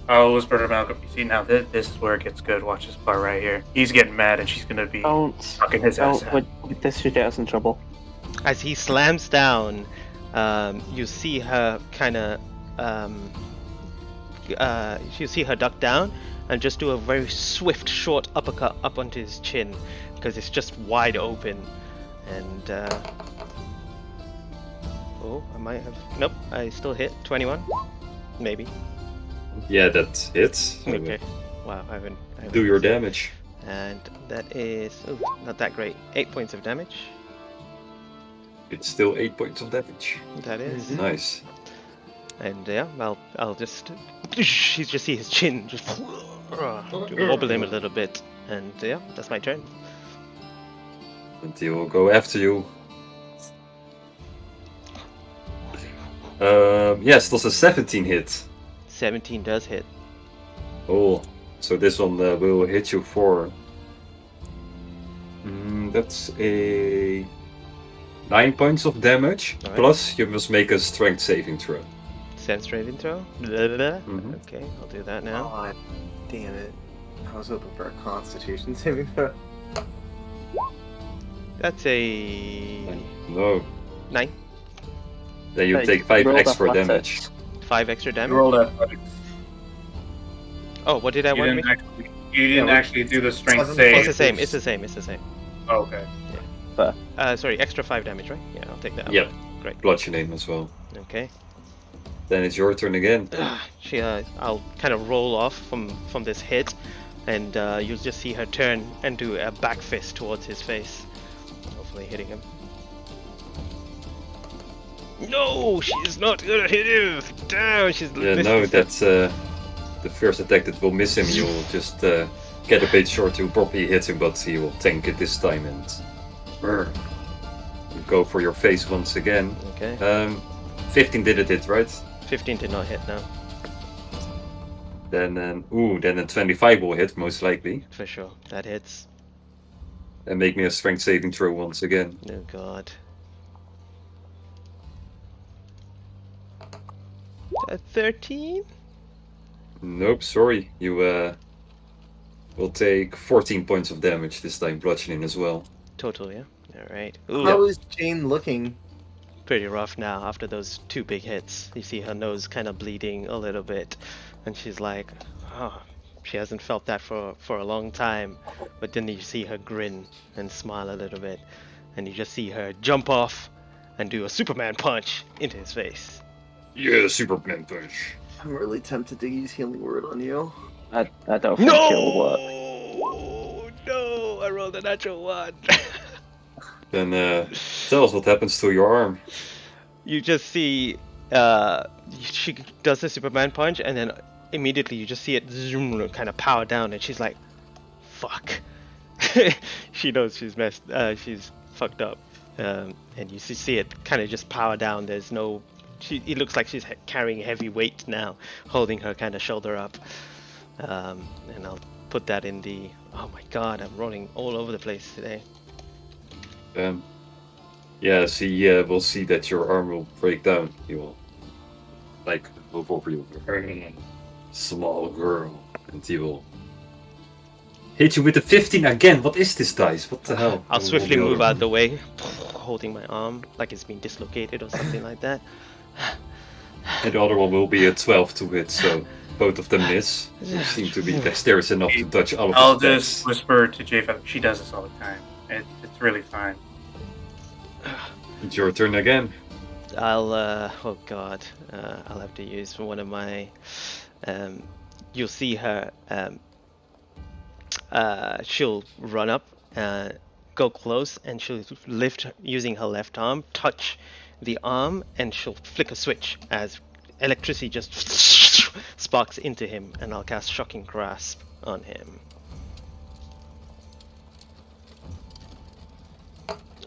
I'll whisper to Malcolm. You see, now this is where it gets good. Watch this part right here. He's getting mad, and she's gonna be Don't. fucking his ass Don't. out. With this should get us in trouble. As he slams down, you see her kind of... you see her duck down and just do a very swift, short uppercut up onto his chin because it's just wide open. And oh, I might have. Nope, I still hit 21, maybe. Yeah, that hits. So Okay. Wow, I haven't do your damage. And that is not that great. 8 points of damage. It's still 8 points of damage. That is. Nice. And yeah, I'll just you just see his chin just wobble him a little bit, and yeah, that's my turn. And he will go after you. Yes, that's a 17 hit. 17 does hit. Oh, so this one will hit you for... that's a 9 points of damage. Alright. Plus, you must make a strength saving throw. Sense saving throw. Blah, blah, blah. Mhm. Okay, I'll do that now. Oh, damn it. I was hoping for a constitution saving throw. That's a No. 9. Then you Hey, take 5 rolled extra athletics. damage. 5 extra You damage. rolled athletics. Oh, what did I You want? didn't actually. You didn't Yeah, actually do the strength 7 save. It's the same. It's the same. It's the same. Oh, okay. Sorry, extra 5 damage, right? Yeah, I'll take that. Yep. Great. Bludgeoning as well. Okay. Then it's your turn again. I'll kind of roll off from this hit, and you'll just see her turn and do a back fist towards his face, hopefully hitting him. No, she's not gonna hit him. Damn, she's. Yeah, missed no, the- that's the first attack that will miss him. You'll just get a bit short to properly hit him, but he will tank it this time and you go for your face once again. Okay. 15 did it hit, right? 15 did not hit now, Then then a 25 will hit most likely, for sure. That hits. and make me a strength saving throw once again. Oh god. 13? Nope, sorry. You will take 14 points of damage this time, bludgeoning as well. Total, yeah. All right. How is Jane looking? Pretty rough now after those 2 big hits. You see her nose kind of bleeding a little bit, and she's like, oh, she hasn't felt that for a long time. But then you see her grin and smile a little bit, and you just see her jump off and do a Superman punch into his face. Yeah, Superman punch. I'm really tempted to use healing word on you. I don't think it'll work. No! I rolled a natural 1. Then tell us what happens to your arm. You just see she does the Superman punch, and then immediately you just see it zoom, kind of power down, and she's like, fuck. She knows she's fucked up, and you see it kind of just power down. There's no it looks like she's carrying heavy weight now, holding her kind of shoulder up. And I'll put that in the. Oh my God, I'm rolling all over the place today. Yes, he will see that your arm will break down. He will, like, move over you. Small girl. And he will hit you with a 15 again. What is this dice? What the hell? I'll swiftly the move other out the way, holding my arm like it's been dislocated or something like that. And the other one will be a 12 to hit, so both of them miss. You seem to be dexterous enough to dodge all of I'll his just attacks. whisper to J5. She does this all the time. It's really fine. It's your turn again. I'll oh God, I'll have to use one of my. You'll see her. She'll run up, go close, and she'll lift using her left arm, touch the arm, and she'll flick a switch as electricity just sparks into him, and I'll cast Shocking Grasp on him.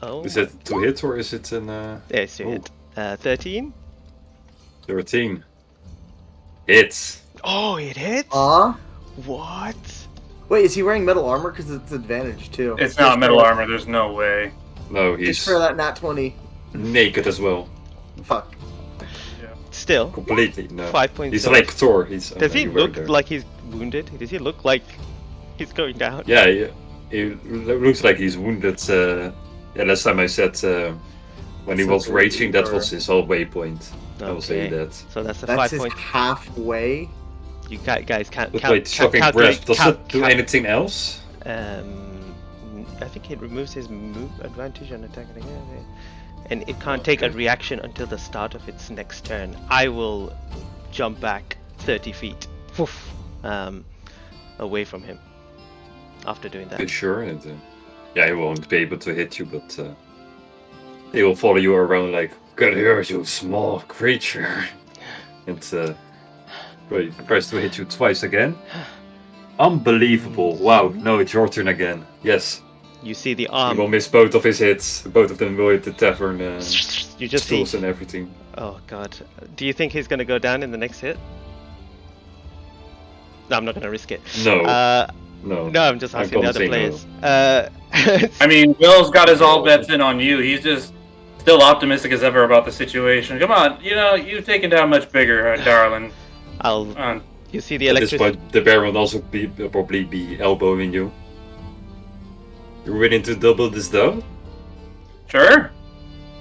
Oh, Is it to hit or is it an there's your hit. 13. 13? Hits. Oh, it hits. What? Wait, is he wearing metal armor? Because it's advantage too. It's not metal armor. There's no way. No, Just he's for that nat 20. naked as well. Fuck. Still, Completely, no. 5 points. He's of- like Thor. He's Does he everywhere look there. like he's wounded? Does he look like he's going down? Yeah, he looks like he's wounded. Yeah, last time I said when he So was raging, that or- was his whole waypoint. I will say Okay. that. So that's a That's 5 his point. halfway. You guys can't But count. wait, shocking grasp. Does it do anything else? I think it removes his move advantage on attack again, and it can't take a Okay. reaction until the start of its next turn. I will jump back 30 feet, away from him. After doing that, Okay, sure. And, yeah, he won't be able to hit you, but he will follow you around like, "Get here, you small creature!" And well, he tries to hit you twice again. Unbelievable! Wow. No, it's your turn again. Yes. you see the He arm. will miss both of his hits. Both of them will hit the tavern You just see. stools and everything. Oh God. Do you think he's gonna go down in the next hit? No, I'm not gonna risk it. No. No, No. I'm just I'm asking the gonna other say no. players. I mean, Will's got his all bets in on you. He's just still optimistic as ever about the situation. Come on, you've taken down much bigger, darling. I'll. Come on. You see the At this electricity. point, the bear will also probably be elbowing you. You're willing to double this down? Sure.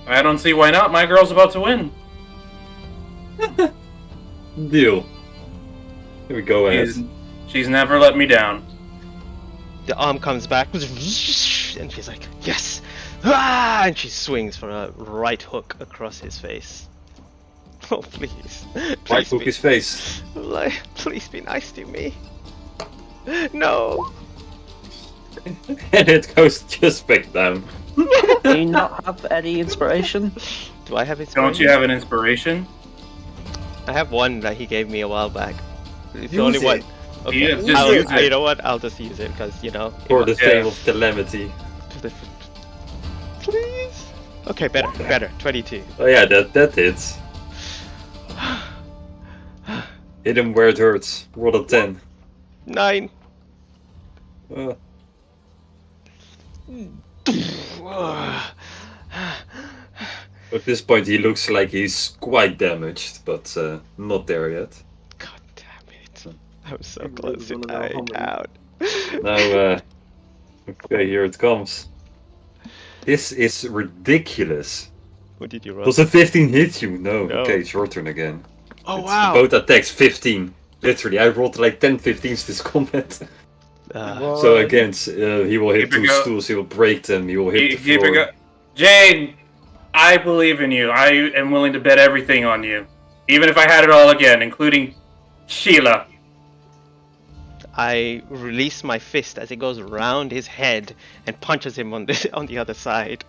I don't see why not. My girl's about to win. Deal. Here we go, ahead. She's never let me down. The arm comes back, and she's like, "Yes!" Ah! And she swings for a right hook across his face. Oh please! Right Please hook be, his face. please be nice to me. No. And it goes just back down. Do you not have any inspiration? Do I have it? Don't you have an inspiration? I have one that he gave me a while back. It's the Use only it. one. Okay, Yeah, just use it. you know what? I'll just use it because For the Yeah. fame of calamity. Please. Okay, better. 22. Oh yeah, that hits. Hit him where it hurts. Roll a 10. 9. At this point, he looks like he's quite damaged, but not there yet. God damn it! I'm so You close to really wanna know dying how out. Now, okay, here it comes. This is ridiculous. What did you roll? Does a 15 hit you? No. No. Okay, it's your turn again. Oh It's wow! Both attacks 15. Literally, I rolled like 10 15s this combat. So again, he will hit Keep it two go- stools, he will break them, he will hit the Keep it floor. go- Jane, I believe in you. I am willing to bet everything on you. Even if I had it all again, including Sheila. I release my fist as it goes around his head and punches him on the other side,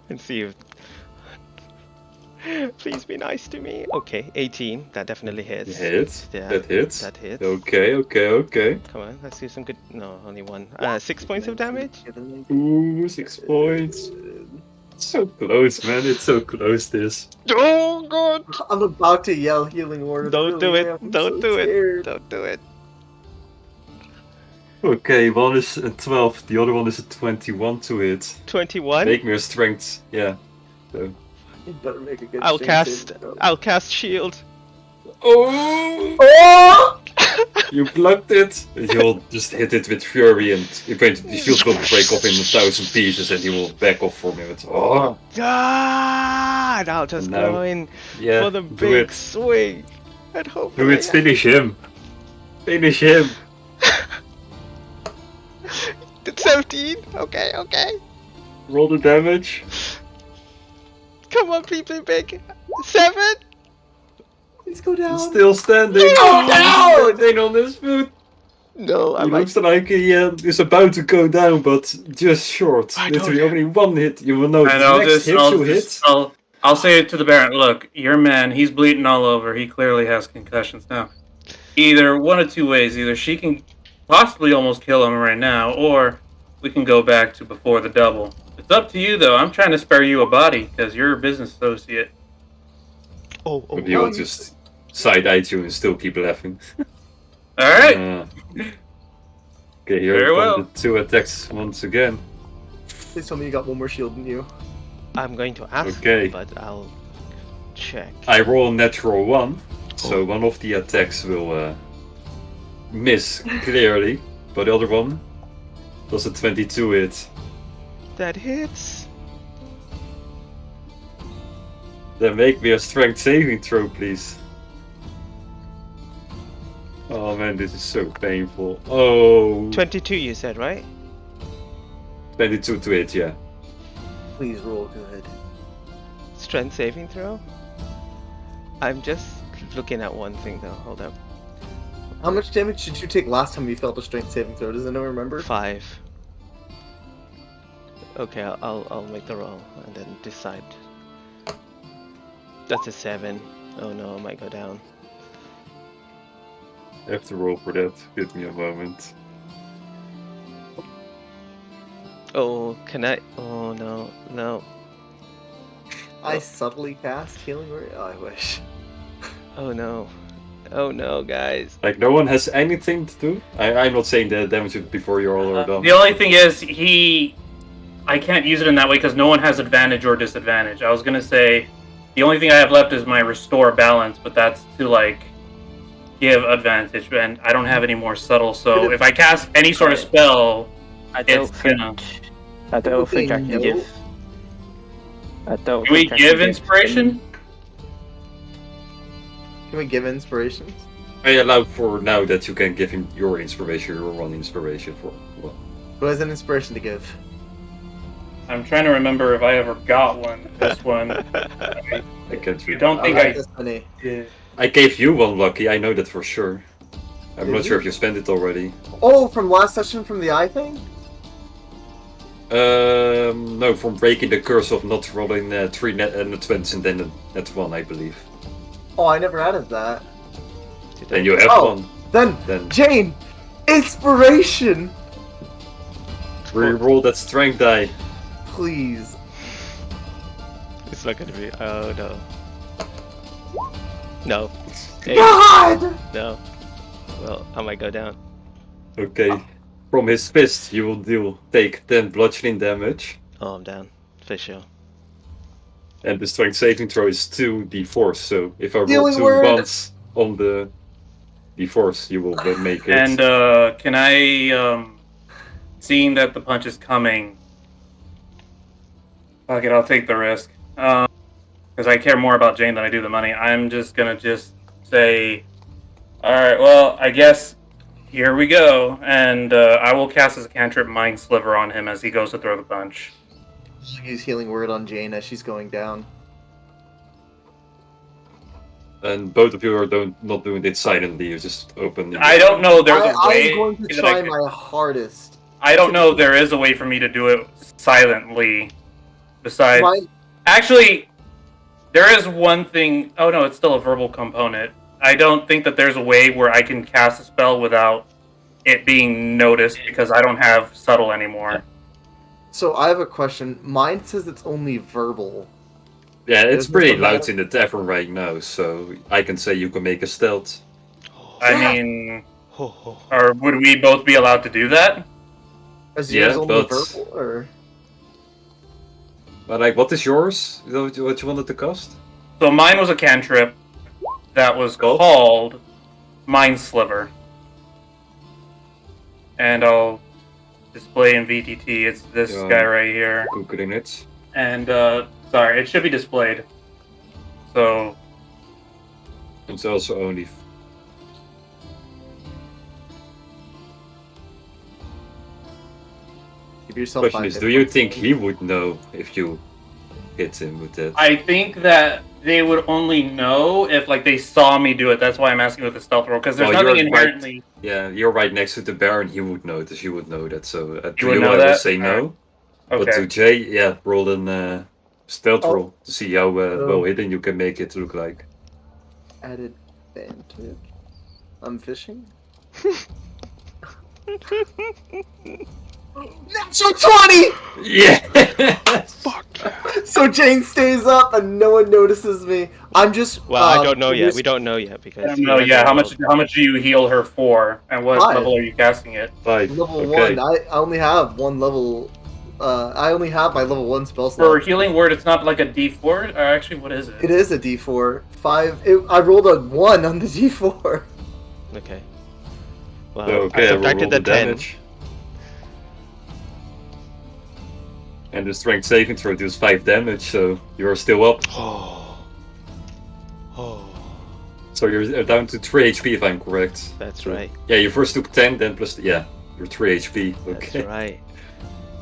and see if. Please be nice to me. Okay, 18. That definitely hits. Hits. Yeah, That hits. That hits. Okay. Come on, let's do some good. No, only one. 6 points of damage. Ooh, 6 points. So close, man. It's so close, this. Oh good. I'm about to yell healing word. Don't do it. I'm Don't so do it. scared. Don't do it. Okay, one is a 12, the other one is a 21 to hit. 21. Make me a strength, yeah. So. You better make a good I'll strength cast. saving throw. I'll cast shield. Oh! Oh! You blocked it! You'll just hit it with fury and the shield will break off in 1,000 pieces and you will back off from it. Oh! Ah! And I'll just And now- go in Yeah, for the do big it. swing. And Do hopefully. it, finish him! Finish him! 17. Okay. Roll the damage. Come on, be big. 7. Please go down. Still standing! Go down! He's standing on his foot! No, I He might. looks like he is about to go down, but just short. I Literally don't- only one hit. You will know And the I'll next just, hit I'll you just, hit. I'll say it to the Baron. Look, your man, he's bleeding all over. He clearly has concussions now. Either one of two ways. Either she can possibly almost kill him right now, or we can go back to before the double. It's up to you, though. I'm trying to spare you a body because you're a business associate. Oh. But he will just side-eye you and still keep laughing. All right. Okay, here Very come well. the 2 attacks once again. Please tell me you got one more shield than you. I'm going to ask, Okay. but I'll check. I roll a natural 1, so one of the attacks will miss clearly, but the other one does a 22 hit. That hits. Then make me a strength saving throw, please. Oh man, this is so painful. Oh, 22, you said, right? 22 to hit, yeah. Please roll good. Strength saving throw? I'm just looking at one thing though. Hold up. How much damage did you take last time you failed a strength saving throw? Does anyone remember? 5. Okay, I'll make the roll and then decide. That's a 7. Oh no, I might go down. I have to roll for that. Give me a moment. Oh, can I? Oh no. I subtly cast healing word. Oh, I wish. Oh no, guys. Like, no one has anything to do? I'm not saying that damage it before you're all are done. The only thing is, I can't use it in that way because no one has advantage or disadvantage. I was gonna say, the only thing I have left is my restore balance, but that's to like give advantage, and I don't have any more subtle. So if I cast any sort of spell, I don't it's think. gonna. I don't think I can No. give. I don't. Can we think I can give inspiration? Can we give inspirations? I allow for now that you can give him your inspiration, your one inspiration for. Well, Who has an inspiration to give? I'm trying to remember if I ever got one. This one. I can't You don't think I I? like this many. I gave you one, Lucky. I know that for sure. I'm Did not you? sure if you spent it already. Oh, from last session from the eye thing? No, from breaking the curse of not rolling 3 net 20s and then a net 1, I believe. Oh, I never added that. Then you have Oh. one. Then, Jane! Inspiration! Re-roll that strength die. Please. It's not gonna be. Oh no. No. 8. God! No. Well, I might go down. Okay. From his fist, you will take 10 bludgeoning damage. Oh, I'm down. For sure. And the strength saving throw is 2d4, so if I roll Healing 2 word. once on the d4s, you will then make it. And can I, seeing that the punch is coming, fuck it, I'll take the risk. Because I care more about Jane than I do the money. I'm just gonna say, alright, well, I guess here we go. And I will cast as a cantrip Mind Sliver on him as he goes to throw the punch. Use healing word on Jane as she's going down. And both of you are not doing it silently, you just open the... I don't know there's a way. I'm going to that try I, my hardest. I don't know there is a way for me to do it silently. Besides... My- Actually, there is one thing. Oh no, it's still a verbal component. I don't think that there's a way where I can cast a spell without it being noticed because I don't have subtle anymore. So I have a question. Mine says it's only verbal. Yeah, it's There's no pretty stuff loud matter. in the tavern right now, so I can say you can make a stealth. I mean, or would we both be allowed to do that? Is Yeah, yours only but- verbal or? But like, what is yours? What you wanted to cast? So mine was a cantrip that was called Mind Sliver. And I'll display in VTT. It's this Yeah. guy right here. Googling it. And, sorry, it should be displayed. So, It's also only. Give yourself Question 5 is, hit do you points. think he would know if you hit him with that? I think that they would only know if, like, they saw me do it. That's why I'm asking with the stealth roll, because there's Well, nothing you're inherently... Yeah, you're right next to the Baron. He would notice. You would know that. So to You would you, know I will that? say no. But Okay. to Jay, yeah, roll an stealth Oh. roll to see how well hidden you can make it look like. Added advantage. I'm fishing. Natural 20! Yeah. So Jane stays up and no one notices me. I'm just. Well, I don't know yet. We don't know yet because. I don't know, yeah, how much do you heal her for? And what 5. level are you casting it? 5. Level Okay. 1. I only have one level. I only have my level 1 spell For slot. healing word, it's not like a D4? Or actually, what is it? It is a D4. 5. I rolled a 1 on the D4. Okay. Well, Okay, I I will roll subtracted the 10. damage. And the strength saving throw deals 5 damage, so you're still up. Oh. Oh. So you're down to 3 HP if I'm correct. That's right. Yeah, you first took 10, then plus. Yeah, you're 3 HP. That's Okay. right.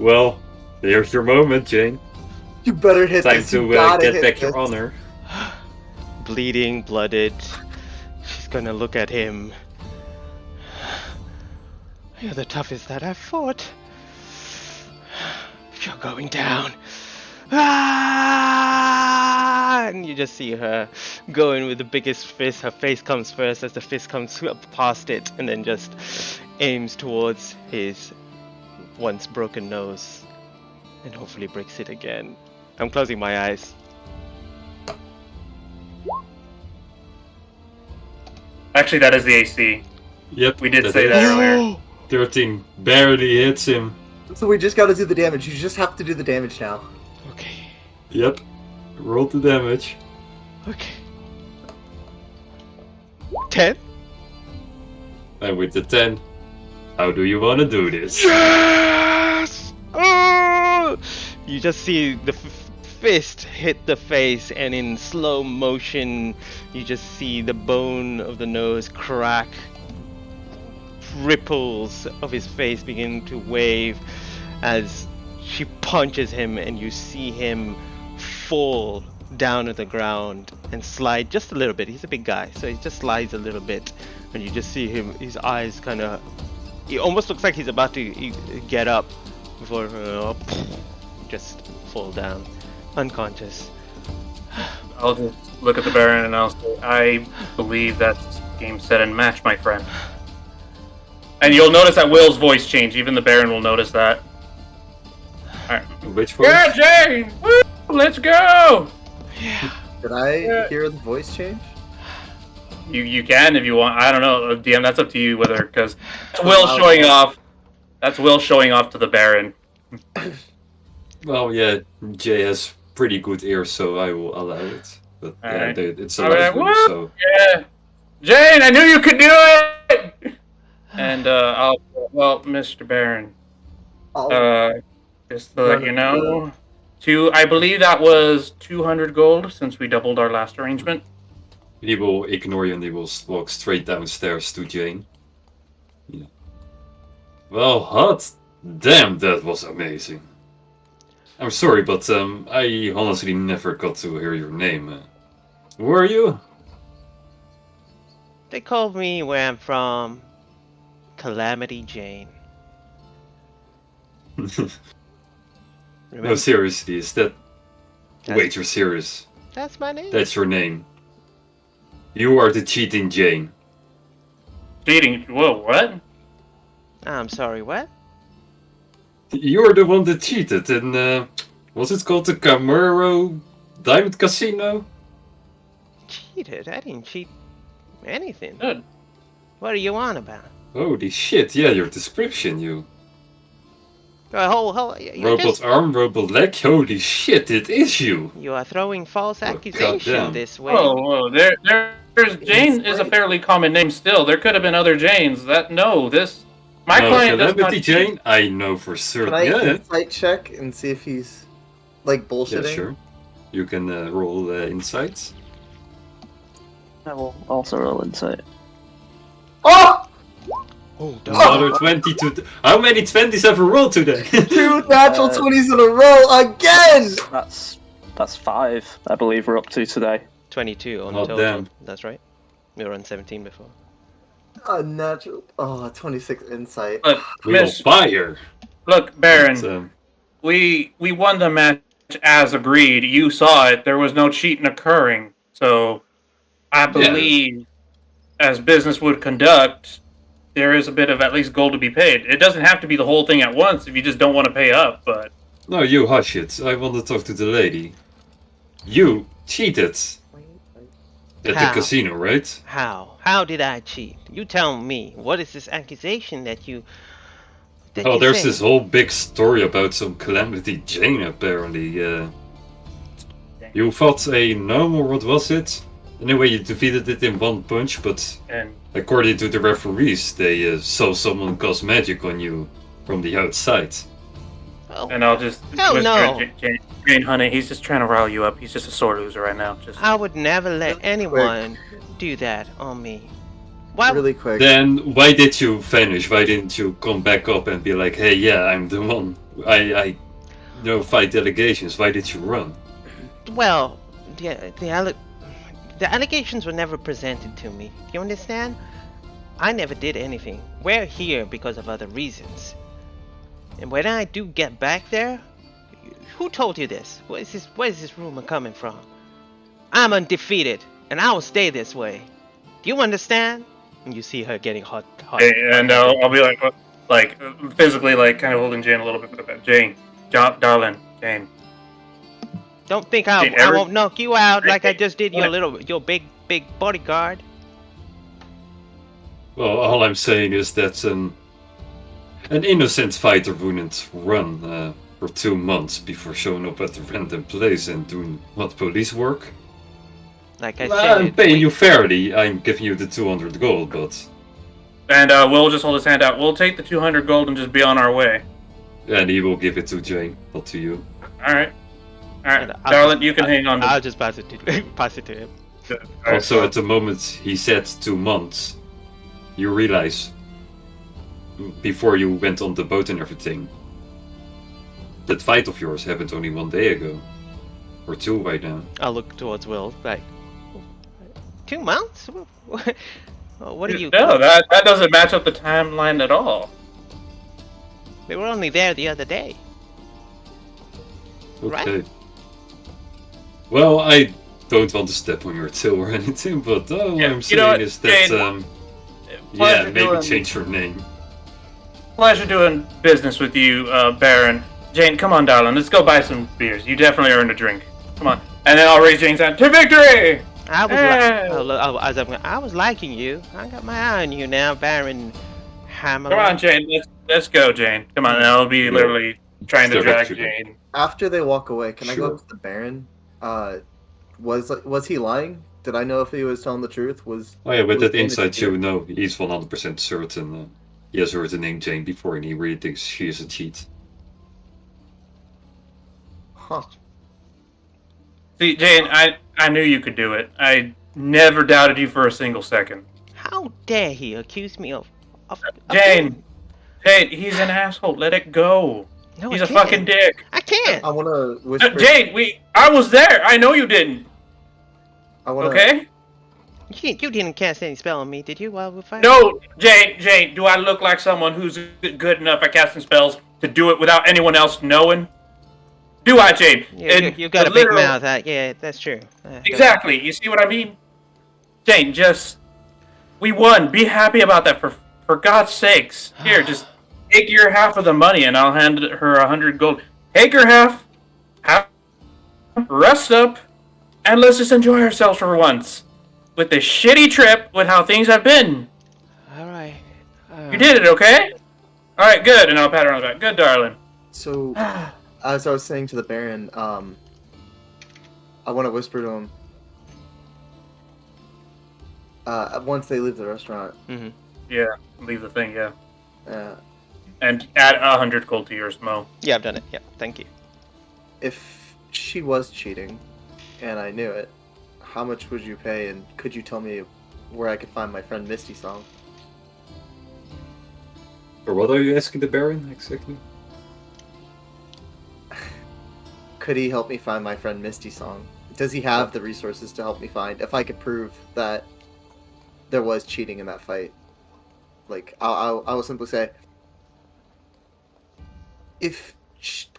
Well, here's your moment, Jane. You better hit Time this. You to gotta get hit back your this. honor. Bleeding, blooded. She's gonna look at him. You're the toughest that I've fought. You're going down. Ah! And you just see her go in with the biggest fist. Her face comes first as the fist comes up past it and then just aims towards his once broken nose and hopefully breaks it again. I'm closing my eyes. Actually, that is the AC. Yep, We did say that earlier. 13 barely hits him. So we just gotta do the damage. You just have to do the damage now. Okay. Yep, roll the damage. Okay. 10? And with the 10, how do you want to do this? Yes! Oh! You just see the fist hit the face, and in slow motion, you just see the bone of the nose crack. Ripples of his face begin to wave as she punches him, and you see him fall down to the ground and slide just a little bit. He's a big guy, so he just slides a little bit, and you just see him, his eyes kind of, it almost looks like he's about to get up before just fall down unconscious. I'll just look at the Baron and I'll say, I believe that's game, set, and match, my friend. And you'll notice that Will's voice change. Even the Baron will notice that. Alright. Which one? Yeah, Jane! Woo! Let's go! Did I Yeah. hear the voice change? You can if you want. I don't know, DM. That's up to you. Whether because Will showing off. That's Will showing off to the Baron. Well, yeah, Jay has pretty good ears, so I will allow it. But yeah, Alright. it's a Alright, loud room, woo! so Yeah, Jane, I knew you could do it. And Mr. Baron, Oh, just to let you know, I believe that was 200 gold since we doubled our last arrangement. he will ignore you and he will walk straight downstairs to Jane. Yeah. Well, hot damn, that was amazing. I'm sorry, but I honestly never got to hear your name. Who are you? They called me where I'm from Calamity Jane. No, Remember? seriously, is that... That's- Wait, you're serious? That's my name. That's your name. You are the cheating Jane. Cheating? Whoa, what? I'm sorry, what? You're the one that cheated in, what's it called? The Camaro Diamond Casino? Cheated? I didn't cheat anything. Good. What are you on about? Holy shit, yeah, your description, you. You're Robot just, arm, robot leg, holy shit, it is you! you are throwing false Oh, accusation goddamn. this way. Whoa. There's Jane is a fairly common name still. There could have been other Janes. My No, client does Calamity not Jane? I know for certain. Can I Yeah, insight check and see if he's like bullshitting? yeah, sure. You can roll insights. I will also roll insight. Oh! Oh, don't. Another 22. How many 20s have we rolled today? 2 natural 20s in a row again! That's 5, I believe we're up to today. 22 on Oh, total. damn. That's right. We were on 17 before. A natural. Oh, 26 insight. Look, We will Miss, fire. look, Baron. But, We won the match as agreed. You saw it. There was no cheating occurring. So I believe, as business would conduct, there is a bit of at least gold to be paid. It doesn't have to be the whole thing at once if you just don't want to pay up. But no, you hush it. I want to talk to the lady. You cheated at How? the casino, right? How? How did I cheat? You tell me. What is this accusation that you... Oh, there's this whole big story about some Calamity Jane, apparently. You fought a gnome, or what was it? Anyway, you defeated it in one punch, but and according to the referees, they saw someone cast magic on you from the outside. Oh, I'll just Hell whisper no. to Jane, honey, he's just trying to rile you up. He's just a sore loser right now. Just I would never let anyone do that on me. Why? Really quick. Then why did you vanish? Why didn't you come back up and be like, hey, yeah, I'm the one. I fight allegations. Why did you run? Well, the allegations were never presented to me. You understand? I never did anything. We're here because of other reasons. And when I do get back there, who told you this? Where is this rumor coming from? I'm undefeated, and I will stay this way. Do you understand? And you see her getting hot. and I'll be like physically, like kind of holding Jane a little bit for the back. Jane, darling, Jane. Don't think I won't knock you out like I just did your big bodyguard. Well, all I'm saying is that an innocent fighter wouldn't run for 2 months before showing up at a random place and doing what police work. Like I Well, said, I'm paying you fairly. I'm giving you the 200 gold, but And we'll just hold his hand out. We'll take the 200 gold and just be on our way. and he will give it to Jane, not to you. All right, And darling, you can hang on to. I'll just pass it to him. Also, at the moment he said 2 months, you realize, before you went on the boat and everything, that fight of yours happened only 1 day ago. Or 2 right now. I'll look towards Will. Like, 2 months? What are you? No, that doesn't match up the timeline at all. We were only there the other day. Okay. Right. Well, I don't want to step on your toe or anything, but all Yeah, I'm you know saying what, is that, Jane, yeah, pleasure maybe doing- change your name. Pleasure doing business with you, Baron. Jane, come on, darling. Let's go buy some beers. You definitely earned a drink. Come on. And then I'll raise Jane's hand to victory! I was Hey! I was liking you. I got my eye on you now, Baron Hammer. Come on, Jane. Let's go, Jane. Come on. I'll be literally trying to Step drag up to me. Jane. After they walk away, can I go Sure. up to the Baron? Was he lying? Did I know if he was telling the truth? Was Oh yeah, with was that Jane a insight cheater? you know he's 100% certain. He has heard the name Jane before and he really thinks she is a cheat. Huh. See, Jane, I knew you could do it. I never doubted you for a single second. How dare he accuse me of Jane, Jane, he's an asshole. Let it go. No, He's I a can't. fucking dick. I can't. I want to whisper. Jane, I was there. I know you didn't. I want Okay? You didn't cast any spell on me, did you? While we're fighting? No, Jane, do I look like someone who's good enough at casting spells to do it without anyone else knowing? Do I, Jane? You've got a big mouth. Yeah, that's true. Exactly. You see what I mean? Jane, we won. Be happy about that for God's sakes. Here, just take your half of the money and I'll hand her 100 gold. Take her half. Rest up. and let's just enjoy ourselves for once. With this shitty trip, with how things have been. Alright. You did it, okay? Alright, good. And I'll pat her on the back. Good, darling. So, as I was saying to the Baron, I want to whisper to him. Once they leave the restaurant. Mm-hmm. Yeah, leave the thing, yeah. Uh, And add 100 gold to yours, Mo. Yeah, I've done it. Yeah, thank you. if she was cheating, and I knew it, how much would you pay, and could you tell me where I could find my friend Misty Song? Or what are you asking the Baron exactly? Could he help me find my friend Misty Song? Does he have the resources to help me find? If I could prove that there was cheating in that fight, like I will simply say, if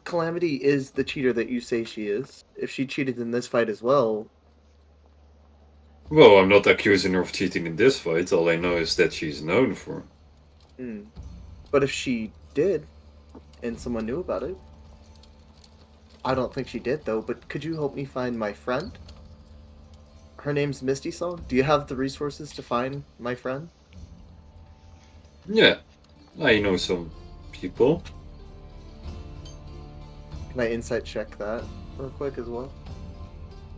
Calamity is the cheater that you say she is, if she cheated in this fight as well. Well, I'm not accusing her of cheating in this fight. All I know is that she's known for. But if she did, and someone knew about it, I don't think she did though. But could you help me find my friend? Her name's Misty Song. Do you have the resources to find my friend? Yeah, I know some people. Can I insight check that real quick as well?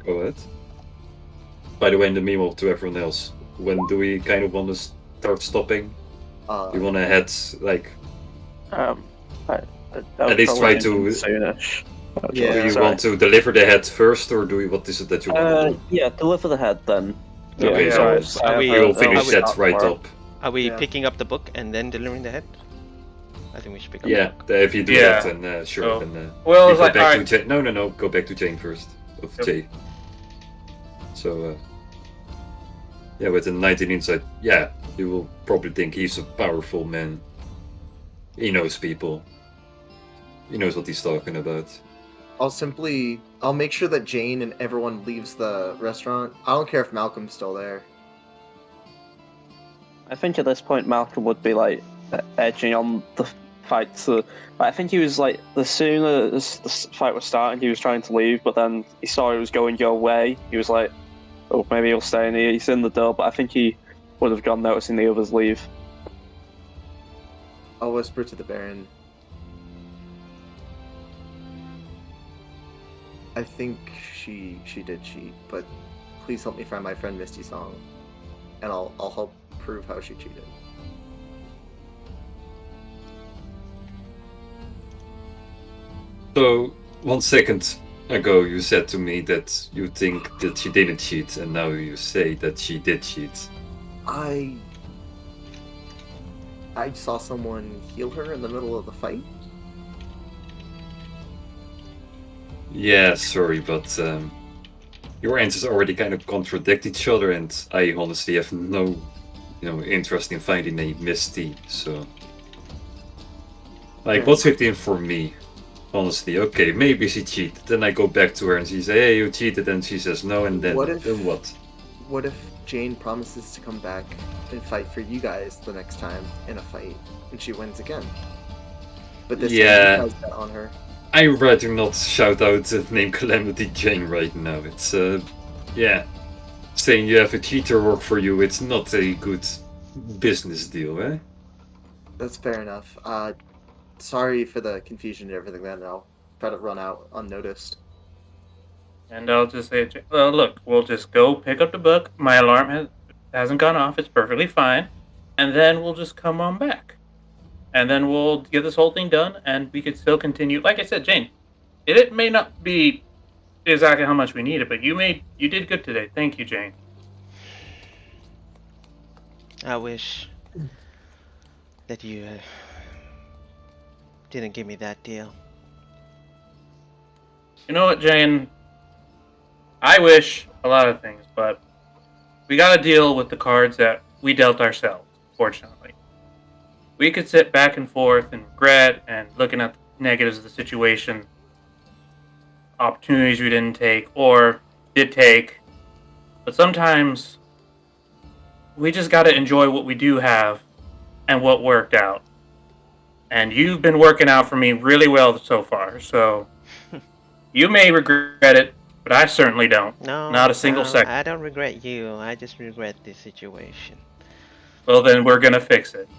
Go ahead. By the way, in the meanwhile, to everyone else, when do we kind of want to start stopping? You want to head, like, At least try to- Soonish. Yeah, do you sorry. want to deliver the head first, or do we, what is it that you want to do? Yeah, deliver the head then. Okay, so are we- We will I'll finish wait that right up. Are we Yeah. picking up the book and then delivering the head? I think we should pick up Yeah, the book. if you do Yeah. that, then sure. So, Then Well, we it's go like, back to alright. Jane. No, go back to Jane first. Of Yep. Jay. So, yeah, with a 19 insight, yeah, you will probably think he's a powerful man. He knows people. He knows what he's talking about. I'll make sure that Jane and everyone leaves the restaurant. I don't care if Malcolm's still there. I think at this point Malcolm would be like edging on the fight to. I think he was like, the sooner as the fight was starting, he was trying to leave, but then he saw it was going your way. He was like, "Oh, maybe he'll stay in here." He's in the door, but I think he would have gone noticing the others leave. I'll whisper to the Baron. I think she did cheat, but please help me find my friend Misty Song, and I'll help prove how she cheated. So, 1 second ago, you said to me that you think that she didn't cheat, and now you say that she did cheat. I saw someone heal her in the middle of the fight. Yeah, sorry, but your answers already kind of contradict each other, and I honestly have no, interest in finding a Misty. So, like, what's it in for me? Honestly, okay, maybe she cheated. Then I go back to her and she say, "Hey, you cheated," and she says no, and then then what? What if Jane promises to come back and fight for you guys the next time in a fight, and she wins again? But this Yeah. time he has that on her. I'd rather not shout out the name Calamity Jane right now. It's yeah, saying you have a cheater work for you. It's not a good business deal, eh? That's fair enough. Sorry for the confusion and everything. Then I'll try to run out unnoticed. And I'll just say, well, look, we'll just go pick up the book. My alarm hasn't gone off. It's perfectly fine. And then we'll just come on back. And then we'll get this whole thing done, and we could still continue. Like I said, Jane, it may not be exactly how much we needed, but you did good today. Thank you, Jane. I wish that you didn't give me that deal. You know what, Jane? I wish a lot of things, but we gotta deal with the cards that we dealt ourselves, fortunately. We could sit back and forth and regret and looking at the negatives of the situation, opportunities we didn't take or did take, but sometimes we just gotta enjoy what we do have and what worked out. And you've been working out for me really well so far, so you may regret it, but I certainly don't. No, Not a single no, second. I don't regret you. I just regret the situation. Well, then we're gonna fix it.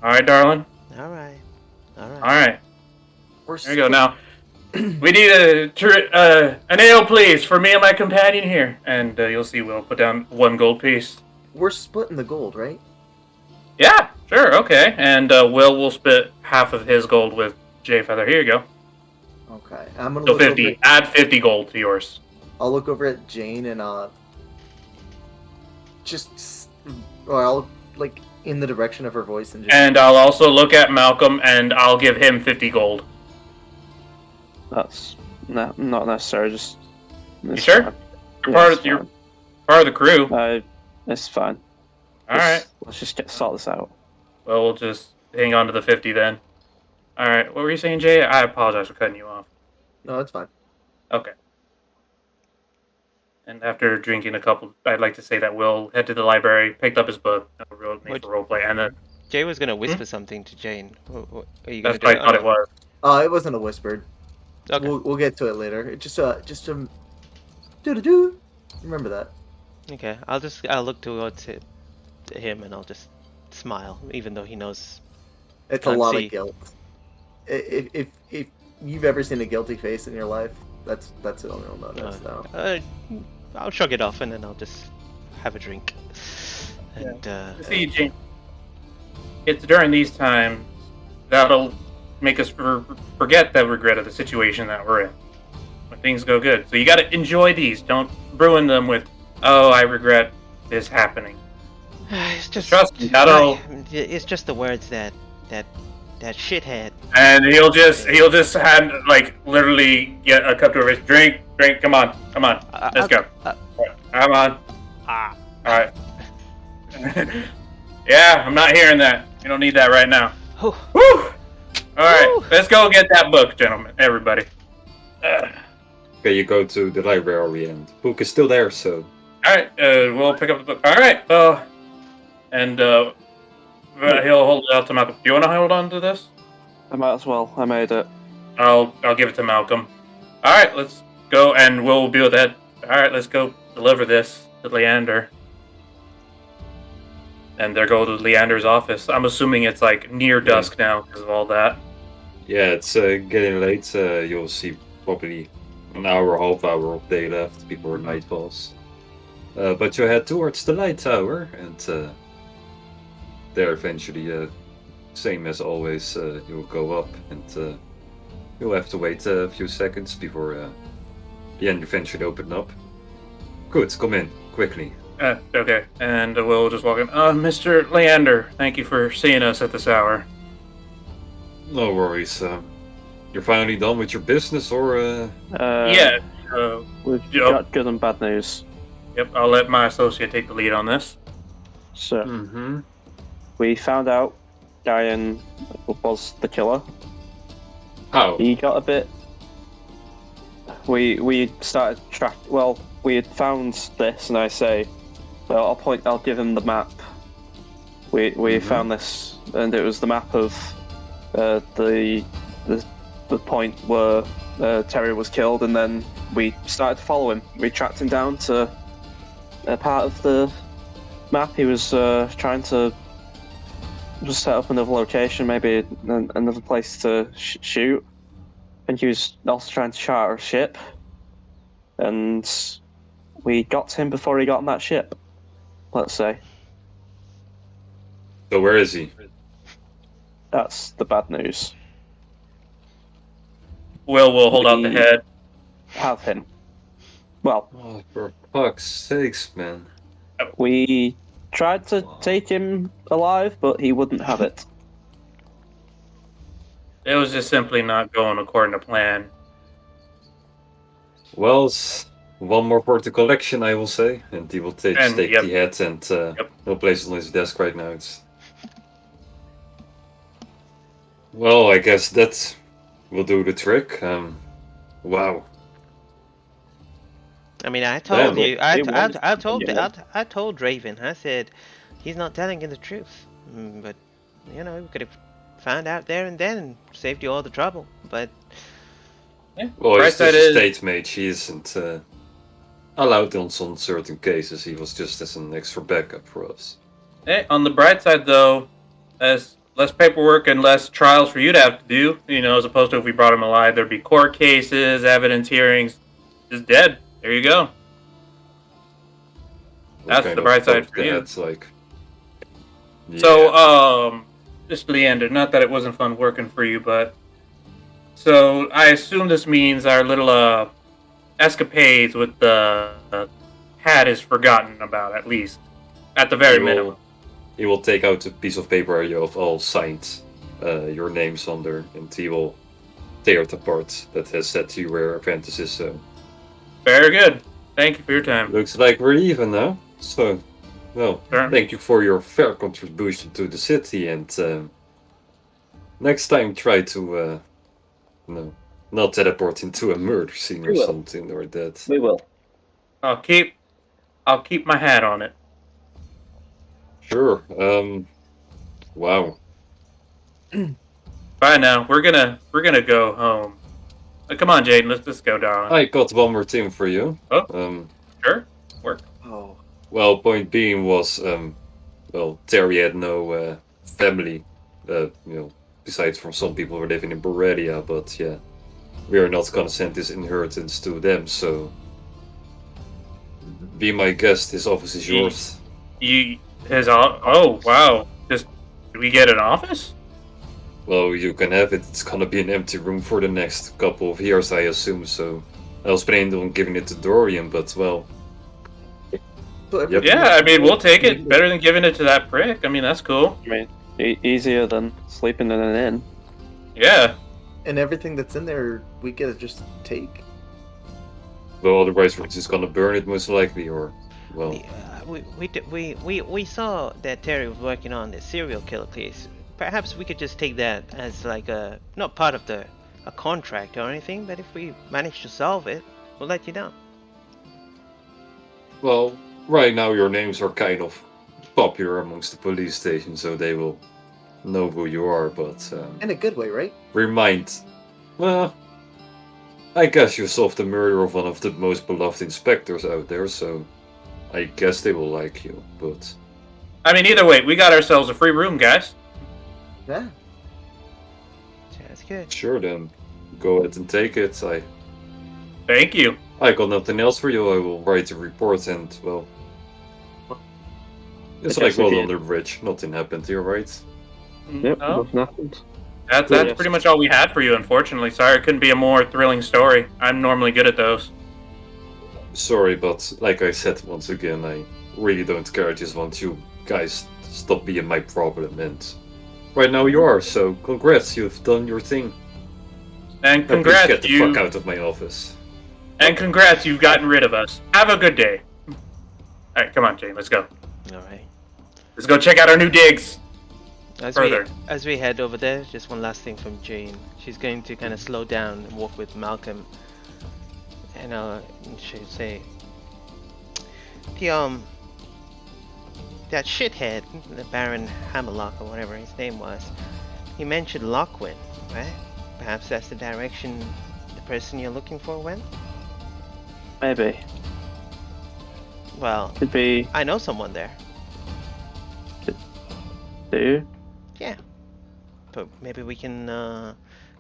All right, darling. All right. All right. We're There you go. Now we need an ale, please, for me and my companion here. And you'll see we'll put down 1 gold piece. We're splitting the gold, right? Yeah, sure, okay. And will split half of his gold with Jay Feather. Here you go. Okay. I'm gonna So look 50. over. Add 50 gold to yours. I'll look over at Jane and or I'll like in the direction of her voice and just. And I'll also look at Malcolm and I'll give him 50 gold. That's not necessary. Just. You sure? Fine. You're part of the crew. It's fine. Alright. Let's just sort this out. Well, we'll just hang on to the 50 then. Alright, what were you saying, Jay? I apologize for cutting you off. No, it's fine. Okay. And after drinking a couple, I'd like to say that Will head to the library, picked up his book, made for roleplay, and then Jay was gonna whisper something to Jane. What are you that's gonna what I thought it was. It wasn't a whispered. Okay. We'll get to it later. It just do. Remember that. Okay. I'll look towards him and I'll just smile, even though he knows. It's a Can't lot see. of guilt. If you've ever seen a guilty face in your life, that's the only one notice now. I'll shrug it off and then I'll just have a drink. And See, Jane, it's during these times that'll make us forget the regret of the situation that we're in when things go good. So you got to enjoy these. Don't ruin them with, oh, I regret this happening. it's just Trust me, that'll. It's just the words that shithead. And he'll just hand like literally get a cup to his drink. Come on, let's go. Come on. Ah. All right. Yeah, I'm not hearing that. You don't need that right now. Whew. Woo! All right, Woo. let's go get that book, gentlemen. Everybody. Okay, you go to the library and the book is still there, so. All right, we'll pick up the book. All right, and he'll hold it out to Malcolm. Do you want to hold on to this? I might as well. I made it. I'll give it to Malcolm. All right, let's go, and we'll be with that. All right, let's go deliver this to Leander. And there go to Leander's office. I'm assuming it's like near dusk now because of all that. Yeah, it's getting late. You'll see probably an hour, half hour of day left before night falls. But you head towards the light tower, and there eventually, same as always, you'll go up, and you'll have to wait a few seconds before the end eventually open up. Good, come in quickly. Okay, and we'll just walk in. Mr. Leander, thank you for seeing us at this hour. No worries. You're finally done with your business, or Yeah. We've Yep. got good and bad news. Yep, I'll let my associate take the lead on this. So Mm-hmm. we found out Diane was the killer. How? He got a bit. We started track. Well, we had found this, and I say, well, I'll give him the map. We found this, and it was the map of the point where Terry was killed, and then we started to follow him. We tracked him down to a part of the map. He was trying to just set up another location, maybe another place to shoot, and he was also trying to charter a ship. And we got to him before he got on that ship, let's say. So where is he? That's the bad news. Will hold out the We- head. Have him. Well, Oh, for fuck's sakes, man. we tried to take him alive, but he wouldn't have it. It was just simply not going according to plan. Well, one more for the collection, I will say, and he will take And, the yep. head, and no place on his desk right now. It's... Well, I guess that will do the trick. Wow. I mean, I told Yeah, you. but I told Raven. I said he's not telling you the truth. But you know, we could have found out there and then and saved you all the trouble. But Well, Right he's side just a is- state mage. He isn't allowed on some certain cases. He was just as an extra backup for us. Hey, on the bright side, though, as less paperwork and less trials for you to have to do, as opposed to if we brought him alive, there'd be court cases, evidence hearings. Just dead. There you go. That's the bright side for you. Like, yeah. So, just Leander, not that it wasn't fun working for you, but so I assume this means our little escapades with the hat is forgotten about, at least, at the very minimum. He will take out a piece of paper you have all signed your names under, and he will tear it apart. That has said you were apprentices. So very good. Thank you for your time. Looks like we're even now. So, well, thank you for your fair contribution to the city, and next time try to not teleport into a murder scene or something or that. We will. I'll keep my hat on it. Sure. Wow. Bye now. We're gonna go home. Come on, Jaden. Let's just go, darling. I got one more thing for you. Oh. Sure. Work. Oh. Well, point being was, Terry had no family, besides from some people who are living in Boredia, but yeah, we are not gonna send this inheritance to them, so be my guest. His office is yours. Oh, wow. Do we get an office? Well, you can have it. It's gonna be an empty room for the next couple of years, I assume, so I was planning on giving it to Dorian, but well... Yeah, I mean, we'll take it. Better than giving it to that prick. I mean, that's cool. I mean, easier than sleeping in an inn. Yeah. And everything that's in there, we get to just take. Well, otherwise we're just gonna burn it most likely, or... Well... We saw that Terry was working on the serial killer case. Perhaps we could just take that as like not part of a contract or anything, but if we manage to solve it, we'll let you know. Well, right now your names are kind of popular amongst the police station, so they will know who you are, but... in a good way, right? Well, I guess you solved the murder of one of the most beloved inspectors out there, so I guess they will like you, but... I mean, either way, we got ourselves a free room, guys. Yeah. That's good. Sure, then. Go ahead and take it. Thank you. I got nothing else for you. I will write a report and, well... It's like well under the bridge. Nothing happened here, right? Yep, nothing happened. That's pretty much all we had for you, unfortunately. Sorry, it couldn't be a more thrilling story. I'm normally good at those. Sorry, but like I said once again, I really don't care. I just want you guys to stop being my problem, and right now you are, so congrats, you've done your thing. And congrats, get the fuck out of my office. And congrats, you've gotten rid of us. Have a good day. Alright, come on, Jane, let's go. Alright. Let's go check out our new digs. As we head over there, just one last thing from Jane. She's going to kind of slow down and walk with Malcolm. And she'll say, that shithead, the Baron Hammerlock or whatever his name was, he mentioned Lockwood, right? Perhaps that's the direction the person you're looking for went? Maybe. Well, could be. I know someone there. Do you? Yeah. But maybe we can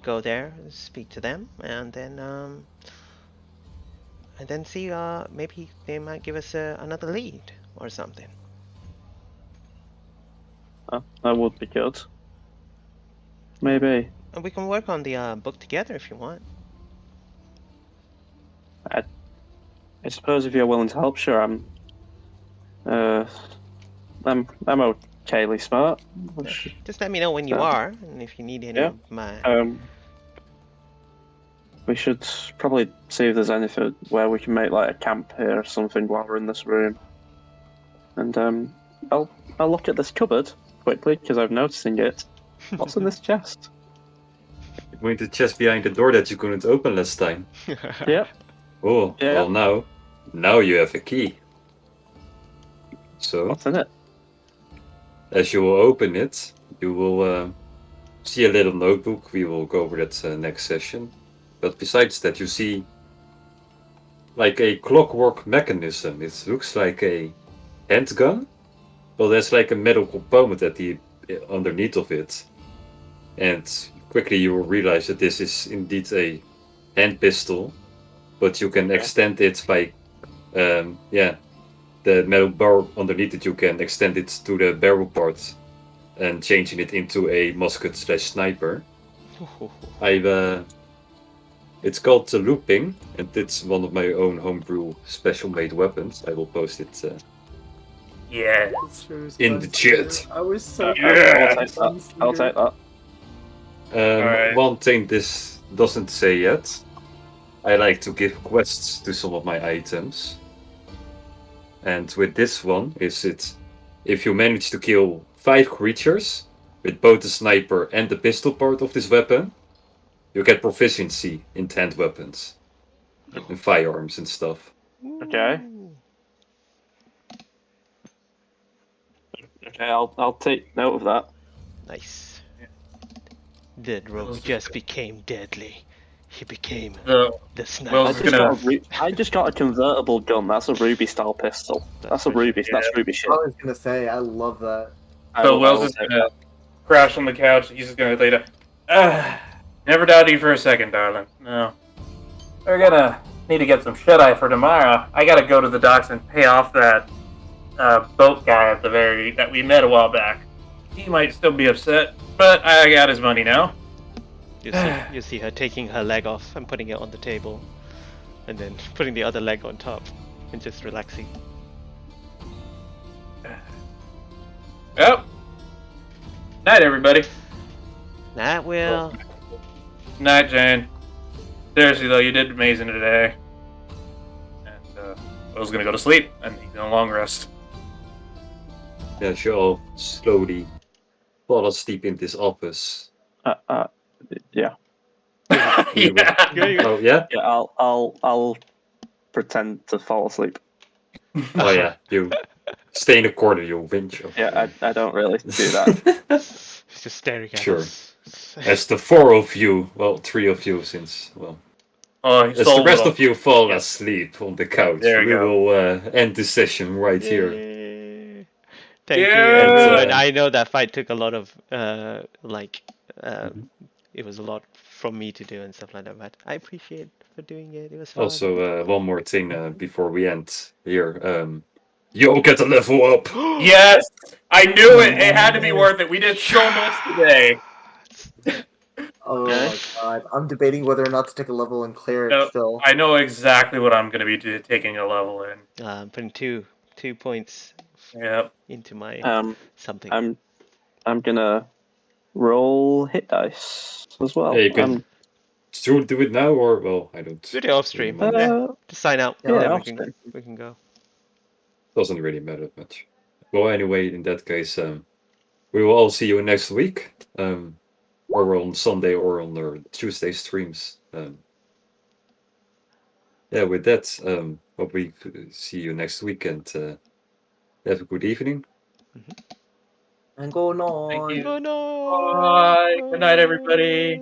go there, speak to them, and then see, maybe they might give us another lead or something. That would be good. Maybe. And we can work on the book together if you want. I suppose if you're willing to help, sure. I'm okayly smart. Just let me know when you are, and if you need any of my... We should probably see if there's anything where we can make like a camp here or something while we're in this room. And I'll look at this cupboard quickly because I'm noticing it. What's in this chest? You're going to the chest behind the door that you couldn't open last time. Yep. Oh, yeah. Well now you have a key. So what's in it? As you will open it, you will see a little notebook. We will go over that next session. But besides that, you see like a clockwork mechanism. It looks like a handgun, but there's like a metal component at the underneath of it. And quickly you will realize that this is indeed a hand pistol, but you can extend it by, the metal barrel underneath it. You can extend it to the barrel part and changing it into a musket/sniper. It's called the looping, and it's one of my own homebrew special made weapons. I will post it Yes. in the chat. I was so Yeah. I'll take that. Alright. One thing this doesn't say yet. I like to give quests to some of my items. And with this one, if you manage to kill 5 creatures with both the sniper and the pistol part of this weapon, you get proficiency in hand weapons and firearms and stuff. Okay. Okay, I'll take note of that. Nice. That rogue just became deadly. He became The the I sniper. just got a convertible gun. That's a Ruby style pistol. That's a Ruby. Yeah. That's Ruby shit. I was gonna say, I love that. So I Wells will is take gonna that. crash on the couch. He's just gonna lay down. Never doubted you for a second, darling. No. We're gonna need to get some shut-eye for tomorrow. I gotta go to the docks and pay off that boat guy that we met a while back. He might still be upset, but I got his money now. You see her taking her leg off and putting it on the table, and then putting the other leg on top, and just relaxing. Yep. Night, everybody. Night, Will. Night, Jane. Seriously, though, you did amazing today. And Will's gonna go to sleep, and he's gonna long rest. Yeah, she'll slowly fall asleep in this office. Yeah. Yeah. Oh yeah? Yeah. I'll pretend to fall asleep. Oh yeah, you stay in the corner, you winch. Yeah, I don't really do that. He's just staring at Sure. us. As the 4 of you, well, 3 of you, since, well, Oh, as the rest of you fall Yeah. asleep on the couch, There we you go. will end the session right here. Yay. Thank you, Yeah. everyone. I know that fight took a lot of Mhm. it was a lot from me to do and stuff like that, but I appreciate for doing it. It was fun. Also, one more thing before we end here. You'll get a level up! Yes, I knew it. It had to be worth it. We did so much today. Oh Okay. my god. I'm debating whether or not to take a level and clear it No, still. I know exactly what I'm going to be taking a level in. Putting two points Yep. into my something. I'm gonna roll hit dice as well. Yeah, you can do it now, or, well, I don't. Do it off stream. really mind. Just sign out. Yeah, and then off we can go. Doesn't really matter much. Well, anyway, in that case, we will all see you next week, or on Sunday or on our Tuesday streams. Yeah, with that, hope we see you next week, and have a good evening. And go Thank on. you. Oh no! Bye. Good night, everybody.